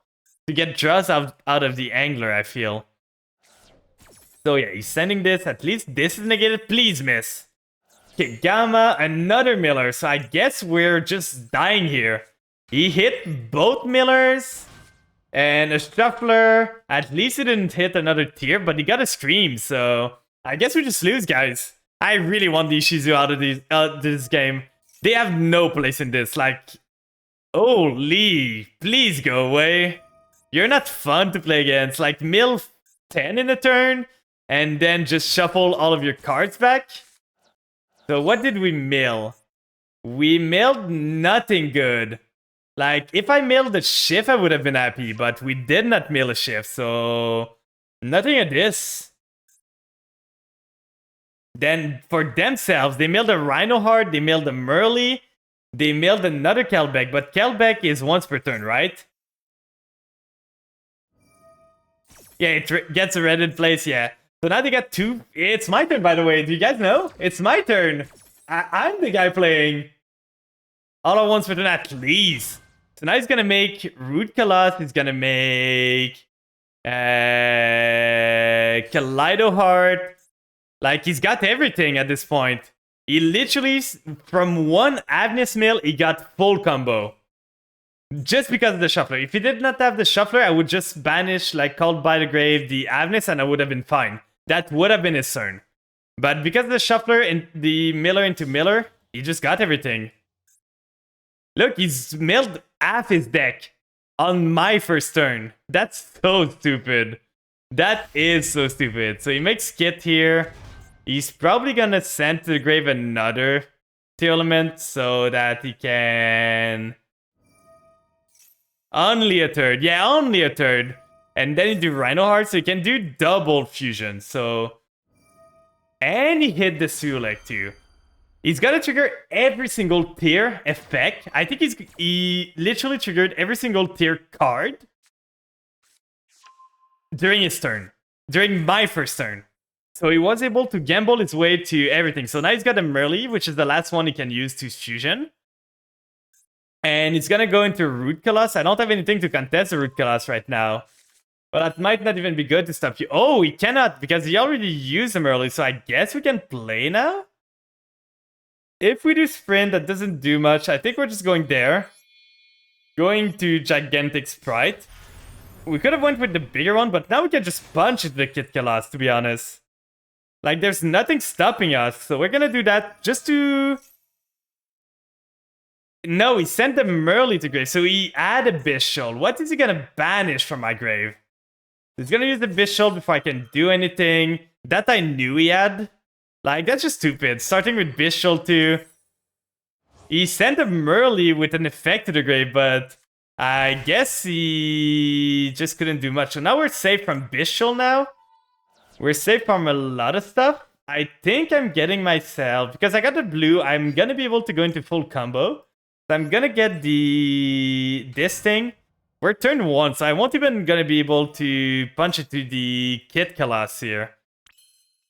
to get draws out of the Angler, I feel. So yeah, he's sending this. At least this is negated. Please miss. Okay, Gamma, another Miller. So I guess we're just dying here. He hit both Millers. And a Shuffler. At least he didn't hit another tier, but he got a Scream. So I guess we just lose, guys. I really want the Ishizu out of this game. They have no place in this. Like, holy, please go away. You're not fun to play against. Like, mill 10 in a turn. And then just shuffle all of your cards back. So what did we mill? We milled nothing good. Like, if I milled a shift, I would have been happy. But we did not mill a shift, so nothing of this. Then for themselves, they milled a Rhino Heart, they milled a Merly, they milled another Kelbeck. But Kelbeck is once per turn, right? Yeah, it gets a red in place, yeah. So now they got 2. It's my turn, by the way. Do you guys know? It's my turn. I'm the guy playing. All at once for turn, at least. So now he's gonna make Root Kalas. He's gonna make Kaleido Heart. Like, he's got everything at this point. He literally, from one Avnis mill, he got full combo. Just because of the Shuffler. If he did not have the Shuffler, I would just banish, like, called by the grave, the Avnis, and I would have been fine. That would have been his turn. But because of the Shuffler and the Miller into Miller, he just got everything. Look, he's milled half his deck on my first turn. That's so stupid. That is so stupid. So he makes Kit here. He's probably gonna send to the grave another Tear Element so that he can... Only a third. Yeah, only a third. And then you do Rhino Heart, so you can do double fusion. So... And he hit the Sulek too. He's gonna trigger every single tier effect. I think he literally triggered every single tier card during his turn. During my first turn. So he was able to gamble his way to everything. So now he's got a Merly, which is the last one he can use to fusion. And he's gonna go into Root Colossus. I don't have anything to contest the Root Colossus right now. But that might not even be good to stop you. Oh, he cannot because he already used him early. So I guess we can play now? If we do sprint, that doesn't do much. I think we're just going there. Going to Gigantic Sprite. We could have went with the bigger one, but now we can just punch the Kid Colossus, to be honest. Like, there's nothing stopping us. So we're gonna do that just to... No, he sent the Merly to grave. So he added Bishul. What is he gonna banish from my grave? He's gonna use the Bishul before I can do anything. That I knew he had. Like, that's just stupid. Starting with Bishul too. He sent a Merly with an effect to the grave, but I guess he just couldn't do much. So now we're safe from Bishul now. We're safe from a lot of stuff. I think I'm getting myself... Because I got the blue, I'm gonna be able to go into full combo. So I'm gonna get this thing. We're turn 1, so I won't even gonna be able to punch it to the Kid Colossus here.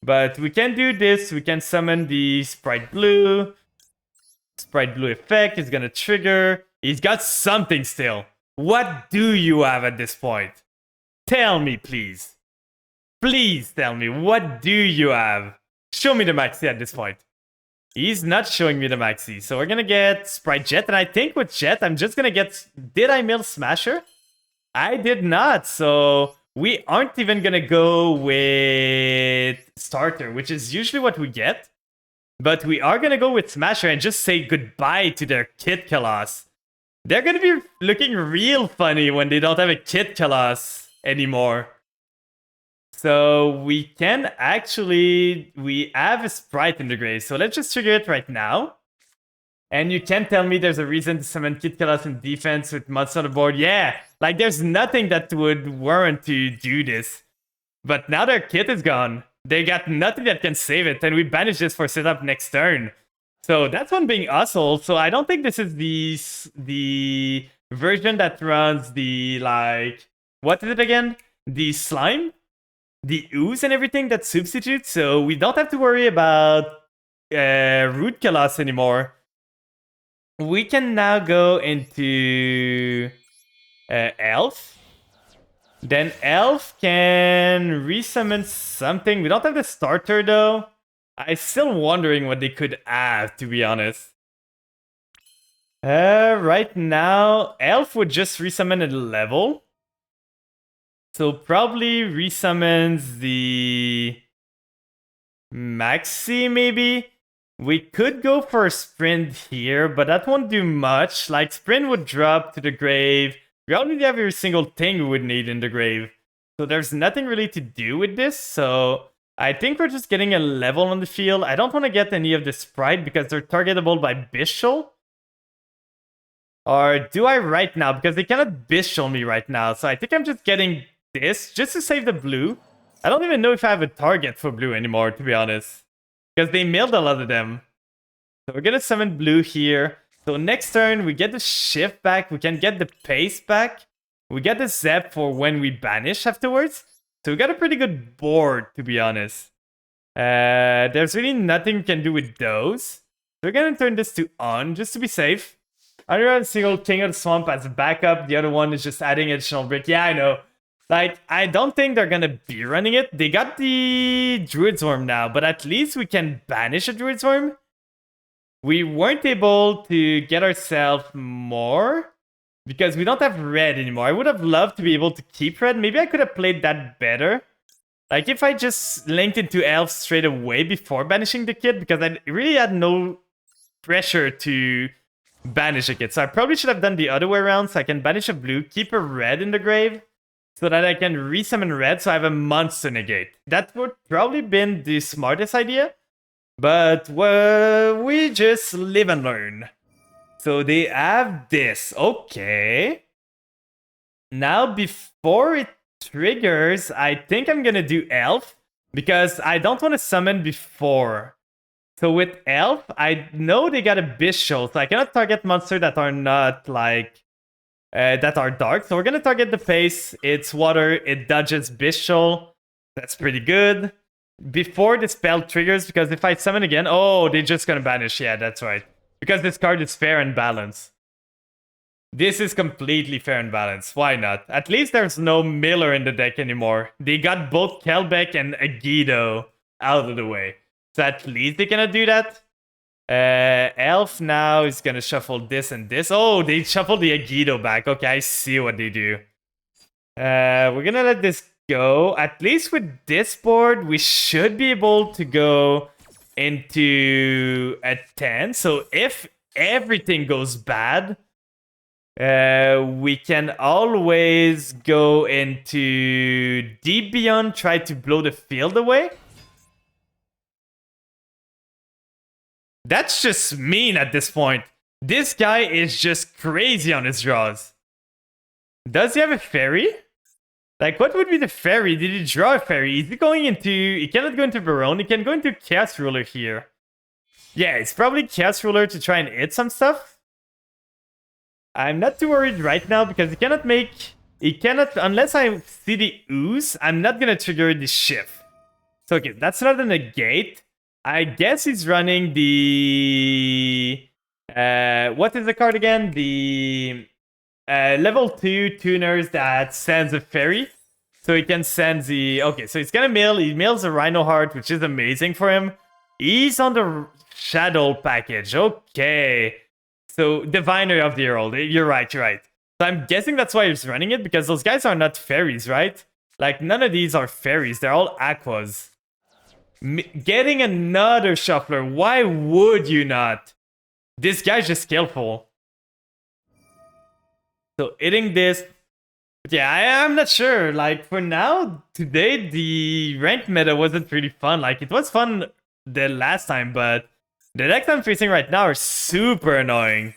But we can do this. We can summon the Sprite Blue. Sprite Blue effect is gonna trigger. He's got something still. What do you have at this point? Tell me, please. Please tell me, what do you have? Show me the maxi at this point. He's not showing me the maxi. So we're gonna get Sprite Jet. And I think with Jet, I'm just gonna get... Did I mill Smasher? I did not. So we aren't even gonna go with Starter, which is usually what we get. But we are gonna go with Smasher and just say goodbye to their Kid Colossus. They're gonna be looking real funny when they don't have a Kid Colossus anymore. So we can actually... We have a Sprite in the grave. So let's just trigger it right now. And you can't tell me there's a reason to summon Kid Colossus in defense with monsters on the board. Yeah, like there's nothing that would warrant to do this. But now their kit is gone. They got nothing that can save it. And we banish this for setup next turn. So that's one being Hustle. So I don't think this is the version that runs the, like... What is it again? The Slime? The ooze and everything that substitutes, so we don't have to worry about Root Colossus anymore. We can now go into Elf. Then Elf can resummon something. We don't have the starter though. I'm still wondering what they could have, to be honest. Right now, Elf would just resummon a level. So probably resummons the Maxi, maybe? We could go for a Sprint here, but that won't do much. Like, Sprint would drop to the grave. We already have every single thing we would need in the grave. So there's nothing really to do with this, so... I think we're just getting a level on the field. I don't want to get any of the Sprite because they're targetable by Bishul. Or do I right now? Because they cannot Bishul me right now, so I think I'm just getting... this just to save the blue. I don't even know if I have a target for blue anymore, to be honest, because they milled a lot of them. So we're gonna summon blue here. So next turn we get the shift back, we can get the pace back, we get the zap for when we banish afterwards. So we got a pretty good board, to be honest. There's really nothing we can do with those. So we're gonna turn this to on just to be safe. I run a single King of the Swamp as a backup. The other one is just adding additional brick. Yeah, I know. Like, I don't think they're gonna be running it. They got the Druid's Worm now, but at least we can banish a Druid's Worm. We weren't able to get ourselves more because we don't have red anymore. I would have loved to be able to keep red. Maybe I could have played that better. Like, if I just linked into Elf straight away before banishing the kid, because I really had no pressure to banish a kid. So I probably should have done the other way around, so I can banish a blue, keep a red in the grave, so that I can resummon red, so I have a monster negate. That would probably been the smartest idea. But we just live and learn. So they have this. Okay. Now before it triggers, I think I'm gonna do Elf. Because I don't want to summon before. So with Elf, I know they got a Bishop, so I cannot target monsters that are not like that are dark. So we're gonna target the face. It's water. It dodges Bishop. That's pretty good. Before the spell triggers, because if I summon again, oh, they're just gonna banish. Yeah, that's right. Because this card is fair and balanced. This is completely fair and balanced. Why not? At least there's no Miller in the deck anymore. They got both Kelbeck and Agido out of the way. So at least they cannot do that. Elf now is gonna shuffle this and this. Oh, they shuffled the Agido back. Okay, I see what they do. We're gonna let this go. At least with this board, we should be able to go into a 10. So if everything goes bad, we can always go into Deep Beyond, try to blow the field away. That's just mean at this point. This guy is just crazy on his draws. Does he have a fairy? Like, what would be the fairy? Did he draw a fairy? Is he going into... He cannot go into Baron. He can go into Chaos Ruler here. Yeah, it's probably Chaos Ruler to try and hit some stuff. I'm not too worried right now because he cannot make... He cannot... Unless I see the ooze, I'm not going to trigger the shift. So, okay, that's not a negate. I guess he's running the... what is the card again? The... level 2 tuners that sends a fairy. So he can send the... Okay, so he's gonna mill. He mills a Rhino Heart, which is amazing for him. He's on the Shadow package. Okay. So, Diviner of the Herald. You're right, you're right. So I'm guessing that's why he's running it, because those guys are not fairies, right? Like, none of these are fairies. They're all aquas. Getting another Shuffler. Why would you not? This guy's just skillful. So hitting this, yeah, I'm not sure. Like, for now, today, the ranked meta wasn't really fun. Like, it was fun the last time, but the decks I'm facing right now are super annoying.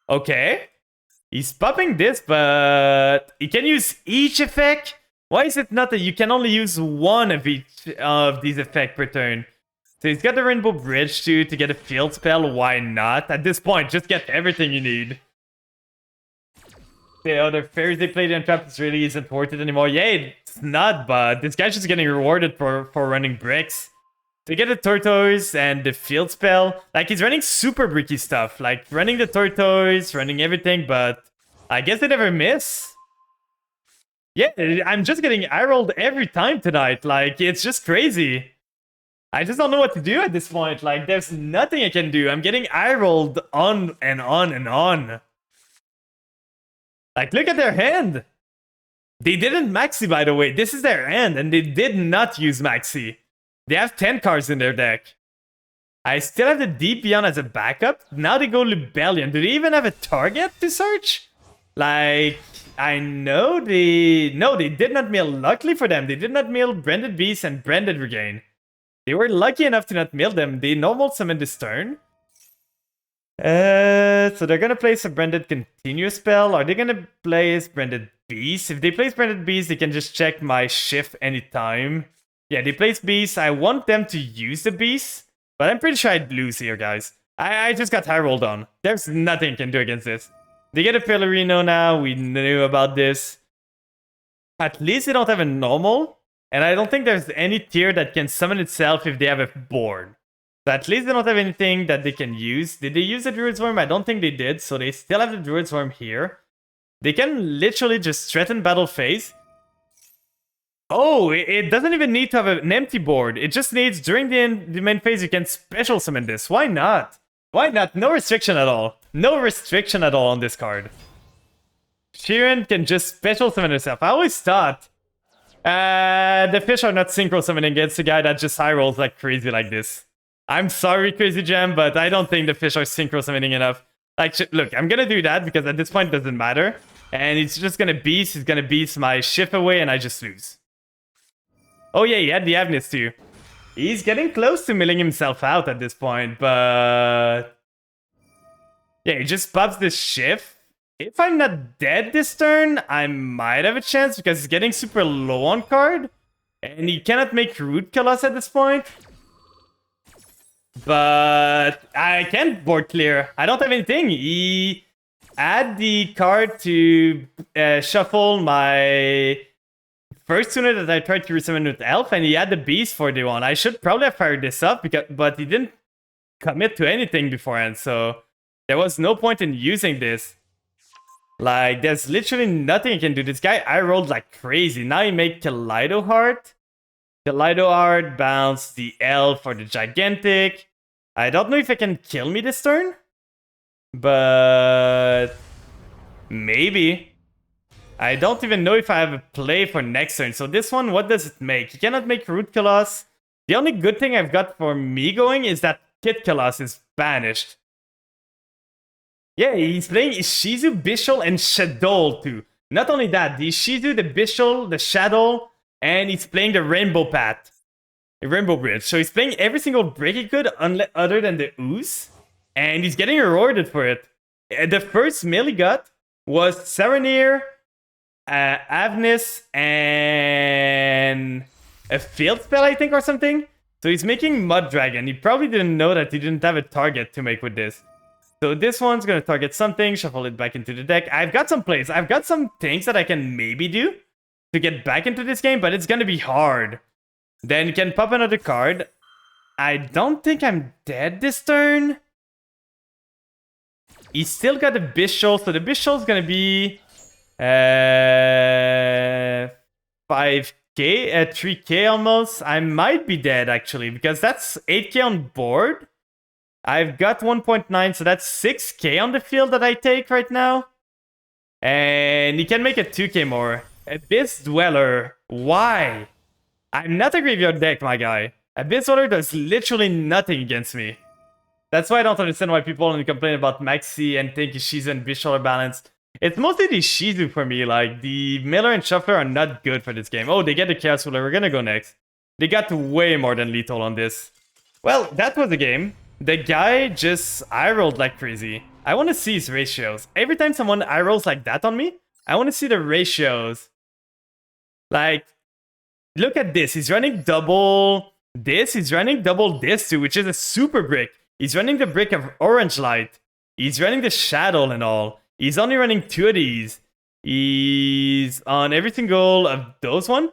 Okay. He's popping this, but he can use each effect? Why is it not that you can only use one of each of these effects per turn? So he's got the Rainbow Bridge too to get a field spell. Why not? At this point, just get everything you need. The other fairies they played in Trap really isn't worth it anymore. Yeah, it's not, but this guy's just getting rewarded for running bricks. To get the Tortoise and the field spell, like, he's running super bricky stuff. Like, running the Tortoise, running everything, but I guess they never miss. Yeah, I'm just getting eye-rolled every time tonight. Like, it's just crazy. I just don't know what to do at this point. Like, there's nothing I can do. I'm getting eye-rolled on and on and on. Like, look at their hand. They didn't maxi, by the way. This is their hand, and they did not use maxi. They have 10 cards in their deck. I still have the Deep Beyond as a backup. Now they go Libellion. Do they even have a target to search? Like, I know they... No, they did not mill. Luckily for them, they did not mill Branded Beast and Branded Regain. They were lucky enough to not mill them. They normal summon this turn. So they're gonna place a Branded Continuous spell. Are they gonna place Branded Beast? If they place Branded Beast, they can just check my shift anytime. Yeah, they place Beast. I want them to use the Beast, but I'm pretty sure I'd lose here, guys. I just got high rolled on. There's nothing I can do against this. They get a Pellerino now. We knew about this. At least they don't have a normal. And I don't think there's any tier that can summon itself if they have a board. So at least they don't have anything that they can use. Did they use the Druid's Worm? I don't think they did. So they still have the Druid's Worm here. They can literally just threaten battle phase. Oh, it doesn't even need to have an empty board. It just needs, during the main phase, you can special summon this. Why not? Why not? No restriction at all. No restriction at all on this card. Sheeran can just special summon herself. I always thought the fish are not synchro summoning against a guy that just high rolls like crazy like this. I'm sorry, Crazy Jam, but I don't think the fish are synchro summoning enough. Like, look, I'm gonna do that because at this point it doesn't matter. And it's just gonna beast. He's gonna beast my shift away and I just lose. Oh yeah, he had the Avnis too. He's getting close to milling himself out at this point, but... Yeah, he just pops this shift. If I'm not dead this turn, I might have a chance because he's getting super low on card. And he cannot make Root Colossus at this point. But I can't board clear. I don't have anything. He had the card to shuffle my first tuner that I tried to resummon with Elf, and he had the beast for the one. I should probably have fired this up, but he didn't commit to anything beforehand, so there was no point in using this. Like, there's literally nothing I can do. This guy, I rolled like crazy. Now he made Kaleido Heart. Kaleido Heart, bounce the Elf for the Gigantic. I don't know if I can kill me this turn, but maybe. I don't even know if I have a play for next turn. So this one, what does it make? You cannot make Root Colossus. The only good thing I've got for me going is that Kid Colossus is banished. Yeah, he's playing Ishizu, Bishul, and Shadow too. Not only that, the Ishizu, the Bishul, the Shadow, and he's playing the Rainbow Path. The Rainbow Bridge. So he's playing every single break he could other than the Ooze. And he's getting rewarded for it. The first mill he got was Serenir, Avnis, and a field spell, I think, or something. So he's making Mud Dragon. He probably didn't know that he didn't have a target to make with this. So this one's going to target something, shuffle it back into the deck. I've got some plays. I've got some things that I can maybe do to get back into this game, but it's going to be hard. Then you can pop another card. I don't think I'm dead this turn. He's still got a Bishul, so the Bishul's going to be 5k, 3k almost. I might be dead actually, because that's 8k on board. I've got 1.9, so that's 6k on the field that I take right now. And he can make it 2k more. Abyss Dweller. Why? I'm not a graveyard deck, my guy. Abyss Dweller does literally nothing against me. That's why I don't understand why people only complain about Maxi and think Ishizu and Bishul are balanced. It's mostly the Ishizu for me. Like, the Miller and Shuffler are not good for this game. Oh, they get the Chaos Ruler. We're gonna go next. They got way more than lethal on this. Well, that was the game. The guy just eye-rolled like crazy. I want to see his ratios. Every time someone eye-rolls like that on me, I want to see the ratios. Like, look at this. He's running double this. He's running double this too, which is a super brick. He's running the brick of Orange Light. He's running the Shadow and all. He's only running 2 of these. He's on every single of those one.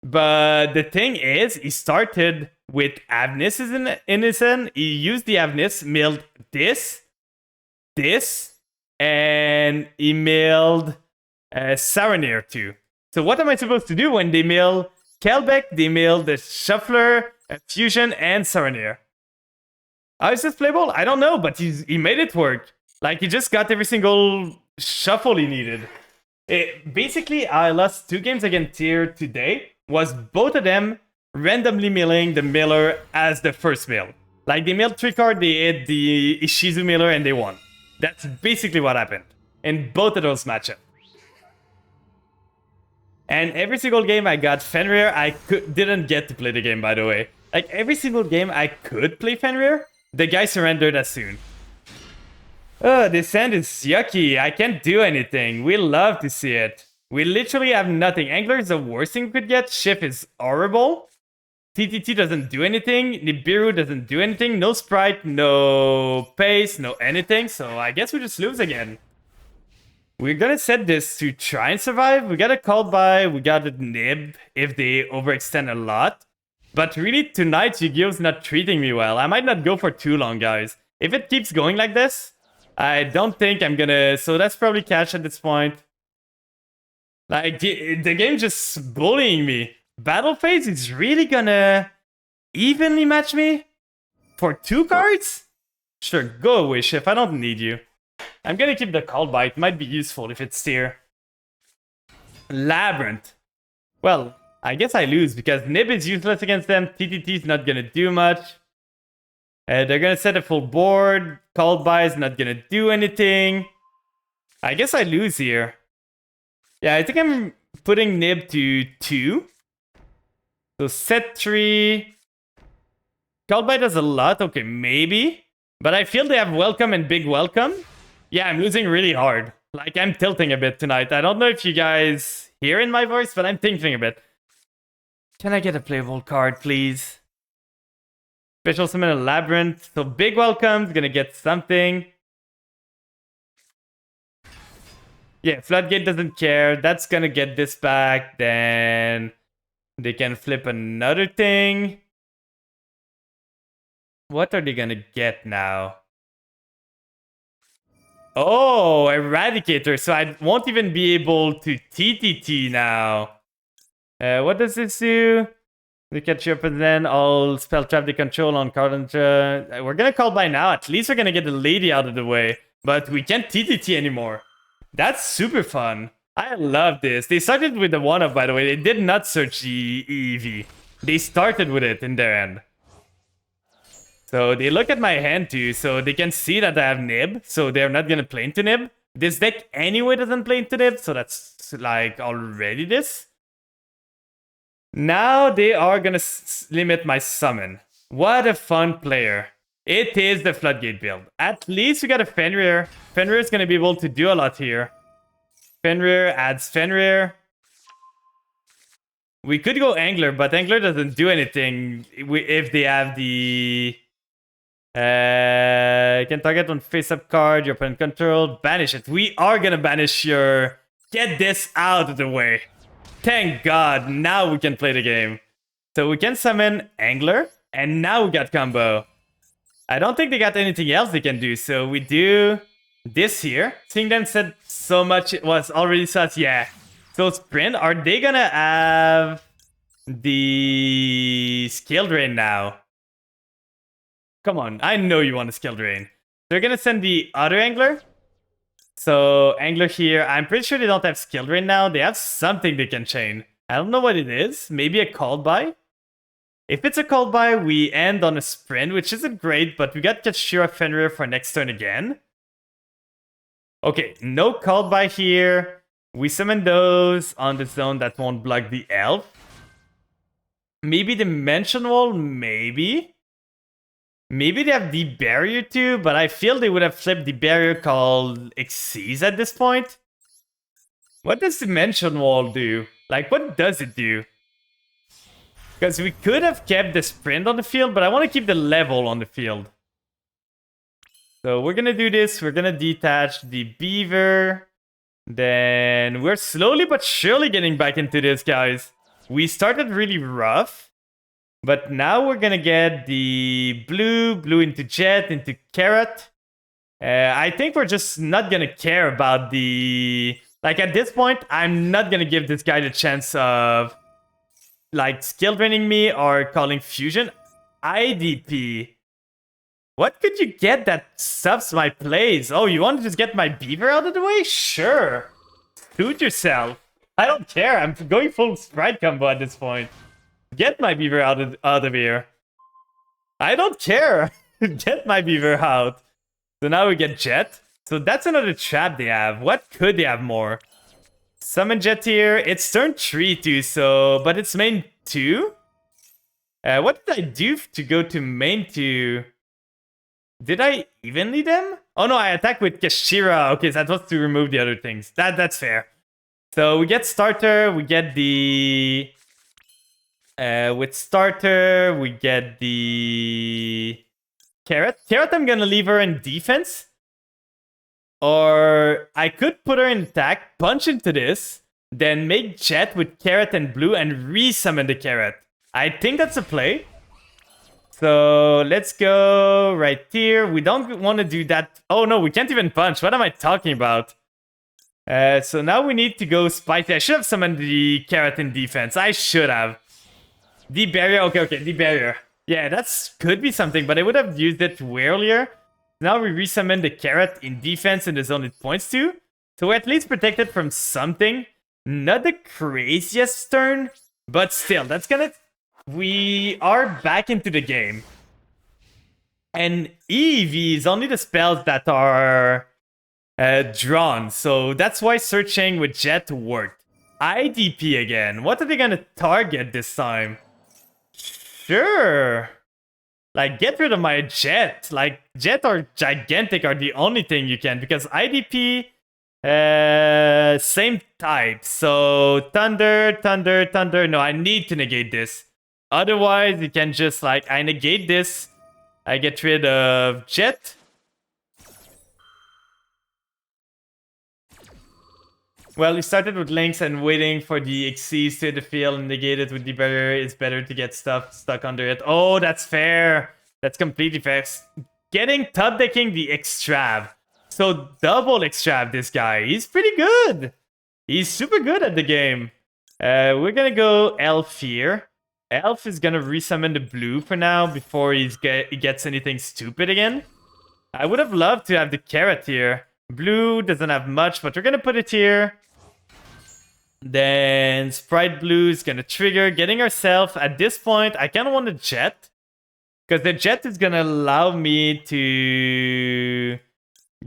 But the thing is, he started with Avnis in his hand. He used the Avnis, milled this, and he milled Saranir too. So what am I supposed to do when they mill Kelbeck, they mill the Shuffler, Fusion, and Saranir? How is this playable? I don't know, but he made it work. Like, he just got every single shuffle he needed. Basically, I lost 2 games against Tier today. Was both of them randomly milling the Miller as the first mill. Like, they milled 3 cards, they hit the Ishizu Miller, and they won. That's basically what happened in both of those matchups. And every single game I got Fenrir, I didn't get to play the game, by the way. Like, every single game I could play Fenrir, the guy surrendered as soon. Oh, this hand is yucky. I can't do anything. We love to see it. We literally have nothing. Angler is the worst thing we could get. Shift is horrible. TTT doesn't do anything. Nibiru doesn't do anything. No Sprite, no pace, no anything. So I guess we just lose again. We're gonna set this to try and survive. We got a call by. We got a nib if they overextend a lot. But really, tonight, Yu-Gi-Oh's not treating me well. I might not go for too long, guys. If it keeps going like this, I don't think I'm gonna... So that's probably catch at this point. Like, the game just bullying me. Battle phase is really gonna evenly match me? For 2 cards? Sure, go away, Shift. I don't need you. I'm gonna keep the call by. It might be useful if it's Steer. Labyrinth. Well, I guess I lose because Nib is useless against them. TTT is not gonna do much. They're gonna set a full board. Called by is not gonna do anything. I guess I lose here. Yeah, I think I'm putting Nib to 2. So set 3. Called by does a lot. Okay, maybe. But I feel they have Welcome and Big Welcome. Yeah, I'm losing really hard. Like, I'm tilting a bit tonight. I don't know if you guys hear in my voice, but I'm tilting a bit. Can I get a playable card, please? Special summon a Labyrinth. So big welcome's gonna get something. Yeah, Floodgate doesn't care. That's gonna get this back. Then they can flip another thing. What are they gonna get now? Oh, Eradicator. So I won't even be able to TTT now. What does this do? We catch you up and then I'll spell trap the control on Cardanger. We're gonna call by now. At least we're gonna get the lady out of the way. But we can't TTT anymore. That's super fun. I love this. They started with the 1-up, by the way. They did not search the EEV. They started with it in their end. So they look at my hand too, so they can see that I have Nib. So they're not gonna play into Nib. This deck anyway doesn't play into Nib, so that's like already this. Now they are gonna limit my summon. What a fun player. It is the Floodgate build. At least we got a Fenrir. Fenrir is gonna be able to do a lot here. Fenrir adds Fenrir. We could go Angler, but Angler doesn't do anything if they have the... You can target on face-up card, your opponent control, banish it. We are gonna banish your... Get this out of the way. Thank God, now we can play the game. So we can summon Angler, and now we got combo. I don't think they got anything else they can do, so we do this here. Seeing them said so much, it was already such, yeah. So Sprint, are they gonna have the Skill Drain now? Come on, I know you want a Skill Drain. They're gonna send the other Angler. So Angler here, I'm pretty sure they don't have Skill Drain now. They have something they can chain. I don't know what it is. Maybe a Called By? If it's a Called By, we end on a Sprint, which isn't great, but we got Kashira Fenrir for next turn again. Okay, no Called By here. We summon those on the zone that won't block the Elf. Maybe Dimension Wall, maybe. Maybe they have the barrier too, but I feel they would have flipped the barrier called Xyz at this point. What does Dimension Wall do? Like, what does it do? Because we could have kept the Sprint on the field, but I want to keep the level on the field. So we're going to do this. We're going to detach the Beaver. Then we're slowly but surely getting back into this, guys. We started really rough. But now we're gonna get the blue into Jet, into Carrot. I think we're just not gonna care about the... Like, at this point, I'm not gonna give this guy the chance of, like, skill draining me or calling Fusion. IDP. What could you get that subs my plays? Oh, you want to just get my Beaver out of the way? Sure. Suit yourself. I don't care. I'm going full Sprite combo at this point. Get my Beaver out of here. I don't care. Get my Beaver out. So now we get Jet. So that's another trap they have. What could they have more? Summon Jet here. It's turn 3 too, so... But it's main 2? What did I do to go to main 2? Did I evenly them? Oh no, I attack with Kashira. Okay, so that was to remove the other things. That's fair. So we get Starter. We get the... with Starter, we get the Carrot. Carrot, I'm gonna leave her in defense. Or I could put her in attack, punch into this, then make Jet with Carrot and Blue and re-summon the Carrot. I think that's a play. So let's go right here. We don't want to do that. Oh no, we can't even punch. What am I talking about? So now we need to go spicy. I should have summoned the Carrot in defense. I should have. The barrier, okay, the barrier. Yeah, that's could be something, but I would have used it way earlier. Now we resummon the Carrot in defense in the zone it points to. So we're at least protected from something. Not the craziest turn, but still, that's gonna... We are back into the game. And EEV is only the spells that are drawn, so that's why searching with Jet worked. IDP again. What are they gonna target this time? Sure. Like, get rid of my Jet. Like, Jet or Gigantic are the only thing you can, because IDP, same type. So, Thunder. No, I need to negate this. Otherwise, you can just, like, I negate this. I get rid of Jet. Well, we started with Lynx and waiting for the Xyz to hit the field and negate it would be better. It's better to get stuff stuck under it. Oh, that's fair. That's completely fair. Getting top decking the Extrav. So double Extrav this guy. He's pretty good. He's super good at the game. We're gonna go Elf here. Elf is gonna resummon the blue for now before he gets anything stupid again. I would have loved to have the carrot here. Blue doesn't have much, but we're gonna put it here. Then Sprite Blue is gonna trigger, getting ourselves at this point. I kind of want a Jet because the Jet is gonna allow me to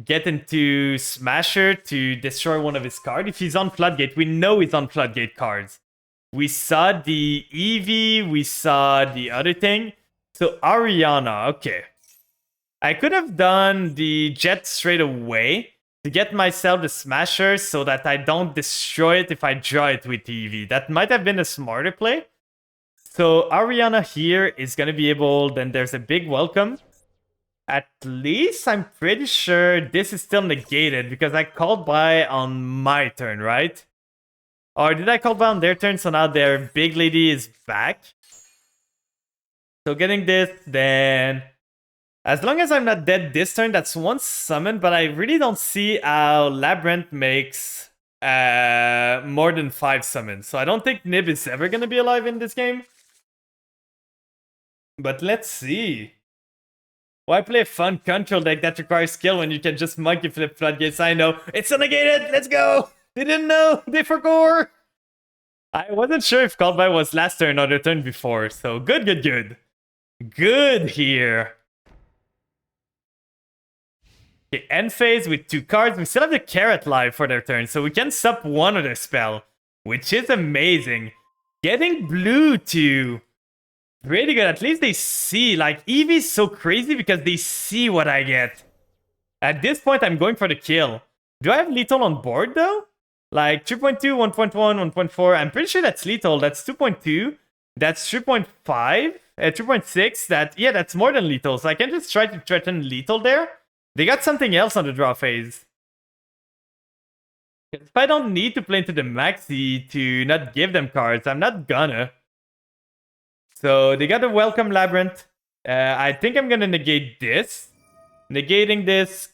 get into Smasher to destroy one of his cards. If he's on Floodgate, we know he's on Floodgate cards. We saw the Eevee, we saw the other thing. So Ariana, okay. I could have done the Jet straight away to get myself the Smasher so that I don't destroy it if I draw it with Eevee. That might have been a smarter play. So Ariana here is going to be able... Then there's a big welcome. At least I'm pretty sure this is still negated because I called by on my turn, right? Or did I call by on their turn? So now their big lady is back. So getting this, then... As long as I'm not dead this turn, that's one summon, but I really don't see how Labyrinth makes more than 5 summons. So I don't think Nib is ever going to be alive in this game. But let's see. Why play a fun control deck that requires skill when you can just monkey flip Floodgates? I know. It's negated! Let's go! They didn't know! They forgot! I wasn't sure if called by was last turn or the turn before. So good, good, good. Good here. Okay, end phase with 2 cards. We still have the Carrot live for their turn, so we can sup one of their spell, which is amazing. Getting blue too. Pretty good. At least they see. Like, Eevee's so crazy because they see what I get. At this point, I'm going for the kill. Do I have lethal on board though? Like 3.2, 1.1, 1.4. I'm pretty sure that's lethal. That's 2.2. That's 3.5. 3.6. That's more than lethal. So I can just try to threaten lethal there. They got something else on the draw phase. If I don't need to play into the maxi to not give them cards, I'm not gonna. So they got a welcome Labyrinth. I think I'm gonna negate this. Negating this.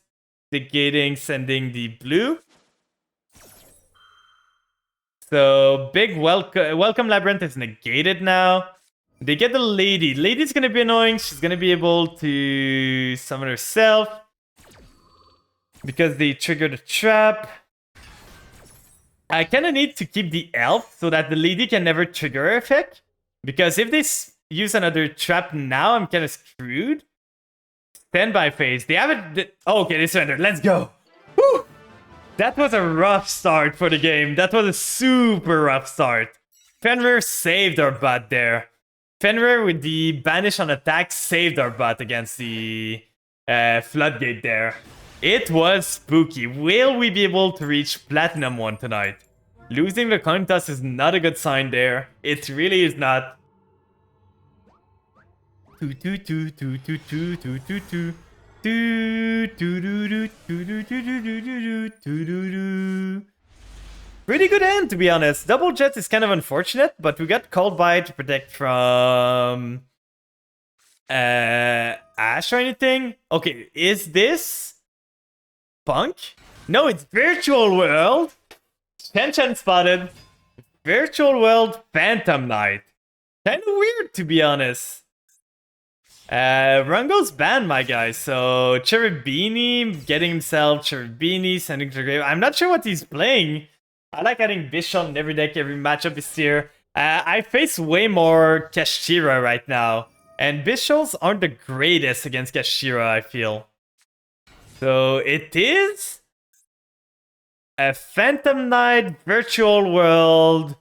Negating sending the blue. So big welcome Labyrinth is negated now. They get the lady. Lady's gonna be annoying. She's gonna be able to summon herself. Because they triggered a trap. I kind of need to keep the elf so that the lady can never trigger her effect. Because if they use another trap now, I'm kind of screwed. Standby phase. They haven't... Oh, okay, they surrendered. Let's go. Whew. That was a rough start for the game. That was a super rough start. Fenrir saved our butt there. Fenrir with the banish on attack saved our butt against the Floodgate there. It was spooky. Will we be able to reach Platinum 1 tonight? Losing the coin toss is not a good sign there. It really is not. Pretty good end, to be honest. Double Jet is kind of unfortunate, but we got called by to protect from Ash or anything. Okay, is this Punk? No, it's Virtual World. Chen spotted. Virtual World Phantom Knight. Kind of weird, to be honest. Rungo's banned, my guy. So Cherubini getting himself Cherubini, sending to the grave. I'm not sure what he's playing. I like adding Bishop in every deck, every matchup this year. I face way more Kashira right now. And Bishops aren't the greatest against Kashira, I feel. So it is a Phantom Knight Virtual World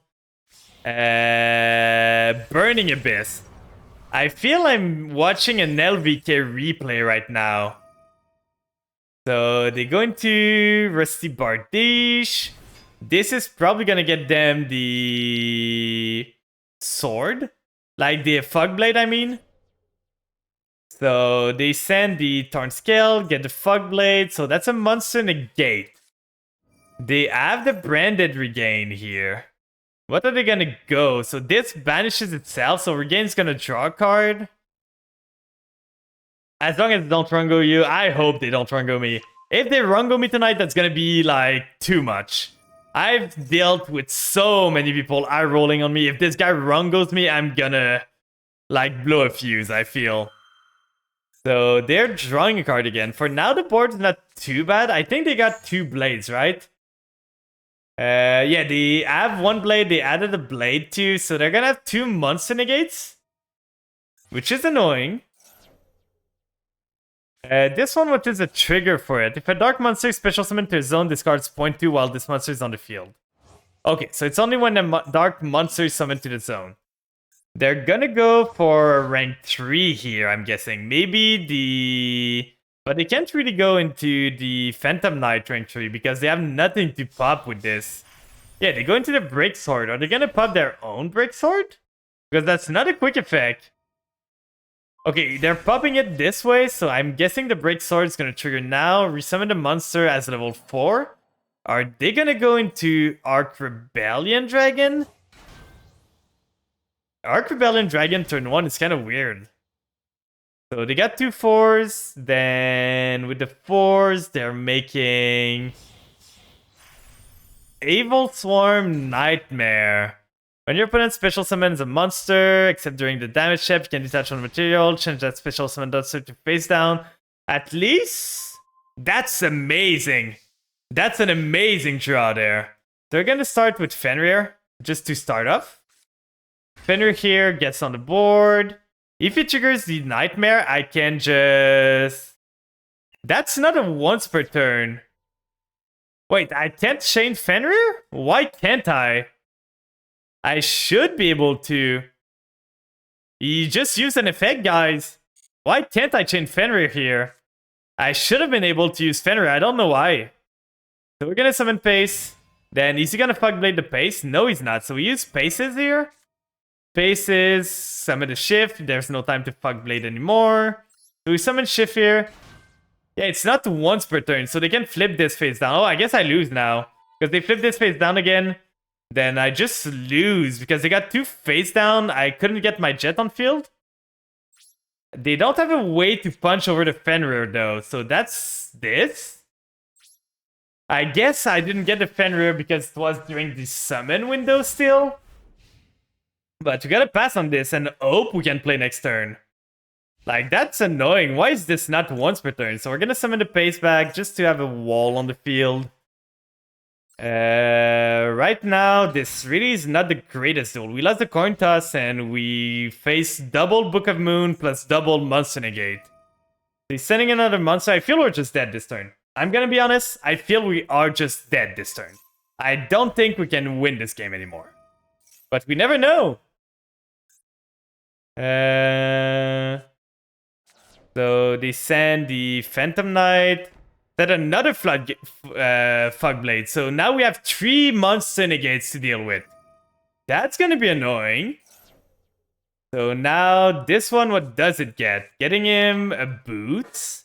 Burning Abyss. I feel I'm watching an LVK replay right now. So they go into Rusty Bardiche. This is probably gonna get them the sword. Like the Fogblade, I mean. So they send the Tarn Scale, get the Fog Blade, so that's a monster negate. They have the Branded Regain here. What are they gonna go? So this banishes itself, so Regain's gonna draw a card. As long as they don't Rungo you, I hope they don't Rungo me. If they Rungo me tonight, that's gonna be like too much. I've dealt with so many people eye rolling on me. If this guy Rungos me, I'm gonna like blow a fuse, I feel. So they're drawing a card again. For now, the board's not too bad. I think they got 2 blades, right? Yeah, they have 1 blade. They added a blade too, so they're gonna have 2 monster negates, which is annoying. This one, what is a trigger for it? If a dark monster special summon to a zone, discards 0.2 while this monster is on the field. Okay, so it's only when a dark monster is summoned to the zone. They're gonna go for rank 3 here, I'm guessing. Maybe the... But they can't really go into the Phantom Knight rank 3 because they have nothing to pop with this. Yeah, they go into the Break Sword. Are they gonna pop their own Break Sword? Because that's not a quick effect. Okay, they're popping it this way, so I'm guessing the Break Sword is gonna trigger now. Resummon the monster as level 4. Are they gonna go into Arc Rebellion Dragon? Arc Rebellion Dragon turn 1 is kind of weird. So they got 2 4s, then with the 4s, they're making... Evil Swarm Nightmare. When your opponent special summons a monster, except during the damage step, you can detach one material, change that special summon monster to face down. At least, that's amazing. That's an amazing draw there. They're gonna start with Fenrir, just to start off. Fenrir here gets on the board. If it triggers the Nightmare, I can just... That's not a once per turn. Wait, I can't chain Fenrir? Why can't I? I should be able to. You just use an effect, guys. Why can't I chain Fenrir here? I should have been able to use Fenrir. I don't know why. So we're gonna summon Pace. Then is he gonna Fog Blade the Pace? No, he's not. So we use Paces here. Paces, summon the Shift. There's no time to Fog Blade anymore. So we summon Shift here. Yeah, it's not once per turn, so they can flip this face down. Oh, I guess I lose now. Because they flip this face down again. Then I just lose because they got 2 face down. I couldn't get my jet on field. They don't have a way to punch over the Fenrir though, so that's this. I guess I didn't get the Fenrir because it was during the summon window still. But we gotta pass on this and hope we can play next turn. Like, that's annoying. Why is this not once per turn? So we're gonna summon the Pace back just to have a wall on the field. Right now, this really is not the greatest duel. We lost the coin toss and we face double Book of Moon plus double Monster Negate. He's sending another monster. I feel we're just dead this turn. I'm gonna be honest, I feel we are just dead this turn. I don't think we can win this game anymore. But we never know. So they send the Phantom Knight. Then another Fog Blade. So now we have 3 monster negates to deal with. That's gonna be annoying. So now this one, what does it get? Getting him a boot.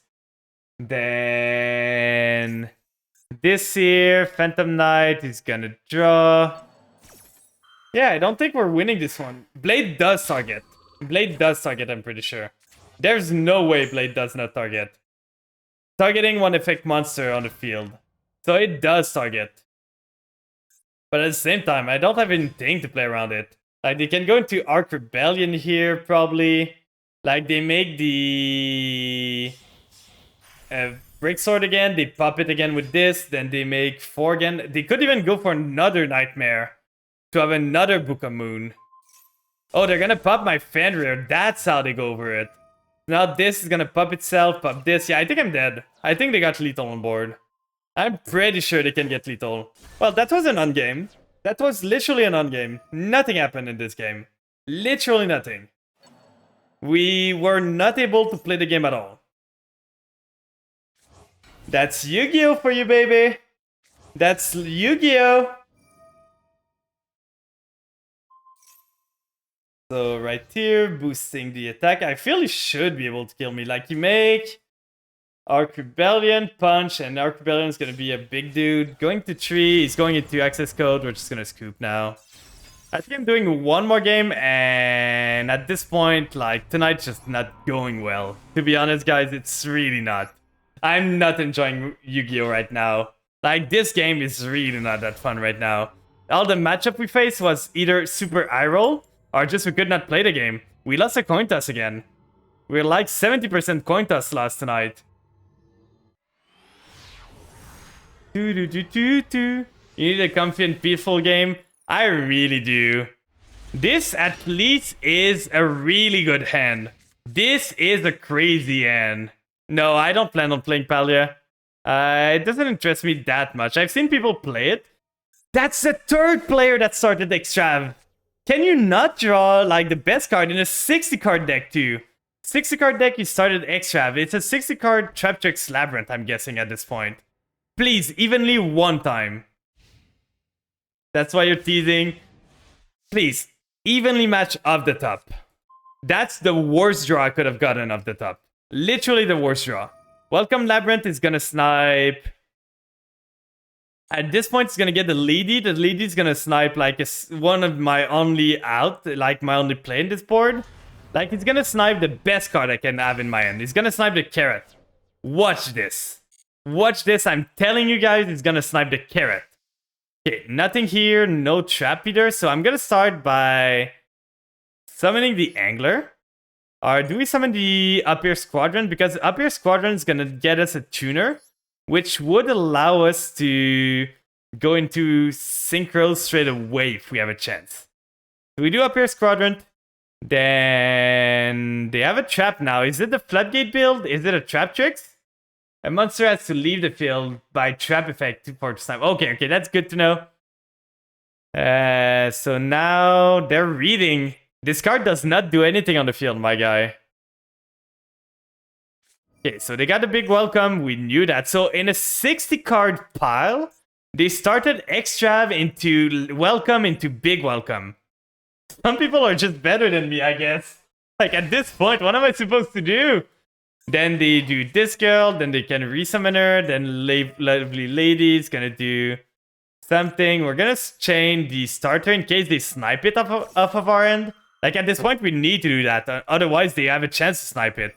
Then this here, Phantom Knight is gonna draw. Yeah, I don't think we're winning this one. Blade does target. Blade does target, I'm pretty sure. There's no way Blade does not target. Targeting 1 effect monster on the field. So it does target. But at the same time, I don't have anything to play around it. Like, they can go into Arc Rebellion here, probably. Like, they make the... Break Sword again, they pop it again with this, then they make 4 again. They could even go for another Nightmare to have another Book of Moon. Oh, they're gonna pop my Fenrir. That's how they go over it. Now this is gonna pop itself, pop this. Yeah, I think I'm dead. I think they got lethal on board. I'm pretty sure they can get lethal. Well, that was an ungame. That was literally an ungame. Nothing happened in this game. Literally nothing. We were not able to play the game at all. That's Yu-Gi-Oh for you, baby. That's Yu-Gi-Oh. So right here, boosting the attack. I feel he should be able to kill me. Like, you make Arc Rebellion, punch, and Arc Rebellion is gonna be a big dude. Going to 3, he's going into access code. We're just gonna scoop now. I think I'm doing one more game, and at this point, like, tonight's just not going well. To be honest, guys, it's really not. I'm not enjoying Yu-Gi-Oh! Right now. Like, this game is really not that fun right now. All the matchup we faced was either super eye roll, or just we could not play the game. We lost a coin toss again. We're like 70% coin toss loss tonight. You need a comfy and peaceful game? I really do. This at least is a really good hand. This is a crazy hand. No, I don't plan on playing Palia. It doesn't interest me that much. I've seen people play it. That's the third player that started Extrav. Can you not draw like the best card in a 60 card deck too? 60 card deck, you started Extrav. It's a 60 card Traptrix Labyrinth, I'm guessing at this point. Please, evenly one time. That's why you're teasing. Please, evenly match off the top. That's the worst draw I could have gotten off the top. Literally the worst draw. Welcome Labyrinth is gonna snipe. At this point, it's gonna get the Lady. The Lady is gonna snipe like one of my only out, like my only play in this board. Like, he's gonna snipe the best card I can have in my hand. He's gonna snipe the Carrot. Watch this. Watch this. I'm telling you guys, he's gonna snipe the Carrot. Okay, nothing here, no trap either, so I'm gonna start by summoning the Angler. Or do we summon the Up Air Squadron? Because Up Air Squadron is gonna get us a tuner, which would allow us to go into Synchro straight away if we have a chance. So we do Up Air Squadron, then they have a trap now. Is it the Floodgate build? Is it a Traptrix? A monster has to leave the field by trap effect for time. Okay, that's good to know. So now they're reading. This card does not do anything on the field, my guy. Okay, so they got a big welcome. We knew that. So in a 60 card pile, they started Extrav into welcome into big welcome. Some people are just better than me, I guess. Like, at this point, what am I supposed to do? Then they do this girl, then they can resummon her, then Lovely Lady is gonna do something. We're gonna chain the starter in case they snipe it off of our end. Like, at this point, we need to do that. Otherwise, they have a chance to snipe it.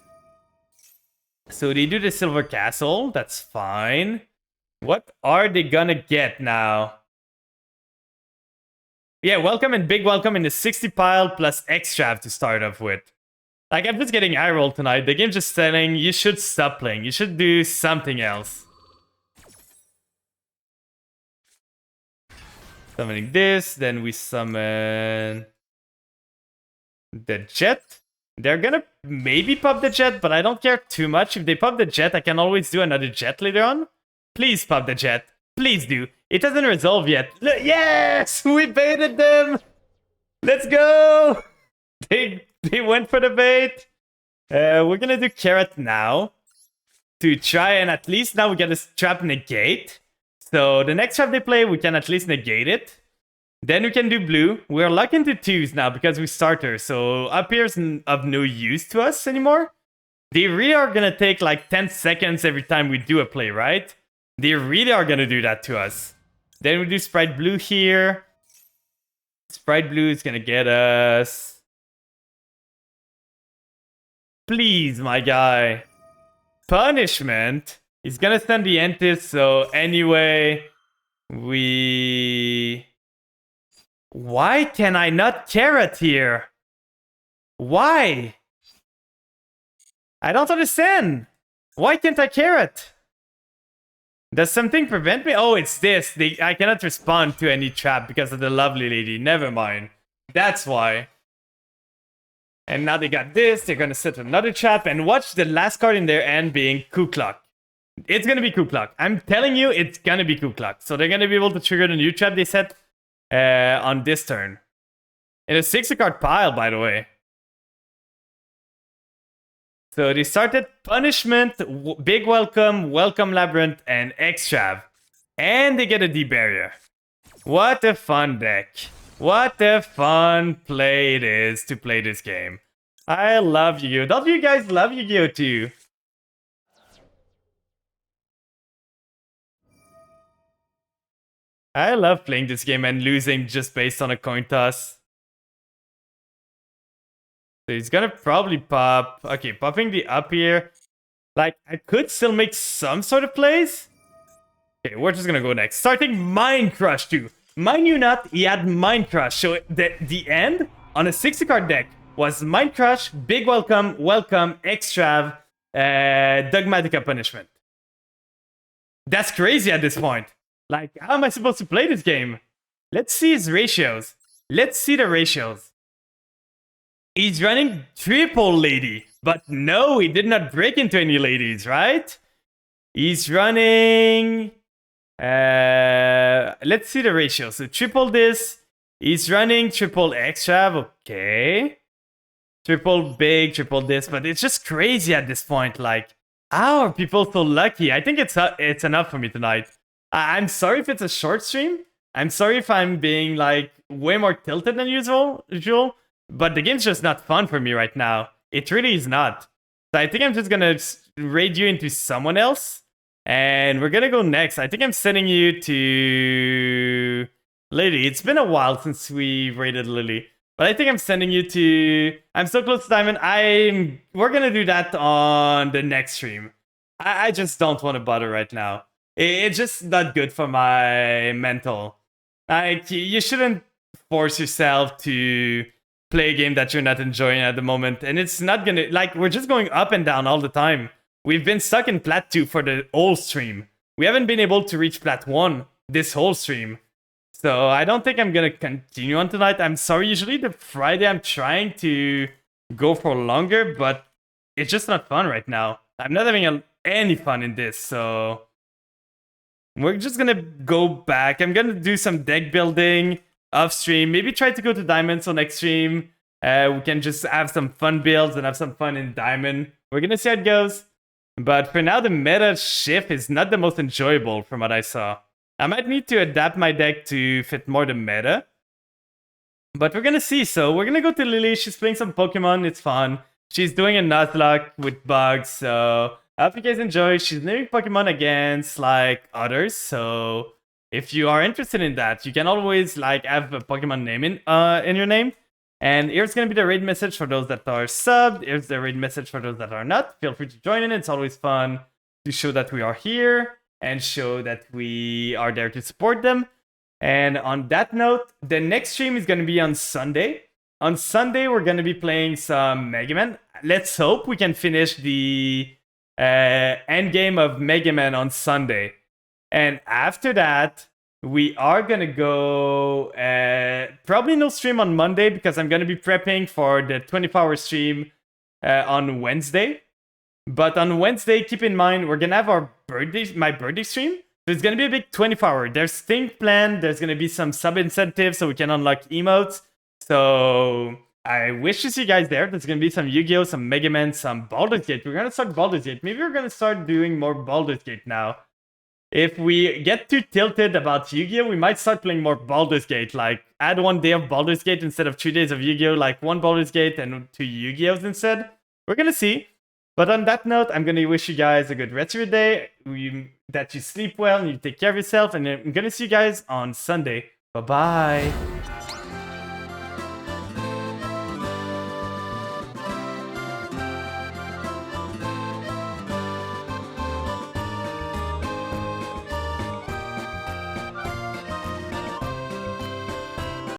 So they do the Silver Castle. That's fine. What are they gonna get now? Yeah, welcome and big welcome in the 60 pile plus Extrav to start off with. Like, I'm just getting eye roll tonight. The game's just telling you should stop playing. You should do something else. Summoning this, then we summon the Jet. They're gonna maybe pop the Jet, but I don't care too much. If they pop the Jet, I can always do another Jet later on. Please pop the Jet. Please do. It doesn't resolve yet. Yes! We baited them! Let's go! They went for the bait. We're gonna do Carrot now to try and at least now we get a trap negate. So the next trap they play, we can at least negate it. Then we can do blue. We're locked into 2s now because we starter. So up here's of no use to us anymore. They really are gonna take like 10 seconds every time we do a play, right? They really are gonna do that to us. Then we do Sprite Blue here. Sprite Blue is gonna get us. Please, my guy. Punishment. He's gonna send the Entis, so anyway, Why can I not Carrot here? Why? I don't understand. Why can't I Carrot? Does something prevent me? Oh, it's this. I cannot respond to any trap because of the Lovely Lady. Never mind. That's why. And now they got this. They're going to set another trap. And watch the last card in their end being Ku Klux. It's going to be Ku Klux. I'm telling you, it's going to be Ku Klux. So they're going to be able to trigger the new trap they set on this turn. In a 60 card pile, by the way. So they started Punishment, Big Welcome, Welcome Labyrinth, and Extrav. And they get a D-Barrier. What a fun deck. What a fun play it is to play this game. I love Yu-Gi-Oh! Don't you guys love Yu-Gi-Oh! Too? I love playing this game and losing just based on a coin toss. So he's gonna probably pop. Okay, popping the up here. Like, I could still make some sort of plays. Okay, we're just gonna go next. Starting Mind Crush too. Mind you not, he had Mind Crush. So the end on a 60 card deck was Mind Crush, Big Welcome, Welcome, Extrav, Dogmatica Punishment. That's crazy at this point. Like, how am I supposed to play this game? Let's see his ratios. Let's see the ratios. He's running triple lady, but no, he did not break into any ladies, right? He's running... let's see the ratio. So triple this. He's running triple extra. Okay. Triple big, triple this. But it's just crazy at this point. Like, how are people so lucky? I think it's enough for me tonight. I'm sorry if it's a short stream. I'm sorry if I'm being like way more tilted than usual. But the game's just not fun for me right now. It really is not. So I think I'm just gonna raid you into someone else. And we're gonna go next. I think I'm sending you to Lily. It's been a while since we raided Lily. But I think I'm sending you to... I'm so close to Diamond. We're gonna do that on the next stream. I just don't want to bother right now. It's just not good for my mental. Like, you shouldn't force yourself to play a game that you're not enjoying at the moment. And it's not gonna... Like, we're just going up and down all the time. We've been stuck in Plat 2 for the whole stream. We haven't been able to reach Plat 1 this whole stream. So I don't think I'm gonna continue on tonight. I'm sorry, usually the Friday I'm trying to go for longer, but it's just not fun right now. I'm not having any fun in this, so... We're just gonna go back. I'm gonna do some deck building off stream. Maybe try to go to Diamond, so next stream we can just have some fun builds and have some fun in Diamond. We're gonna see how it goes. But for now, the meta shift is not the most enjoyable from what I saw. I might need to adapt my deck to fit more the meta. But we're gonna see. So we're gonna go to Lily. She's playing some Pokemon. It's fun. She's doing a Nuzlocke with bugs. So I hope you guys enjoy. She's naming Pokemon against like others. So if you are interested in that, you can always like have a Pokemon name in your name. And here's going to be the raid message for those that are subbed. Here's the raid message for those that are not. Feel free to join in. It's always fun to show that we are here and show that we are there to support them. And on that note, the next stream is going to be on Sunday. On Sunday, we're going to be playing some Mega Man. Let's hope we can finish the end game of Mega Man on Sunday. And after that, we are gonna go probably no stream on Monday because I'm gonna be prepping for the 24-hour stream on Wednesday. But on Wednesday, keep in mind we're gonna have my birthday stream. So it's gonna be a big 24-hour. There's things planned. There's gonna be some sub incentives so we can unlock emotes. So I wish to see you guys there. There's gonna be some Yu-Gi-Oh, some Mega Man, some Baldur's Gate. We're gonna start Baldur's Gate. Maybe we're gonna start doing more Baldur's Gate now. If we get too tilted about Yu-Gi-Oh, we might start playing more Baldur's Gate. Like, add 1 day of Baldur's Gate instead of 2 days of Yu-Gi-Oh! Like, 1 Baldur's Gate and 2 Yu-Gi-Ohs instead. We're gonna see. But on that note, I'm gonna wish you guys a good rest of your day. That you sleep well and you take care of yourself. And I'm gonna see you guys on Sunday. Bye-bye.